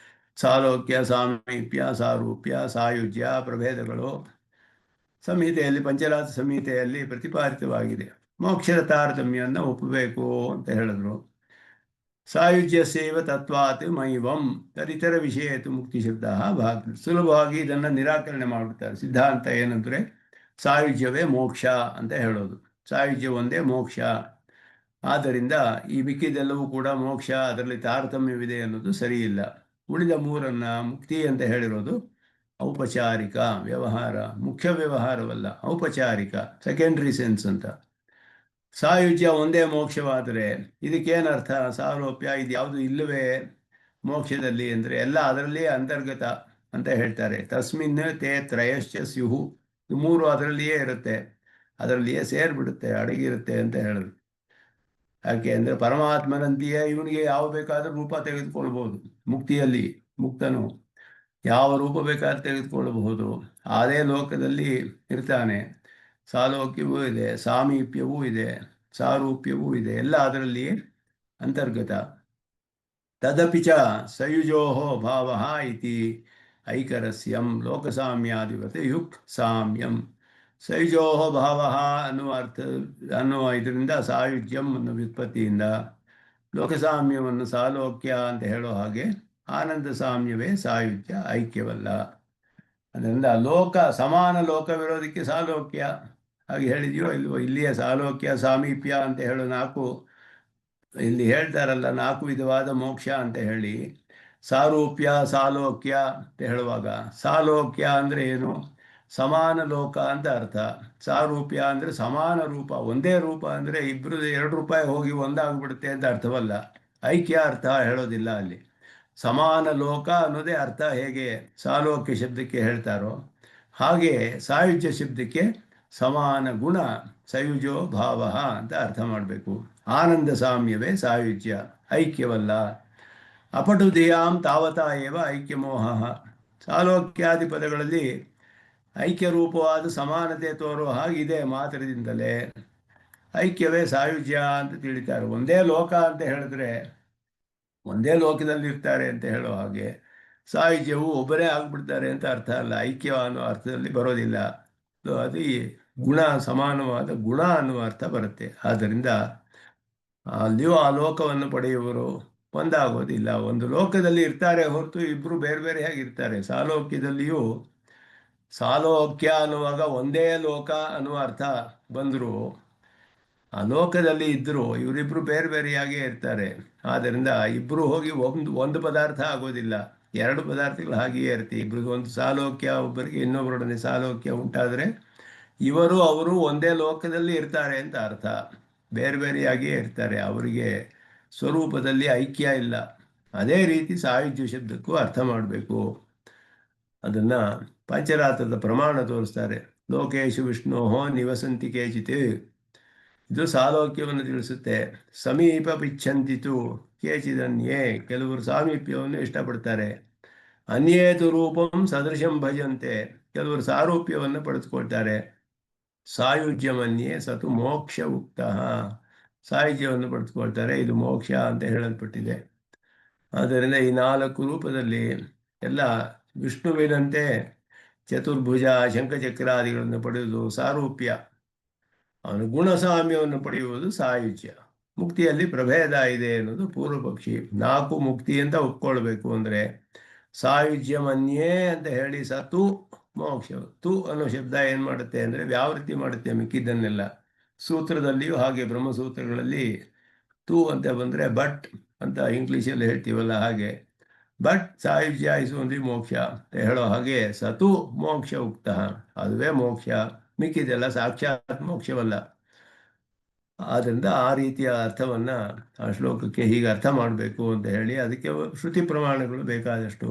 ಸಾಲೋಕ್ಯ, ಸಾಮೀಪ್ಯ, ಸಾರೂಪ್ಯ, ಸಾಯುಜ್ಯ ಪ್ರಭೇದಗಳು ಸಂಹಿತೆಯಲ್ಲಿ, ಪಂಚರಾತ್ರ ಸಂಹಿತೆಯಲ್ಲಿ ಪ್ರತಿಪಾದಿತವಾಗಿದೆ. ಮೋಕ್ಷದ ತಾರತಮ್ಯವನ್ನು ಒಪ್ಪಬೇಕು ಅಂತ ಹೇಳಿದ್ರು. ಸಾಯುಜ್ಯಸ್ಯೈವ ತತ್ವಾತ್ ಮೈವಂ ತದಿತರ ವಿಷಯತು ಮುಕ್ತಿ ಶಬ್ದ ಭಾಗ. ಸುಲಭವಾಗಿ ಇದನ್ನು ನಿರಾಕರಣೆ ಮಾಡಿಬಿಡ್ತಾರೆ. ಸಿದ್ಧಾಂತ ಏನಂದರೆ ಸಾಯುಜ್ಯವೇ ಮೋಕ್ಷ ಅಂತ ಹೇಳೋದು. ಸಾಯುಜ್ಯ ಒಂದೇ ಮೋಕ್ಷ. ಆದ್ದರಿಂದ ಈ ಮಿಕ್ಕಿದೆಲ್ಲವೂ ಕೂಡ ಮೋಕ್ಷ, ಅದರಲ್ಲಿ ತಾರತಮ್ಯವಿದೆ ಅನ್ನೋದು ಸರಿಯಿಲ್ಲ. ಉಳಿದ 3 ಮುಕ್ತಿ ಅಂತ ಹೇಳಿರೋದು ಔಪಚಾರಿಕ ವ್ಯವಹಾರ, ಮುಖ್ಯ ವ್ಯವಹಾರವಲ್ಲ, ಔಪಚಾರಿಕ, ಸೆಕೆಂಡ್ರಿ ಸೆನ್ಸ್ ಅಂತ. ಸಾಯುಜ್ಯ ಒಂದೇ ಮೋಕ್ಷವಾದರೆ ಇದಕ್ಕೇನರ್ಥ? ಸಾರೋಪ್ಯ ಇದು ಯಾವುದು ಇಲ್ಲವೇ ಮೋಕ್ಷದಲ್ಲಿ ಅಂದರೆ ಎಲ್ಲ ಅದರಲ್ಲಿಯೇ ಅಂತರ್ಗತ ಅಂತ ಹೇಳ್ತಾರೆ. ತಸ್ಮಿನ್ ತೇ ತ್ರಯಶ್ಚ ಸ್ಯುಹು. 3 ಅದರಲ್ಲಿಯೇ ಇರುತ್ತೆ, ಅದರಲ್ಲಿಯೇ ಸೇರಿಬಿಡುತ್ತೆ, ಅಡಗಿರುತ್ತೆ ಅಂತ ಹೇಳೋದು. ಯಾಕೆ ಅಂದರೆ ಪರಮಾತ್ಮನಂತೆಯೇ ಇವನಿಗೆ ಯಾವ ಬೇಕಾದರೂ ರೂಪ ತೆಗೆದುಕೊಳ್ಬಹುದು. ಮುಕ್ತಿಯಲ್ಲಿ ಮುಕ್ತನು ಯಾವ ರೂಪ ಬೇಕಾದ್ರೂ ತೆಗೆದುಕೊಳ್ಳಬಹುದು. ಅದೇ ಲೋಕದಲ್ಲಿ ಇರ್ತಾನೆ. ಸಾಲೋಕ್ಯವೂ ಇದೆ, ಸಾಮೀಪ್ಯವೂ ಇದೆ, ಸಾರೂಪ್ಯವೂ ಇದೆ, ಎಲ್ಲ ಅದರಲ್ಲಿ ಅಂತರ್ಗತ. ತದಪಿ ಚ ಸಯುಜೋ ಭಾವ ಇತಿ ಐಕರಸ್ಯಂ ಲೋಕಸಾಮ್ಯಾಧಿಪತಿ ಯುಕ್ ಸಾಮ್ಯಂ. ಸಯುಜೋ ಭಾವ ಅನ್ನುವ ಇದರಿಂದ ಸಾಯುಜ್ಯಂ ಅನ್ನೋ ವ್ಯುತ್ಪತ್ತಿಯಿಂದ ಲೋಕಸಾಮ್ಯವನ್ನು ಸಾಲೋಕ್ಯ ಅಂತ ಹೇಳೋ ಹಾಗೆ ಆನಂದ ಸಾಮ್ಯವೇ ಸಾಯುಜ್ಯ, ಐಕ್ಯವಲ್ಲ. ಅದರಿಂದ ಸಮಾನ ಲೋಕವಿರೋದಕ್ಕೆ ಸಾಲೋಕ್ಯ ಹಾಗೆ ಹೇಳಿದೆಯೋ ಇಲ್ವೋ? ಇಲ್ಲಿಯೇ ಸಾಲೋಕ್ಯ, ಸಾಮೀಪ್ಯ ಅಂತ ಹೇಳೋ 4 ಇಲ್ಲಿ ಹೇಳ್ತಾರಲ್ಲ, 4 ವಿಧವಾದ ಮೋಕ್ಷ ಅಂತ ಹೇಳಿ. ಸಾರೂಪ್ಯ, ಸಾಲೋಕ್ಯ ಅಂತ ಹೇಳುವಾಗ ಸಾಲೋಕ್ಯ ಅಂದರೆ ಏನು? ಸಮಾನ ಲೋಕ ಅಂತ ಅರ್ಥ. ಸಾರೂಪ್ಯ ಅಂದರೆ ಸಮಾನ ರೂಪ, ಒಂದೇ ರೂಪ ಅಂದರೆ ಇಬ್ಬರು 2 ರೂಪಾಯಿ ಹೋಗಿ ಒಂದಾಗ್ಬಿಡುತ್ತೆ ಅಂತ ಅರ್ಥವಲ್ಲ. ಐಕ್ಯ ಅರ್ಥ ಹೇಳೋದಿಲ್ಲ ಅಲ್ಲಿ. ಸಮಾನ ಲೋಕ ಅನ್ನೋದೇ ಅರ್ಥ ಹೇಗೆ ಸಾಲೋಕ್ಯ ಶಬ್ದಕ್ಕೆ ಹೇಳ್ತಾರೋ ಹಾಗೆ ಸಾಯುಜ್ಯ ಶಬ್ದಕ್ಕೆ ಸಮಾನ ಗುಣ, ಸಯುಜೋ ಭಾವ ಅಂತ ಅರ್ಥ ಮಾಡಬೇಕು. ಆನಂದ ಸಾಮ್ಯವೇ ಸಾಯುಜ್ಯ, ಐಕ್ಯವಲ್ಲ. ಅಪಟು ಧಿಯಾಂ ತಾವತಾ ಏವ ಐಕ್ಯಮೋಹ. ಸಾಲೋಕ್ಯಾದಿ ಪದಗಳಲ್ಲಿ ಐಕ್ಯರೂಪವಾದ ಸಮಾನತೆ ತೋರೋ ಹಾಗಿದೆ ಮಾತ್ರದಿಂದಲೇ ಐಕ್ಯವೇ ಸಾಯುಜ್ಯ ಅಂತ ತಿಳಿತಾರೆ. ಒಂದೇ ಲೋಕ ಅಂತ ಹೇಳಿದ್ರೆ ಒಂದೇ ಲೋಕದಲ್ಲಿ ಇರ್ತಾರೆ ಅಂತ ಹೇಳೋ ಹಾಗೆ ಸಾಯುಜ್ಯವು ಒಬ್ಬರೇ ಆಗ್ಬಿಡ್ತಾರೆ ಅಂತ ಅರ್ಥ ಅಲ್ಲ, ಐಕ್ಯ ಅನ್ನೋ ಅರ್ಥದಲ್ಲಿ ಬರೋದಿಲ್ಲ. ಅದು ಈ ಗುಣ, ಸಮಾನವಾದ ಗುಣ ಅನ್ನುವ ಅರ್ಥ ಬರುತ್ತೆ. ಆದ್ದರಿಂದ ಅಲ್ಲಿಯೂ ಆ ಲೋಕವನ್ನು ಪಡೆಯುವರು ಒಂದಾಗೋದಿಲ್ಲ. ಒಂದು ಲೋಕದಲ್ಲಿ ಇರ್ತಾರೆ ಹೊರತು ಇಬ್ಬರು ಬೇರೆ ಬೇರೆಯಾಗಿ ಇರ್ತಾರೆ. ಸಾಲೋಕ್ಯದಲ್ಲಿಯೂ ಸಾಲೋಕ್ಯ ಅನ್ನುವಾಗ ಒಂದೇ ಲೋಕ ಅನ್ನುವ ಅರ್ಥ ಬಂದರೂ ಆ ಲೋಕದಲ್ಲಿ ಇದ್ದರೂ ಇವರಿಬ್ಬರು ಬೇರೆ ಬೇರೆಯಾಗೇ ಇರ್ತಾರೆ. ಆದ್ದರಿಂದ ಇಬ್ಬರು ಹೋಗಿ ಒಂದು ಪದಾರ್ಥ ಆಗೋದಿಲ್ಲ, 2 ಪದಾರ್ಥಗಳು ಹಾಗೆಯೇ ಇರ್ತೀವಿ. ಇಬ್ಬರಿಗೆ ಒಂದು ಸಾಲೋಕ್ಯ, ಒಬ್ಬರಿಗೆ ಇನ್ನೊಬ್ಬರೊಡನೆ ಸಾಲೋಕ್ಯ ಉಂಟಾದರೆ ಇವರು ಅವರು ಒಂದೇ ಲೋಕದಲ್ಲಿ ಇರ್ತಾರೆ ಅಂತ ಅರ್ಥ, ಬೇರೆ ಬೇರೆಯಾಗಿಯೇ ಇರ್ತಾರೆ. ಅವರಿಗೆ ಸ್ವರೂಪದಲ್ಲಿ ಐಕ್ಯ ಇಲ್ಲ. ಅದೇ ರೀತಿ ಸಾಯುಜ್ಯ ಶಬ್ದಕ್ಕೂ ಅರ್ಥ ಮಾಡಬೇಕು. ಅದನ್ನು ಪಂಚರಾತ್ರದ ಪ್ರಮಾಣ ತೋರಿಸ್ತಾರೆ. ಲೋಕೇಶು ವಿಷ್ಣೋಹೋ ನಿವಸಂತಿ ಕೇಚಿತ್, ಇದು ಸಾಲೋಕ್ಯವನ್ನು ತಿಳಿಸುತ್ತೆ. ಸಮೀಪ ಪಿಚ್ಛಂತಿತು ಕೇಚಿದನ್ಯೇ, ಕೆಲವರು ಸಾಮೀಪ್ಯವನ್ನು ಇಷ್ಟಪಡ್ತಾರೆ. ಅನ್ಯೇತು ರೂಪಂ ಸದೃಶಂ ಭಜಂತೆ, ಕೆಲವರು ಸಾರೂಪ್ಯವನ್ನು ಪಡೆದುಕೊಳ್ತಾರೆ. ಸಾಯುಜ್ಯಮನ್ಯೇ ಸತು ಮೋಕ್ಷ ಉಕ್ತ, ಸಾಯುಜ್ಯವನ್ನು ಪಡೆದುಕೊಳ್ತಾರೆ, ಇದು ಮೋಕ್ಷ ಅಂತ ಹೇಳಲ್ಪಟ್ಟಿದೆ. ಆದ್ದರಿಂದ ಈ 4 ರೂಪದಲ್ಲಿ ಎಲ್ಲ ವಿಷ್ಣುವಿನಂತೆ ಚತುರ್ಭುಜ ಶಂಖಚಕ್ರಾದಿಗಳನ್ನು ಪಡೆಯುವುದು ಸಾರೂಪ್ಯ, ಅವನು ಗುಣಸಾಮ್ಯವನ್ನು ಪಡೆಯುವುದು ಸಾಯುಜ್ಯ. ಮುಕ್ತಿಯಲ್ಲಿ ಪ್ರಭೇದ ಇದೆ ಅನ್ನೋದು ಪೂರ್ವ ಪಕ್ಷಿ. 4 ಮುಕ್ತಿ ಅಂತ ಒಪ್ಕೊಳ್ಬೇಕು ಅಂದರೆ ಸಾಯುಜ್ಯಮನ್ಯೇ ಅಂತ ಹೇಳಿ ಸತು ಮೋಕ್ಷ, ತು ಅನ್ನೋ ಶಬ್ದ ಏನು ಮಾಡುತ್ತೆ ಅಂದರೆ ವ್ಯಾವೃತ್ತಿ ಮಾಡುತ್ತೆ ಮಿಕ್ಕಿದ್ದನ್ನೆಲ್ಲ. ಸೂತ್ರದಲ್ಲಿಯೂ ಹಾಗೆ, ಬ್ರಹ್ಮಸೂತ್ರಗಳಲ್ಲಿ ತು ಅಂತ ಬಂದರೆ ಬಟ್ ಅಂತ ಇಂಗ್ಲೀಷಲ್ಲಿ ಹೇಳ್ತೀವಲ್ಲ ಹಾಗೆ, ಬಟ್ ಸಾಯುಜ್ಯ ಇಸ್ ಓನ್ಲಿ ಮೋಕ್ಷ ಅಂತ ಹೇಳೋ ಹಾಗೆ ಸತು ಮೋಕ್ಷ ಉಕ್ತ, ಅದುವೇ ಮೋಕ್ಷ, ಮಿಕ್ಕಿದೆಲ್ಲ ಸಾಕ್ಷಾತ್ ಮೋಕ್ಷವಲ್ಲ. ಆದ್ದರಿಂದ ಆ ರೀತಿಯ ಅರ್ಥವನ್ನು ಆ ಶ್ಲೋಕಕ್ಕೆ ಹೀಗೆ ಅರ್ಥ ಮಾಡಬೇಕು ಅಂತ ಹೇಳಿ ಅದಕ್ಕೆ ಶ್ರುತಿ ಪ್ರಮಾಣಗಳು ಬೇಕಾದಷ್ಟು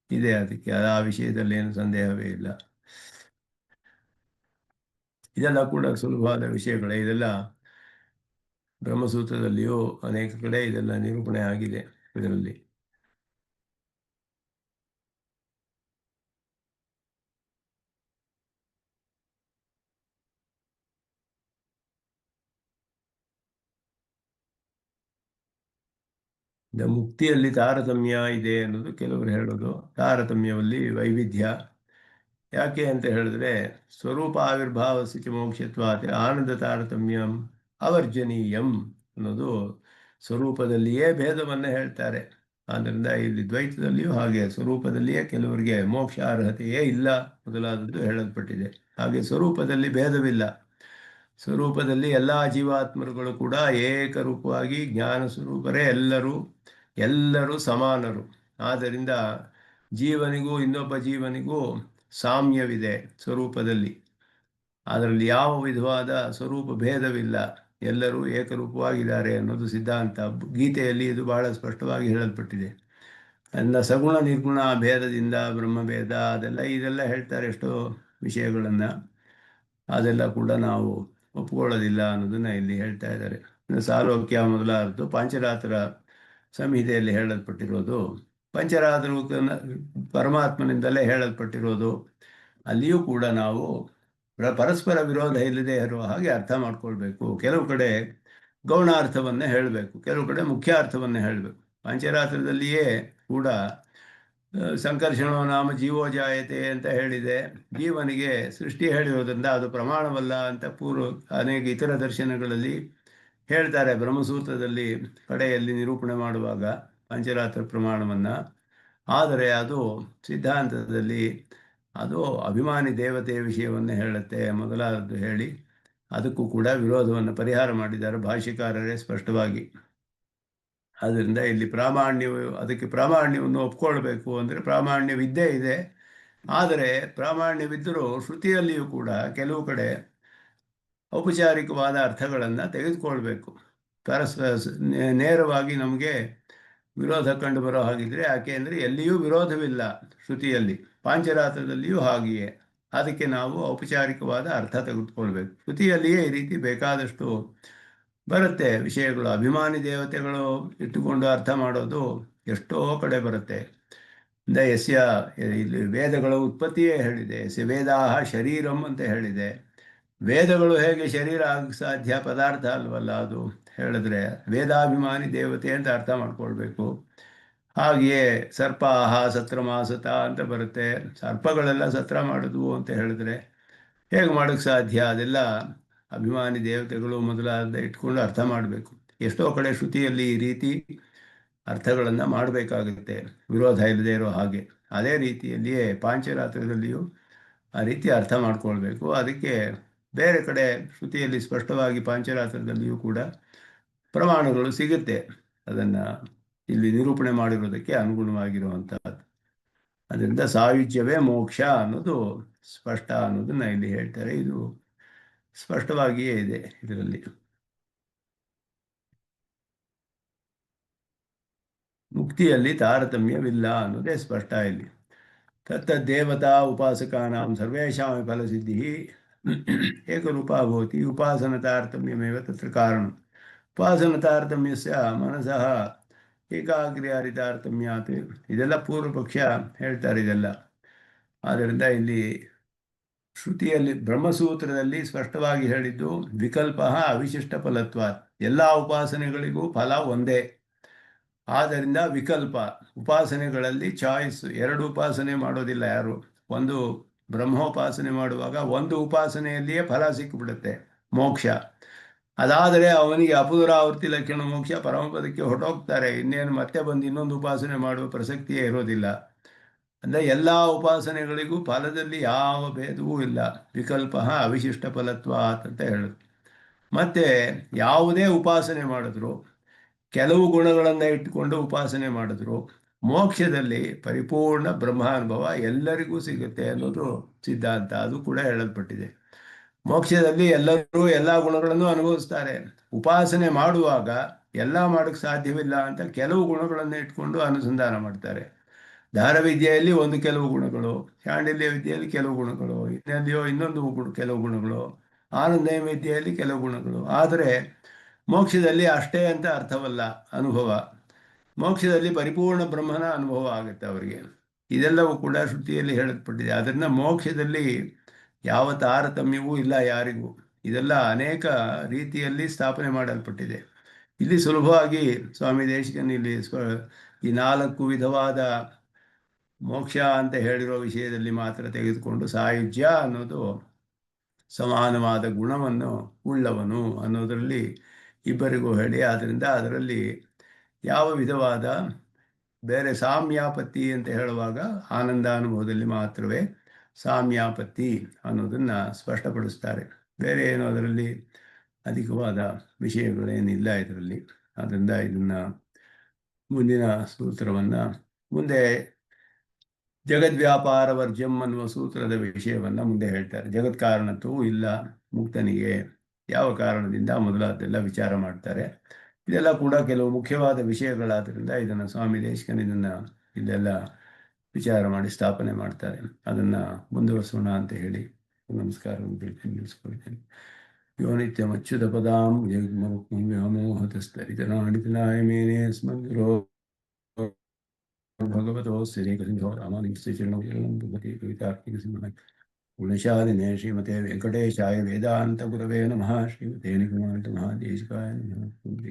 ಇದೆ. ಅದಕ್ಕೆ ಆ ವಿಷಯದಲ್ಲಿ ಏನು ಸಂದೇಹವೇ ಇಲ್ಲ. ಇದೆಲ್ಲ ಕೂಡ ಸುಲಭವಾದ ವಿಷಯಗಳೇ. ಇದೆಲ್ಲ ಬ್ರಹ್ಮಸೂತ್ರದಲ್ಲಿಯೂ ಅನೇಕ ಕಡೆ ಇದೆಲ್ಲ ನಿರೂಪಣೆ ಆಗಿದೆ. ಇದರಲ್ಲಿ ಮುಕ್ತಿಯಲ್ಲಿ ತಾರತಮ್ಯ ಇದೆ ಅನ್ನೋದು ಕೆಲವರು ಹೇಳೋದು. ತಾರತಮ್ಯದಲ್ಲಿ ವೈವಿಧ್ಯ ಯಾಕೆ ಅಂತ ಹೇಳಿದ್ರೆ ಸ್ವರೂಪ ಆವಿರ್ಭಾವ ಸ್ಥಿತಿ ಮೋಕ್ಷತ್ವಾತ್ ಆನಂದ ತಾರತಮ್ಯಂ ಅವರ್ಜನೀಯಂ ಅನ್ನೋದು ಸ್ವರೂಪದಲ್ಲಿಯೇ ಭೇದವನ್ನು ಹೇಳ್ತಾರೆ. ಆದ್ದರಿಂದ ಇಲ್ಲಿ ದ್ವೈತದಲ್ಲಿಯೂ ಹಾಗೆ ಸ್ವರೂಪದಲ್ಲಿಯೇ ಕೆಲವರಿಗೆ ಮೋಕ್ಷ ಅರ್ಹತೆಯೇ ಇಲ್ಲ ಮೊದಲಾದದ್ದು ಹೇಳಲ್ಪಟ್ಟಿದೆ. ಹಾಗೆ ಸ್ವರೂಪದಲ್ಲಿ ಭೇದವಿಲ್ಲ. ಸ್ವರೂಪದಲ್ಲಿ ಎಲ್ಲ ಜೀವಾತ್ಮರುಗಳು ಕೂಡ ಏಕರೂಪವಾಗಿ ಜ್ಞಾನ ಸ್ವರೂಪರೇ, ಎಲ್ಲರೂ ಸಮಾನರು. ಆದ್ದರಿಂದ ಜೀವನಿಗೂ ಇನ್ನೊಬ್ಬ ಜೀವನಿಗೂ ಸಾಮ್ಯವಿದೆ ಸ್ವರೂಪದಲ್ಲಿ. ಅದರಲ್ಲಿ ಯಾವ ವಿಧವಾದ ಸ್ವರೂಪ ಭೇದವಿಲ್ಲ, ಎಲ್ಲರೂ ಏಕರೂಪವಾಗಿದ್ದಾರೆ ಅನ್ನೋದು ಸಿದ್ಧಾಂತ. ಗೀತೆಯಲ್ಲಿ ಇದು ಬಹಳ ಸ್ಪಷ್ಟವಾಗಿ ಹೇಳಲ್ಪಟ್ಟಿದೆ. ಎಲ್ಲ ಸಗುಣ ನಿರ್ಗುಣ ಭೇದದಿಂದ ಬ್ರಹ್ಮಭೇದ ಇದೆಲ್ಲ ಹೇಳ್ತಾರೆ ಎಷ್ಟೋ ವಿಷಯಗಳನ್ನು. ಅದೆಲ್ಲ ಕೂಡ ನಾವು ಒಪ್ಕೊಳ್ಳೋದಿಲ್ಲ ಅನ್ನೋದನ್ನು ಇಲ್ಲಿ ಹೇಳ್ತಾ ಇದ್ದಾರೆ. ಸಾಲೋಕ್ಯ ಮೊದಲಾದದ್ದು ಪಾಂಚರಾತ್ರ ಸಂಹಿತೆಯಲ್ಲಿ ಹೇಳಲ್ಪಟ್ಟಿರೋದು, ಪಂಚರಾತ್ರ ಪರಮಾತ್ಮನಿಂದಲೇ ಹೇಳಲ್ಪಟ್ಟಿರೋದು. ಅಲ್ಲಿಯೂ ಕೂಡ ನಾವು ಪರಸ್ಪರ ವಿರೋಧ ಇಲ್ಲದೆ ಇರುವ ಹಾಗೆ ಅರ್ಥ ಮಾಡ್ಕೊಳ್ಬೇಕು. ಕೆಲವು ಕಡೆ ಗೌಣಾರ್ಥವನ್ನೇ ಹೇಳಬೇಕು, ಕೆಲವು ಕಡೆ ಮುಖ್ಯ ಅರ್ಥವನ್ನೇ ಹೇಳಬೇಕು. ಪಂಚರಾತ್ರದಲ್ಲಿಯೇ ಕೂಡ ಸಂಕರ್ಷಣೋ ನಾಮ ಜೀವೋ ಜಾಯತೆ ಅಂತ ಹೇಳಿದೆ. ಜೀವನಿಗೆ ಸೃಷ್ಟಿ ಹೇಳಿರೋದ್ರಿಂದ ಅದು ಪ್ರಮಾಣವಲ್ಲ ಅಂತ ಅನೇಕ ಇತರ ದರ್ಶನಗಳಲ್ಲಿ ಹೇಳ್ತಾರೆ. ಬ್ರಹ್ಮಸೂತ್ರದಲ್ಲಿ ಕಡೆಯಲ್ಲಿ ನಿರೂಪಣೆ ಮಾಡುವಾಗ ಪಂಚರಾತ್ರ ಪ್ರಮಾಣವನ್ನು. ಆದರೆ ಅದು ಸಿದ್ಧಾಂತದಲ್ಲಿ ಅದು ಅಭಿಮಾನಿ ದೇವತೆಯ ವಿಷಯವನ್ನು ಹೇಳುತ್ತೆ ಮೊದಲಾದದ್ದು ಹೇಳಿ ಅದಕ್ಕೂ ಕೂಡ ವಿರೋಧವನ್ನು ಪರಿಹಾರ ಮಾಡಿದ್ದಾರೆ ಭಾಷ್ಯಕಾರರೇ ಸ್ಪಷ್ಟವಾಗಿ. ಆದ್ದರಿಂದ ಇಲ್ಲಿ ಅದಕ್ಕೆ ಪ್ರಾಮಾಣ್ಯವನ್ನು ಒಪ್ಕೊಳ್ಬೇಕು ಅಂದರೆ ಪ್ರಾಮಾಣ್ಯವಿದ್ದೇ ಇದೆ. ಆದರೆ ಪ್ರಾಮಾಣ್ಯವಿದ್ದರೂ ಶ್ರುತಿಯಲ್ಲಿಯೂ ಕೂಡ ಕೆಲವು ಕಡೆ ಔಪಚಾರಿಕವಾದ ಅರ್ಥಗಳನ್ನು ತೆಗೆದುಕೊಳ್ಬೇಕು. ನೇರವಾಗಿ ನಮಗೆ ವಿರೋಧ ಕಂಡು ಬರೋ ಹಾಗಿದ್ರೆ ಯಾಕೆ ಅಂದರೆ ಎಲ್ಲಿಯೂ ವಿರೋಧವಿಲ್ಲ ಶ್ರುತಿಯಲ್ಲಿ, ಪಾಂಚರಾತ್ರದಲ್ಲಿಯೂ ಹಾಗೆಯೇ. ಅದಕ್ಕೆ ನಾವು ಔಪಚಾರಿಕವಾದ ಅರ್ಥ ತೆಗೆದುಕೊಳ್ಬೇಕು. ಶ್ರುತಿಯಲ್ಲಿಯೇ ಈ ರೀತಿ ಬೇಕಾದಷ್ಟು ಬರುತ್ತೆ ವಿಷಯಗಳು. ಅಭಿಮಾನಿ ದೇವತೆಗಳು ಇಟ್ಟುಕೊಂಡು ಅರ್ಥ ಮಾಡೋದು ಎಷ್ಟೋ ಕಡೆ ಬರುತ್ತೆ. ಯಸ್ಯ ಇಲ್ಲಿ ವೇದಗಳ ಉತ್ಪತ್ತಿಯೇ ಹೇಳಿದೆ, ವೇದಾಹ ಶರೀರಂ ಅಂತ ಹೇಳಿದೆ. ವೇದಗಳು ಹೇಗೆ ಶರೀರ ಆಗಕ್ಕೆ ಸಾಧ್ಯ? ಪದಾರ್ಥ ಅಲ್ವಲ್ಲ ಅದು. ಹೇಳಿದ್ರೆ ವೇದಾಭಿಮಾನಿ ದೇವತೆ ಅಂತ ಅರ್ಥ ಮಾಡ್ಕೊಳ್ಬೇಕು. ಹಾಗೆಯೇ ಸರ್ಪಾಹ ಸತ್ರಮಾಸತ ಅಂತ ಬರುತ್ತೆ. ಸರ್ಪಗಳೆಲ್ಲ ಸತ್ರ ಮಾಡಿದ್ವು ಅಂತ ಹೇಳಿದ್ರೆ ಹೇಗೆ ಮಾಡೋಕ್ಕೆ ಸಾಧ್ಯ? ಅದೆಲ್ಲ ಅಭಿಮಾನಿ ದೇವತೆಗಳು ಮೊದಲಾದ ಇಟ್ಕೊಂಡು ಅರ್ಥ ಮಾಡಬೇಕು. ಎಷ್ಟೋ ಕಡೆ ಶ್ರುತಿಯಲ್ಲಿ ಈ ರೀತಿ ಅರ್ಥಗಳನ್ನು ಮಾಡಬೇಕಾಗುತ್ತೆ, ವಿರೋಧ ಇಲ್ಲದೆ ಇರೋ ಹಾಗೆ. ಅದೇ ರೀತಿಯಲ್ಲಿಯೇ ಪಾಂಚರಾತ್ರದಲ್ಲಿಯೂ ಆ ರೀತಿ ಅರ್ಥ ಮಾಡ್ಕೊಳ್ಬೇಕು. ಅದಕ್ಕೆ ಬೇರೆ ಕಡೆ ಶ್ರುತಿಯಲ್ಲಿ ಸ್ಪಷ್ಟವಾಗಿ ಪಾಂಚರಾತ್ರದಲ್ಲಿಯೂ ಕೂಡ ಪ್ರಮಾಣಗಳು ಸಿಗುತ್ತೆ, ಅದನ್ನು ಇಲ್ಲಿ ನಿರೂಪಣೆ ಮಾಡಿರೋದಕ್ಕೆ ಅನುಗುಣವಾಗಿರುವಂಥದ್ದು. ಅದರಿಂದ ಸಾಯುಜ್ಯವೇ ಮೋಕ್ಷ ಅನ್ನೋದು ಸ್ಪಷ್ಟ ಅನ್ನೋದನ್ನ ಇಲ್ಲಿ ಹೇಳ್ತಾರೆ. ಇದು ಸ್ಪಷ್ಟವಾಗಿಯೇ ಇದೆ ಇದರಲ್ಲಿ. ಮುಕ್ತಿಯಲ್ಲಿ ತಾರತಮ್ಯವಿಲ್ಲ ಅನ್ನೋದೇ ಸ್ಪಷ್ಟ ಇಲ್ಲಿ. ತತ್ತದ್ದೇವತಾ ಉಪಾಸಕಾನಾಂ ಸರ್ವೇಷಾಂ ಫಲಸಿದ್ಧಿ ಏಕರೂಪಾ ಭವತಿ ಉಪಾಸನ ತಾರತಮ್ಯಮೇವ ತತ್ರ ಕಾರಣ. ಉಪಾಸನ ತಾರತಮ್ಯಸ್ಯ ಮನಸಃ ಏಕಾಗ್ರ್ಯಾದಿ ತಾರತಮ್ಯಾತ್. ಇದೆಲ್ಲ ಪೂರ್ವ ಪಕ್ಷ ಹೇಳ್ತಾರೆ ಇದೆಲ್ಲ. ಆದ್ದರಿಂದ ಇಲ್ಲಿ ಶ್ರುತಿಯಲ್ಲಿ ಬ್ರಹ್ಮಸೂತ್ರದಲ್ಲಿ ಸ್ಪಷ್ಟವಾಗಿ ಹೇಳಿದ್ದು ವಿಕಲ್ಪ ಅವಿಶಿಷ್ಟ ಫಲತ್ವ. ಎಲ್ಲ ಉಪಾಸನೆಗಳಿಗೂ ಫಲ ಒಂದೇ. ಆದ್ದರಿಂದ ವಿಕಲ್ಪ ಉಪಾಸನೆಗಳಲ್ಲಿ ಚಾಯ್ಸ್, ಎರಡು ಉಪಾಸನೆ ಮಾಡೋದಿಲ್ಲ ಯಾರು. ಒಂದು ಬ್ರಹ್ಮೋಪಾಸನೆ ಮಾಡುವಾಗ ಒಂದು ಉಪಾಸನೆಯಲ್ಲಿಯೇ ಫಲ ಸಿಕ್ಕಿಬಿಡುತ್ತೆ, ಮೋಕ್ಷ. ಅದಾದರೆ ಅವನಿಗೆ ಅಪುನರಾವರ್ತಿ ಲಕ್ಷಣ ಮೋಕ್ಷ, ಪರಮಪದಕ್ಕೆ ಹೊರಟೋಗ್ತಾರೆ. ಇನ್ನೇನು ಮತ್ತೆ ಬಂದು ಇನ್ನೊಂದು ಉಪಾಸನೆ ಮಾಡುವ ಪ್ರಸಕ್ತಿಯೇ ಇರೋದಿಲ್ಲ. ಅಂದರೆ ಎಲ್ಲ ಉಪಾಸನೆಗಳಿಗೂ ಫಲದಲ್ಲಿ ಯಾವ ಭೇದವೂ ಇಲ್ಲ. ವಿಕಲ್ಪ ಅವಿಶಿಷ್ಟ ಫಲತ್ವ ಅಂತ ಹೇಳುದು. ಮತ್ತೆ ಯಾವುದೇ ಉಪಾಸನೆ ಮಾಡಿದ್ರು, ಕೆಲವು ಗುಣಗಳನ್ನು ಇಟ್ಟುಕೊಂಡು ಉಪಾಸನೆ ಮಾಡಿದ್ರು, ಮೋಕ್ಷದಲ್ಲಿ ಪರಿಪೂರ್ಣ ಬ್ರಹ್ಮಾನುಭವ ಎಲ್ಲರಿಗೂ ಸಿಗುತ್ತೆ ಅನ್ನೋದು ಸಿದ್ಧಾಂತ. ಅದು ಕೂಡ ಹೇಳಲ್ಪಟ್ಟಿದೆ. ಮೋಕ್ಷದಲ್ಲಿ ಎಲ್ಲರೂ ಎಲ್ಲ ಗುಣಗಳನ್ನು ಅನುಭವಿಸ್ತಾರೆ. ಉಪಾಸನೆ ಮಾಡುವಾಗ ಎಲ್ಲ ಮಾಡೋಕ್ಕೆ ಸಾಧ್ಯವಿಲ್ಲ ಅಂತ ಕೆಲವು ಗುಣಗಳನ್ನು ಇಟ್ಕೊಂಡು ಅನುಸಂಧಾನ ಮಾಡ್ತಾರೆ. ಧಾರವಿದ್ಯೆಯಲ್ಲಿ ಒಂದು ಕೆಲವು ಗುಣಗಳು, ಶಾಂಡಿಲ್ಯ ವಿದ್ಯೆಯಲ್ಲಿ ಕೆಲವು ಗುಣಗಳು, ಇನ್ನೆಲ್ಲಿಯೋ ಇನ್ನೊಂದು ಕೆಲವು ಗುಣಗಳು, ಆನಂದ ವಿದ್ಯೆಯಲ್ಲಿ ಕೆಲವು ಗುಣಗಳು. ಆದರೆ ಮೋಕ್ಷದಲ್ಲಿ ಅಷ್ಟೇ ಅಂತ ಅರ್ಥವಲ್ಲ ಅನುಭವ. ಮೋಕ್ಷದಲ್ಲಿ ಪರಿಪೂರ್ಣ ಬ್ರಹ್ಮನ ಅನುಭವ ಆಗುತ್ತೆ ಅವರಿಗೆ. ಇದೆಲ್ಲವೂ ಕೂಡ ಶ್ರುತಿಯಲ್ಲಿ ಹೇಳಲ್ಪಟ್ಟಿದೆ. ಅದರಿಂದ ಮೋಕ್ಷದಲ್ಲಿ ಯಾವ ತಾರತಮ್ಯವೂ ಇಲ್ಲ ಯಾರಿಗೂ. ಇದೆಲ್ಲ ಅನೇಕ ರೀತಿಯಲ್ಲಿ ಸ್ಥಾಪನೆ ಮಾಡಲ್ಪಟ್ಟಿದೆ. ಇಲ್ಲಿ ಸುಲಭವಾಗಿ ಸ್ವಾಮಿ ದೇಶಿಕನ್ ಇಲ್ಲಿ ಈ 4 ವಿಧವಾದ ಮೋಕ್ಷ ಅಂತ ಹೇಳಿರೋ ವಿಷಯದಲ್ಲಿ ಮಾತ್ರ ತೆಗೆದುಕೊಂಡು ಸಾಯುಜ್ಯ ಅನ್ನೋದು ಸಮಾನವಾದ ಗುಣವನ್ನು ಉಳ್ಳವನು ಅನ್ನೋದರಲ್ಲಿ ಇಬ್ಬರಿಗೂ ಹೇಳಿ, ಆದ್ದರಿಂದ ಅದರಲ್ಲಿ ಯಾವ ವಿಧವಾದ ಬೇರೆ ಸಾಮ್ಯಾಪತ್ತಿ ಅಂತ ಹೇಳುವಾಗ ಆನಂದಾನುಭವದಲ್ಲಿ ಮಾತ್ರವೇ ಸಾಮ್ಯಾಪತ್ತಿ ಅನ್ನೋದನ್ನು ಸ್ಪಷ್ಟಪಡಿಸ್ತಾರೆ. ಬೇರೆ ಏನು ಅದರಲ್ಲಿ ಅಧಿಕವಾದ ವಿಷಯಗಳೇನಿಲ್ಲ ಇದರಲ್ಲಿ. ಆದ್ದರಿಂದ ಇದನ್ನು ಮುಂದಿನ ಸೂತ್ರವನ್ನು ಮುಂದೆ ಜಗದ್ವ್ಯಾಪಾರ ವರ್ಜ್ಯಂ ಅನ್ನುವ ಸೂತ್ರದ ವಿಷಯವನ್ನು ಮುಂದೆ ಹೇಳ್ತಾರೆ. ಜಗತ್ ಕಾರಣತ್ವವೂ ಇಲ್ಲ ಮುಕ್ತನಿಗೆ, ಯಾವ ಕಾರಣದಿಂದ ಮೊದಲಾದೆಲ್ಲ ವಿಚಾರ ಮಾಡ್ತಾರೆ. ಇದೆಲ್ಲ ಕೂಡ ಕೆಲವು ಮುಖ್ಯವಾದ ವಿಷಯಗಳಾದ್ದರಿಂದ ಇದನ್ನು ಸ್ವಾಮಿ ದೇಶಿಕನ್ ಇದನ್ನು ಇಲ್ಲೆಲ್ಲ ವಿಚಾರ ಮಾಡಿ ಸ್ಥಾಪನೆ ಮಾಡ್ತಾರೆ. ಅದನ್ನು ಮುಂದುವರಿಸೋಣ ಅಂತ ಹೇಳಿ ನಮಸ್ಕಾರವನ್ನು ನಿಲ್ಲಿಸ್ಕೊಳ್ತೇನೆ. ಯೋ ನಿತ್ಯಮಚ್ಯುತ ಪದಾಂ ವ್ಯೋಮೋಹತಸ್ತರಿತನಾಡಿತನಾಯ ಮೇನೆ ಸ್ಮದ್ರೋ ಭಗವತೋ ಶ್ರೀಕೃಷ್ಣೋ ರಾಮಾನುಜಸ್ಯ ಚರಣೌ ಶರಣಂ ಭಗವತಿ ಕವಿತಾರ್ಕಿಕ ಸಿಂಹಾಯ ಗುಣಶಾಲಿನೇ ಶ್ರೀಮತೆ ವೆಂಕಟೇಶಾಯ ವೇದಾಂತ ಗುರವೇ ನಮಃ. ಶ್ರೀಮತೆ ನಿಗಮಾಂತ ಮಹಾದೇಶಿಕಾಯ ನಮಃ.